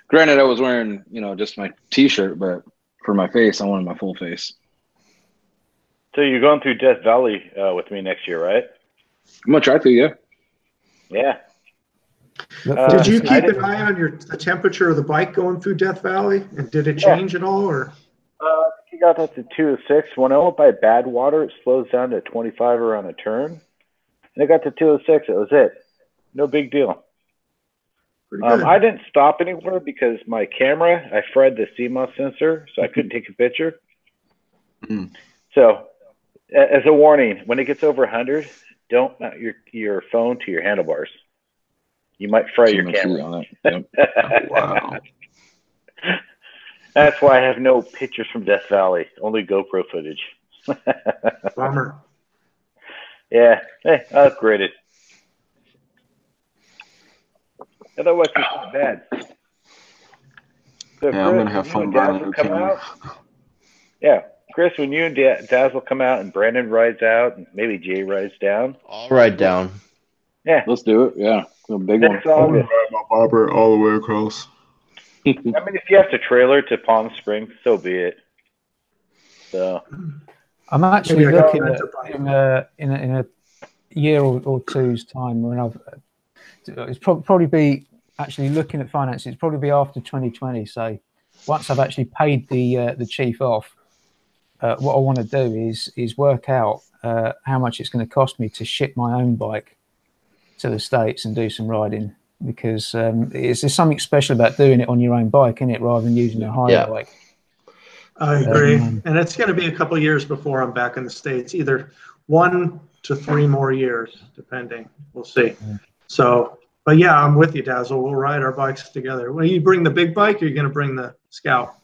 Granted, I was wearing, just my T-shirt, but for my face, I wanted my full face. So you're going through Death Valley with me next year, right? I'm gonna try to, yeah. Yeah. Did you keep an eye on the temperature of the bike going through Death Valley, and did it change at all, or? You got that to 206. When I went by bad water, it slows down to 25 around a turn. And it got to 206. It was it. No big deal. I didn't stop anywhere because my camera, I fried the CMOS sensor, so I couldn't take a picture. Mm. So, as a warning, when it gets over 100, don't mount your phone to your handlebars. You might fry your camera. On that. Yep. Wow. That's why I have no pictures from Death Valley, only GoPro footage. Bummer. Yeah, hey, I upgraded. Otherwise, it's not bad. So Chris, I'm going to have fun buying a new camera. Yeah, Chris, when you and Dazzle come out and Brandon rides out and maybe Jay rides down. I'll ride down. Yeah. Let's do it. Yeah. A big one. I'll ride my bobber all the way across. I mean, if you have to trailer to Palm Springs, so be it. So, I'm actually looking at in a year or two's time when it's probably be actually looking at finances. It's probably be after 2020. So once I've actually paid the chief off, what I want to do is work out how much it's going to cost me to ship my own bike to the States and do some riding. Because there's something special about doing it on your own bike, isn't it, rather than using a hire bike. I agree. And it's going to be a couple of years before I'm back in the States, either 1 to 3 more years, depending. We'll see. So, but yeah, I'm with you, Dazzle. We'll ride our bikes together. Will you bring the big bike, or are you going to bring the Scout?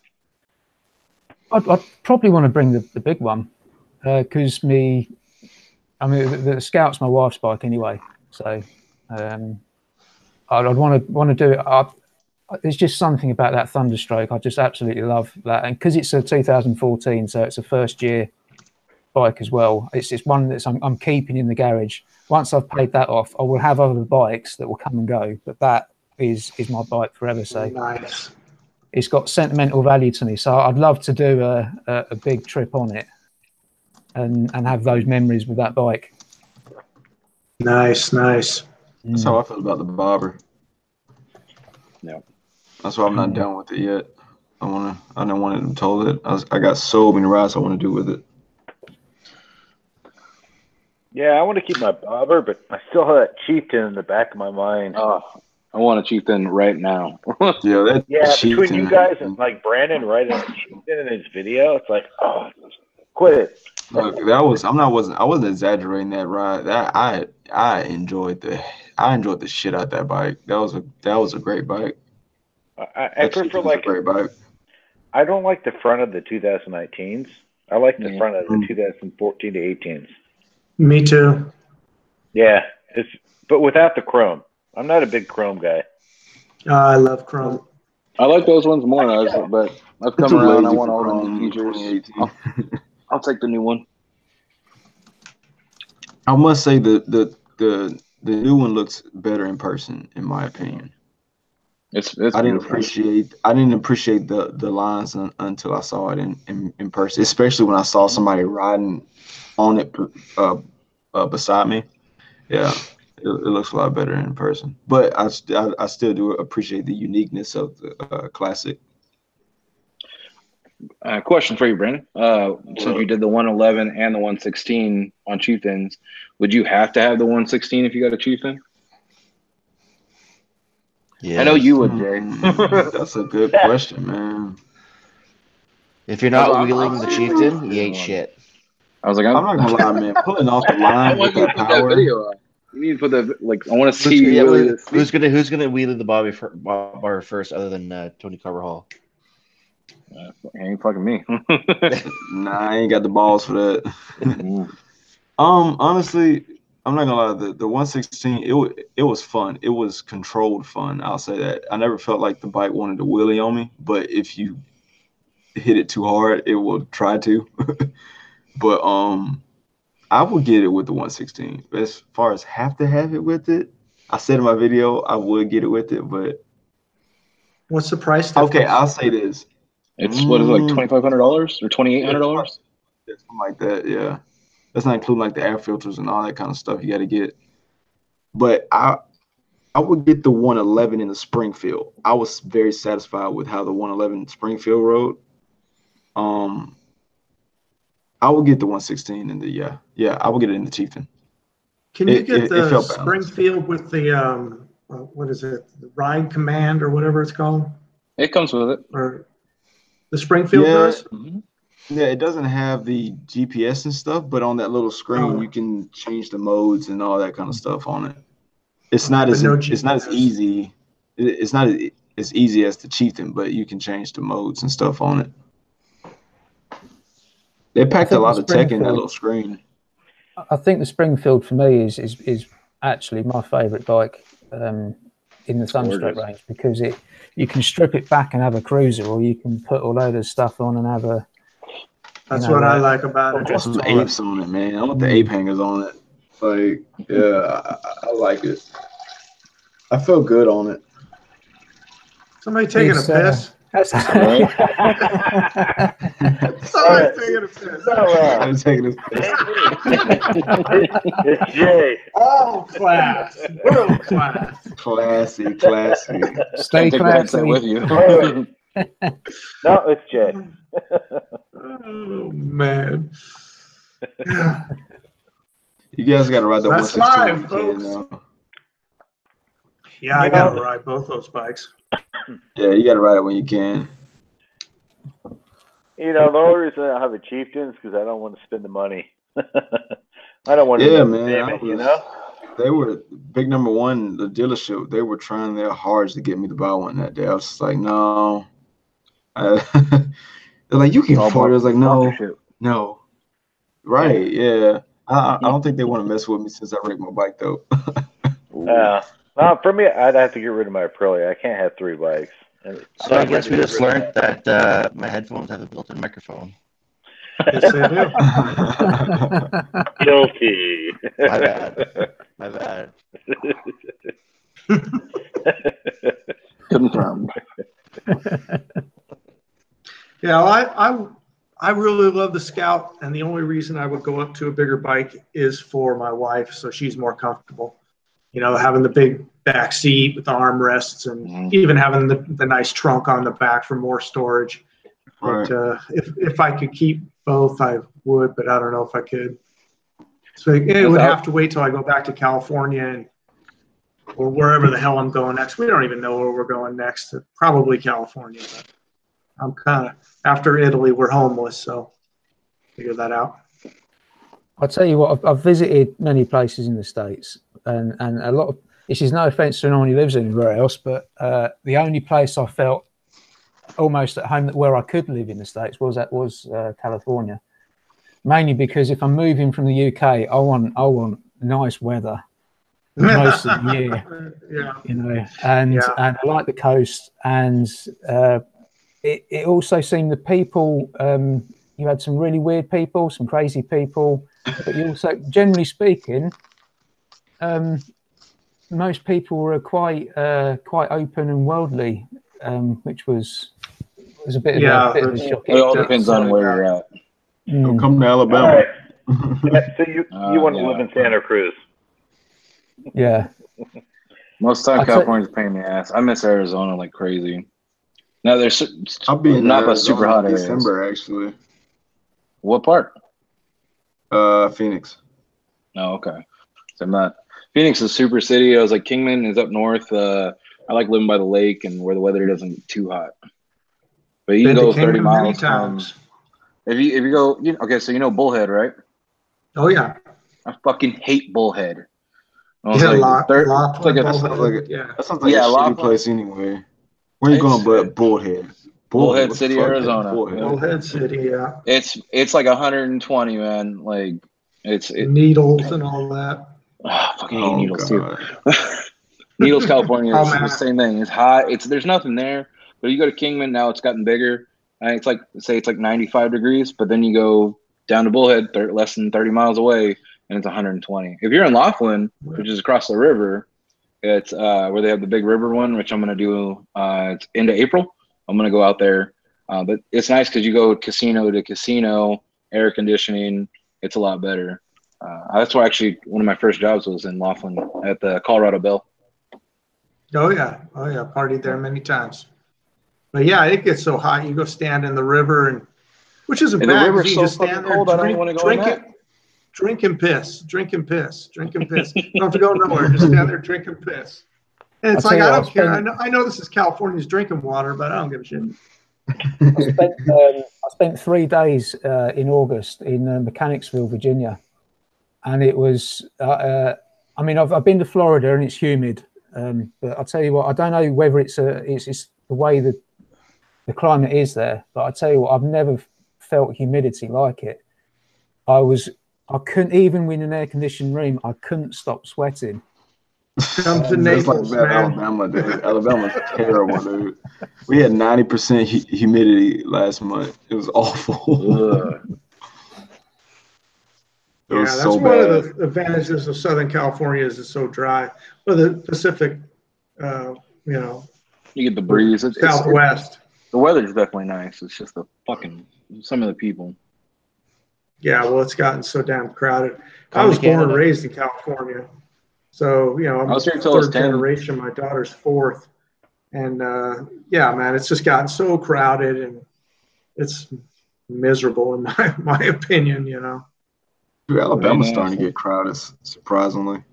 I'd probably want to bring the big one because I mean, the Scout's my wife's bike anyway, so I'd want to do it. There's just something about that Thunderstroke. I just absolutely love that, and because it's a 2014, so it's a first year bike as well. It's one that I'm keeping in the garage. Once I've paid that off, I will have other bikes that will come and go, but that is my bike forever. So nice. It's got sentimental value to me. So I'd love to do a big trip on it and have those memories with that bike. Nice. That's how I feel about the bobber. Yeah. That's why I'm not done with it yet. I don't want to told it. I got so many rides I want to do with it. Yeah, I want to keep my bobber, but I still have that chieftain in the back of my mind. I want a chieftain right now. Yeah, between you guys and like Brandon writing a chieftain in his video, it's like, oh, quit it. Look, I wasn't exaggerating that ride. That I enjoyed the shit out that bike. That was a great bike. I prefer like a great bike. I don't like the front of the 2019s. I like the front of the 2014 to 18s. Me too. Yeah, but without the chrome. I'm not a big chrome guy. I love chrome. I like those ones more, but I've come around. I want all the new features. I'll take the new one. I must say the new one looks better in person, in my opinion. It's I didn't appreciate the lines until I saw it in person, especially when I saw somebody riding on it beside me. Yeah, it looks a lot better in person. But I still do appreciate the uniqueness of the classic. Question for you, Brandon. Since you did the 111 and the 116 on chieftains, would you have to have the 116 if you got a chieftain? Yeah, I know you would, Jay. That's a good question, man. If you're not wheeling the chieftain, you ain't shit. I was like, I'm not gonna lie, man. Pulling off the line with that power. Video. You need to put the I want to see you. Who's gonna wheelie the bar first, other than Tony Carvajal? Ain't fucking me. Nah, I ain't got the balls for that. Honestly, I'm not gonna lie. The 116, it was fun. It was controlled fun. I'll say that. I never felt like the bike wanted to wheelie on me, but if you hit it too hard, it will try to. But I would get it with the 116. As far as have to have it with it, I said in my video I would get it with it, but what's the price difference? Okay, I'll say this. It's what is it, like $2,500 or $2,800? Something like that, yeah. That's not including like the air filters and all that kind of stuff you got to get. But I would get the 111 in the Springfield. I was very satisfied with how the 111 Springfield rode. I would get the 116 in the I would get it in the Chieftain. Can you get the Springfield with the what is it, the Ride Command or whatever it's called? It comes with it. Or the Springfield does? Mm-hmm. Yeah, it doesn't have the GPS and stuff, but on that little screen you can change the modes and all that kind of stuff on it. It's not as easy. It's not as easy as the Chieftain, but you can change the modes and stuff on it. They packed a lot of tech in that little screen. I think the Springfield for me is actually my favourite bike in the Thunderstroke range, because you can strip it back and have a cruiser, or you can put a load of stuff on and have a. That's what I like about it. I want some apes on it, man. I want the ape hangers on it. Like, yeah, I like it. I feel good on it. Somebody taking a piss. That's right. Somebody's taking a piss. I'm taking a piss. It's Jay. Oh, class. World class. Classy. Stay classy with you. No, it's Jay. Oh, man. You guys got to ride the 116. That's live, folks. Yeah, I got to ride both those bikes. Yeah, you got to ride it when you can. You know, the only reason I don't have a Chieftain is because I don't want to spend the money. I don't want to. Yeah, man. It, you know? They were big number one, the dealership. They were trying their hardest to get me to buy one that day. I was just like, no. They're like, you can afford it. I was like, no. Right, yeah. I don't think they want to mess with me since I wrecked my bike though. No, for me, I'd have to get rid of my Aprilia. I can't have 3 bikes. So I guess we just learned that my headphones have a built-in microphone. Yes, they do. Guilty. My bad. My bad. Confirmed. Yeah, I really love the Scout, and the only reason I would go up to a bigger bike is for my wife, so she's more comfortable. You know, having the big back seat with the armrests and even having the nice trunk on the back for more storage. Right. But if I could keep both, I would, but I don't know if I could. So it would have to wait till I go back to California or wherever the hell I'm going next. We don't even know where we're going next. Probably California. But I'm kind of, after Italy, we're homeless, so figure that out. I'll tell you what, I've visited many places in the States, and a lot of, this is no offense to anyone who lives anywhere else, but the only place I felt almost at home where I could live in the States was California. Mainly because if I'm moving from the UK, I want nice weather most of the year, you know, and I like the coast, and it also seemed the people, you had some really weird people, some crazy people, but you also, generally speaking, most people were quite open and worldly, which was a bit of a shock. It all depends on where you're at. Come to Alabama. Right. So you want to live in Santa Cruz? Yeah. Most time California's a pain in the ass. I miss Arizona like crazy. Now there's I'll be in not but super hot areas. December actually. What part? Phoenix. Oh, okay. So I'm not. Phoenix is super city. I was like, Kingman is up north. I like living by the lake and where the weather doesn't get too hot. But you can go 30 miles. If you go, okay, so you know Bullhead, right? Oh yeah. I fucking hate Bullhead. That sounds like a shitty place anyway. Where you going, but Bullhead? Bullhead City, Arizona. Bullhead City, yeah. It's like 120, man. Like it's Needles and all that. Oh, fucking hate Needles too. Needles, California is the same thing. It's hot. There's nothing there. But you go to Kingman now, it's gotten bigger. And it's like, say it's like 95 degrees, but then you go down to Bullhead, less than 30 miles away, and it's 120. If you're in Laughlin, which is across the river, it's where they have the big river one, which I'm going to do. It's into April. I'm going to go out there. But it's nice because you go casino to casino, air conditioning. It's a lot better. That's why actually one of my first jobs was in Laughlin at the Colorado Bell. Oh, yeah. Partied there many times. But yeah, it gets so hot. You go stand in the river, and which isn't bad. The river's so just stand there, cold. I don't even want to go in that. Drink and piss. You don't have to go nowhere. Just stand there, drink and piss. And it's like, I don't care. I know this is California's drinking water, but I don't give a shit. I spent 3 days in August in Mechanicsville, Virginia, and it was. I mean, I've been to Florida and it's humid, but I'll tell you what. I don't know whether it's the way that the climate is there, but I tell you what, I've never felt humidity like it. I couldn't, even in an air-conditioned room, I couldn't stop sweating. Come to Naples, like Alabama, dude. Alabama's terrible, dude. We had 90% humidity last month. It was awful. That's so one of the advantages of Southern California is it's so dry. But the Pacific, you get the breeze. Southwest. The weather's definitely nice. It's just some of the people. Yeah, well, it's gotten so damn crowded. I was born and raised in California. So, I'm third generation. My daughter's fourth. And, man, it's just gotten so crowded and it's miserable in my opinion, Dude, Alabama's starting to get crowded, surprisingly.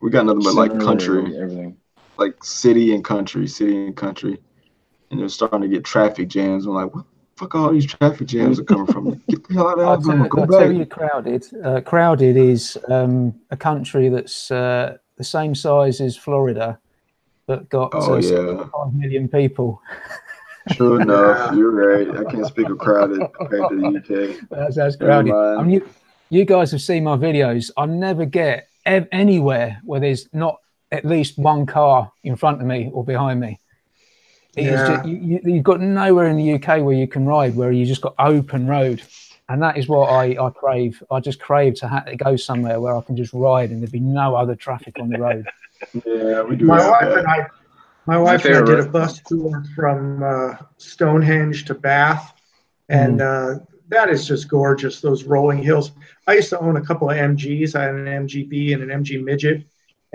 We got nothing but, like, country. Everything. Like, city and country. And they're starting to get traffic jams. I'm like, what the fuck all these traffic jams are coming from? Get the hell out of Alabama. Go back. I'll tell you, crowded is a country that's the same size as Florida, but got 5 million people. True enough, you're right. I can't speak of crowded compared to the UK. That's crowded. I mean, you guys have seen my videos. I never get anywhere where there's not at least one car in front of me or behind me. It's just, you've got nowhere in the UK where you can ride where you just got open road. And that is what I crave. I just crave to go somewhere where I can just ride and there'd be no other traffic on the road. Yeah, we do. My wife and I did a bus tour from Stonehenge to Bath, and that is just gorgeous, those rolling hills. I used to own a couple of MGs. I had an MGB and an MG Midget,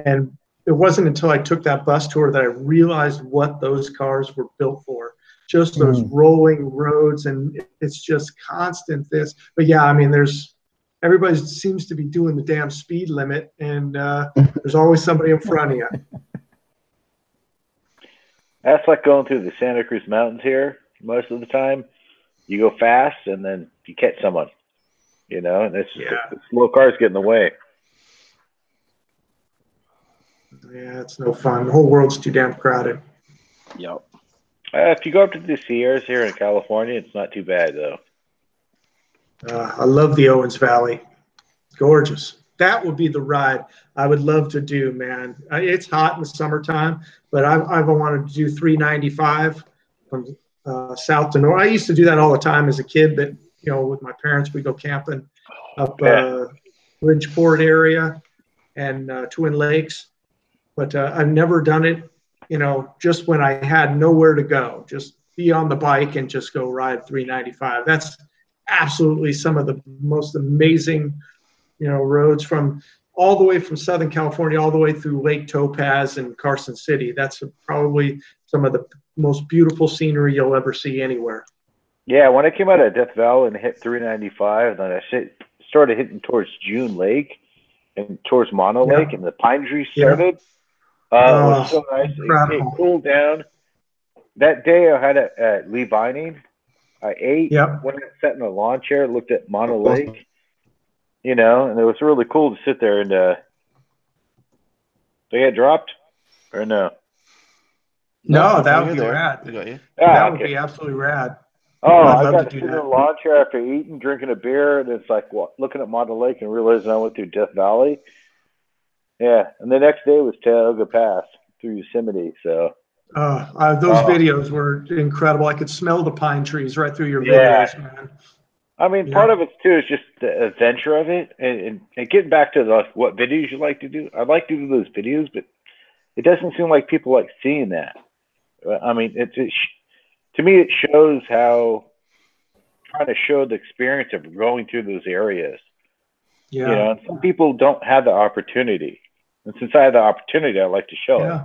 and it wasn't until I took that bus tour that I realized what those cars were built for. Just those rolling roads, and it's just constant this. But yeah, I mean, everybody seems to be doing the damn speed limit, and there's always somebody in front of you. That's like going through the Santa Cruz Mountains here. Most of the time, you go fast, and then you catch someone. You know, and it's the slow cars get in the way. Yeah, it's no fun. The whole world's too damn crowded. Yep. If you go up to the Sierras here in California, it's not too bad, though. I love the Owens Valley. Gorgeous. That would be the ride I would love to do, man. It's hot in the summertime, but I've wanted to do 395 from south to north. I used to do that all the time as a kid, but, you know, with my parents, we go camping up Bridgeport area and Twin Lakes. But I've never done it, you know, just when I had nowhere to go, just be on the bike and just go ride 395. That's absolutely some of the most amazing, you know, roads from all the way from Southern California, all the way through Lake Topaz and Carson City. That's probably some of the most beautiful scenery you'll ever see anywhere. Yeah, when I came out of Death Valley and hit 395, then I started hitting towards June Lake and towards Mono Lake, and the pine trees started. It was so nice. It cooled down. That day I had at Lee Vining. I ate, went and sat in a lawn chair, looked at Mono Lake, you know, and it was really cool to sit there and they had dropped or no? No, that would be rad. That would be absolutely rad. Oh, I got to sit in a lawn chair after eating, drinking a beer, and it's like looking at Mono Lake and realizing I went through Death Valley. Yeah, and the next day was Tioga Pass through Yosemite. So those videos were incredible. I could smell the pine trees right through your videos, man. I mean, part of it too is just the adventure of it, and getting back to what videos you like to do. I like to do those videos, but it doesn't seem like people like seeing that. I mean, to me, it shows how trying to show the experience of going through those areas. Yeah, you know, and some people don't have the opportunity. And since I have the opportunity, I like to show it.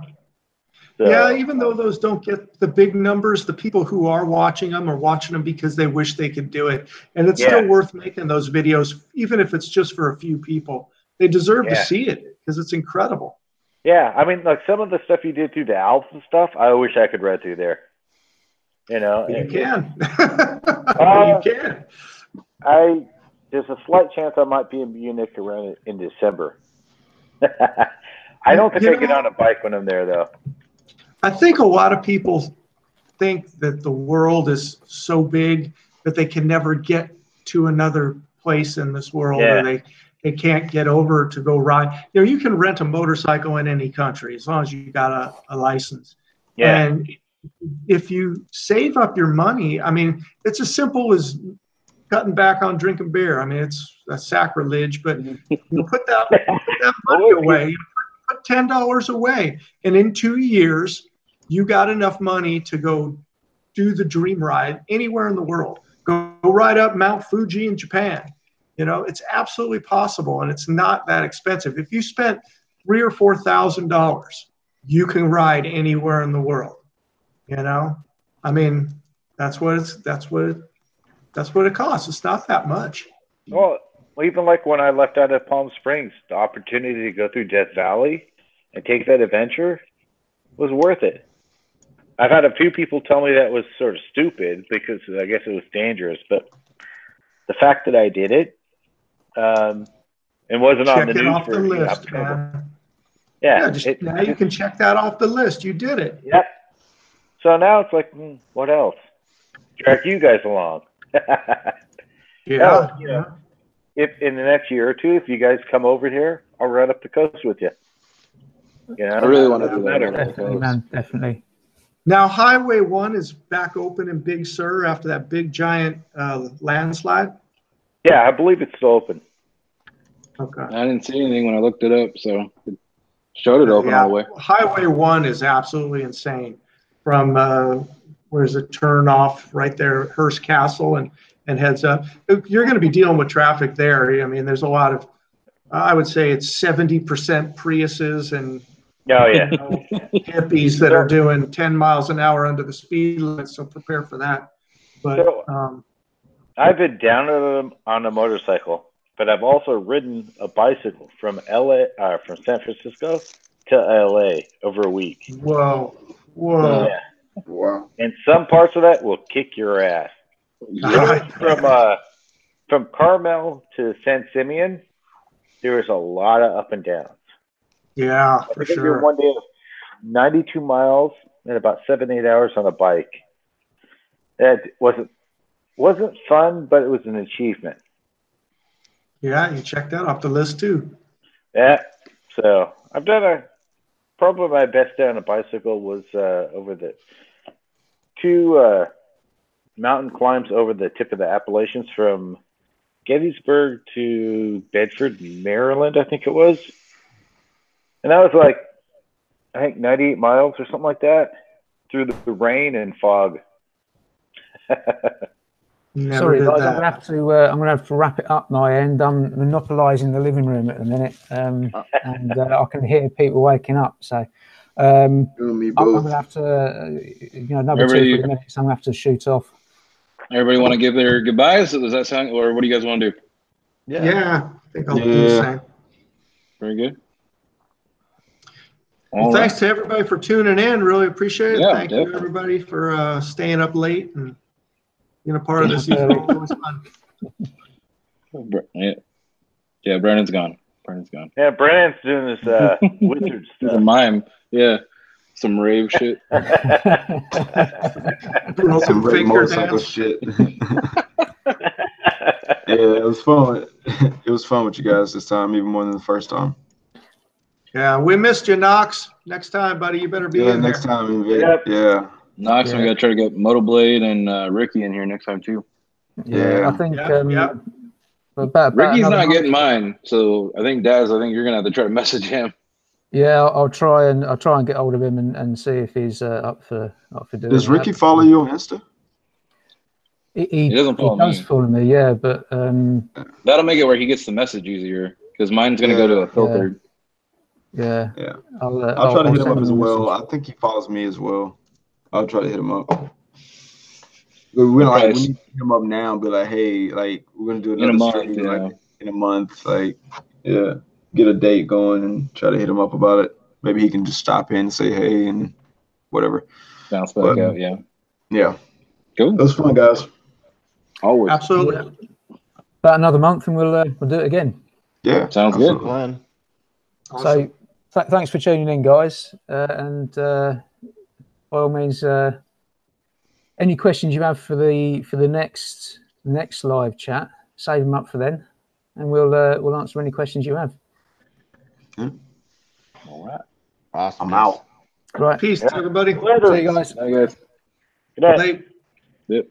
So, yeah, even though those don't get the big numbers, the people who are watching them are watching them because they wish they could do it. And it's still worth making those videos, even if it's just for a few people. They deserve to see it because it's incredible. Yeah, I mean, like some of the stuff you did through the Alps and stuff, I wish I could ride through there. You know, you can. You can. There's a slight chance I might be in Munich around in December. I don't think I get on a bike when I'm there, though. I think a lot of people think that the world is so big that they can never get to another place in this world, or they can't get over to go ride. You know, you can rent a motorcycle in any country as long as you got a license. Yeah. And if you save up your money, I mean, it's as simple as cutting back on drinking beer. I mean, it's a sacrilege, but you put that money away. You put $10 away, and in 2 years, you got enough money to go do the dream ride anywhere in the world. Go ride up Mount Fuji in Japan. You know, it's absolutely possible, and it's not that expensive. If you spent $3,000 or $4,000, you can ride anywhere in the world. You know, I mean, that's what it costs. It's not that much. Well, even like when I left out of Palm Springs, the opportunity to go through Death Valley and take that adventure was worth it. I've had a few people tell me that was sort of stupid because I guess it was dangerous, but the fact that I did it, and wasn't on the news for list, man. Yeah, now you can check that off the list. You did it. Yep. So now it's like, what else? Drag you guys along. Yeah. if in the next year or two, if you guys come over here, I'll ride up the coast with you. Yeah, I really want to do that. Definitely, man. Definitely. Now, Highway 1 is back open in Big Sur after that big giant landslide. Yeah, I believe it's still open. Okay. I didn't see anything when I looked it up, so it showed it open all the way. Highway 1 is absolutely insane. From where's the turn off right there, Hearst Castle, and heads up. You're going to be dealing with traffic there. I mean, there's a lot of, I would say it's 70% Priuses and hippies that are doing 10 miles an hour under the speed limit. So prepare for that. But I've been down on a motorcycle, but I've also ridden a bicycle from from San Francisco to LA over a week. Whoa. Yeah. Wow. And some parts of that will kick your ass. From Carmel to San Simeon, there was a lot of up and downs. Yeah, for sure. One day of 92 miles and about 7-8 hours on a bike. That wasn't fun, but it was an achievement. Yeah, you checked that off the list too. Yeah. So I've done probably my best day on a bicycle was over the 2 mountain climbs over the tip of the Appalachians from Gettysburg to Bedford, Maryland, I think it was. And that was like, I think 98 miles or something like that through the rain and fog. Sorry, guys, I'm gonna have to wrap it up my end. I'm monopolising the living room at the minute, and I can hear people waking up. So I'm gonna have to, another 2-3 minutes. I'm gonna have to shoot off. Everybody want to give their goodbyes? Does that sound, or what do you guys want to do? Yeah, I think I'll do the same. Very good. Well, thanks to everybody for tuning in. Really appreciate it. Yeah, Thank you, everybody, for staying up late and being a part of this evening. It was fun. Yeah, Brennan's gone. Yeah, Brennan's doing this wizard stuff. A mime. Yeah. Some rave shit. Some rave motorcycle shit. Yeah, it was fun. It was fun with you guys this time, even more than the first time. Yeah, we missed you, Knox. Next time, buddy, you better be in next there. time. Yeah. Knox, we got to try to get Motoblade and Rikki in here next time, too. Yeah. I think Ricky's not getting mine, so I think Daz, you're gonna have to try to message him. Yeah, I'll try and get hold of him and see if he's up for doing. Does Rikki follow you on Insta? He doesn't follow me. Yeah, but that'll make it where he gets the message easier because mine's gonna go to a filtered. Yeah. I'll try to hit him up as well. I think he follows me as well. I'll try to hit him up. We need to hit him up now and be like, hey, like we're gonna do another stream in a month, like get a date going and try to hit him up about it. Maybe he can just stop in and say hey and whatever. Bounce back out, yeah. Cool. It was fun, guys. Always. Absolutely. About another month and we'll do it again. Yeah, sounds good. Plan. Awesome. So thanks for tuning in, guys, and by all means, any questions you have for the next live chat, save them up for then, and we'll answer any questions you have. All right. Awesome. I'm out. Right. Peace, everybody. See you guys. Bye, guys. Good night. Late. Yep.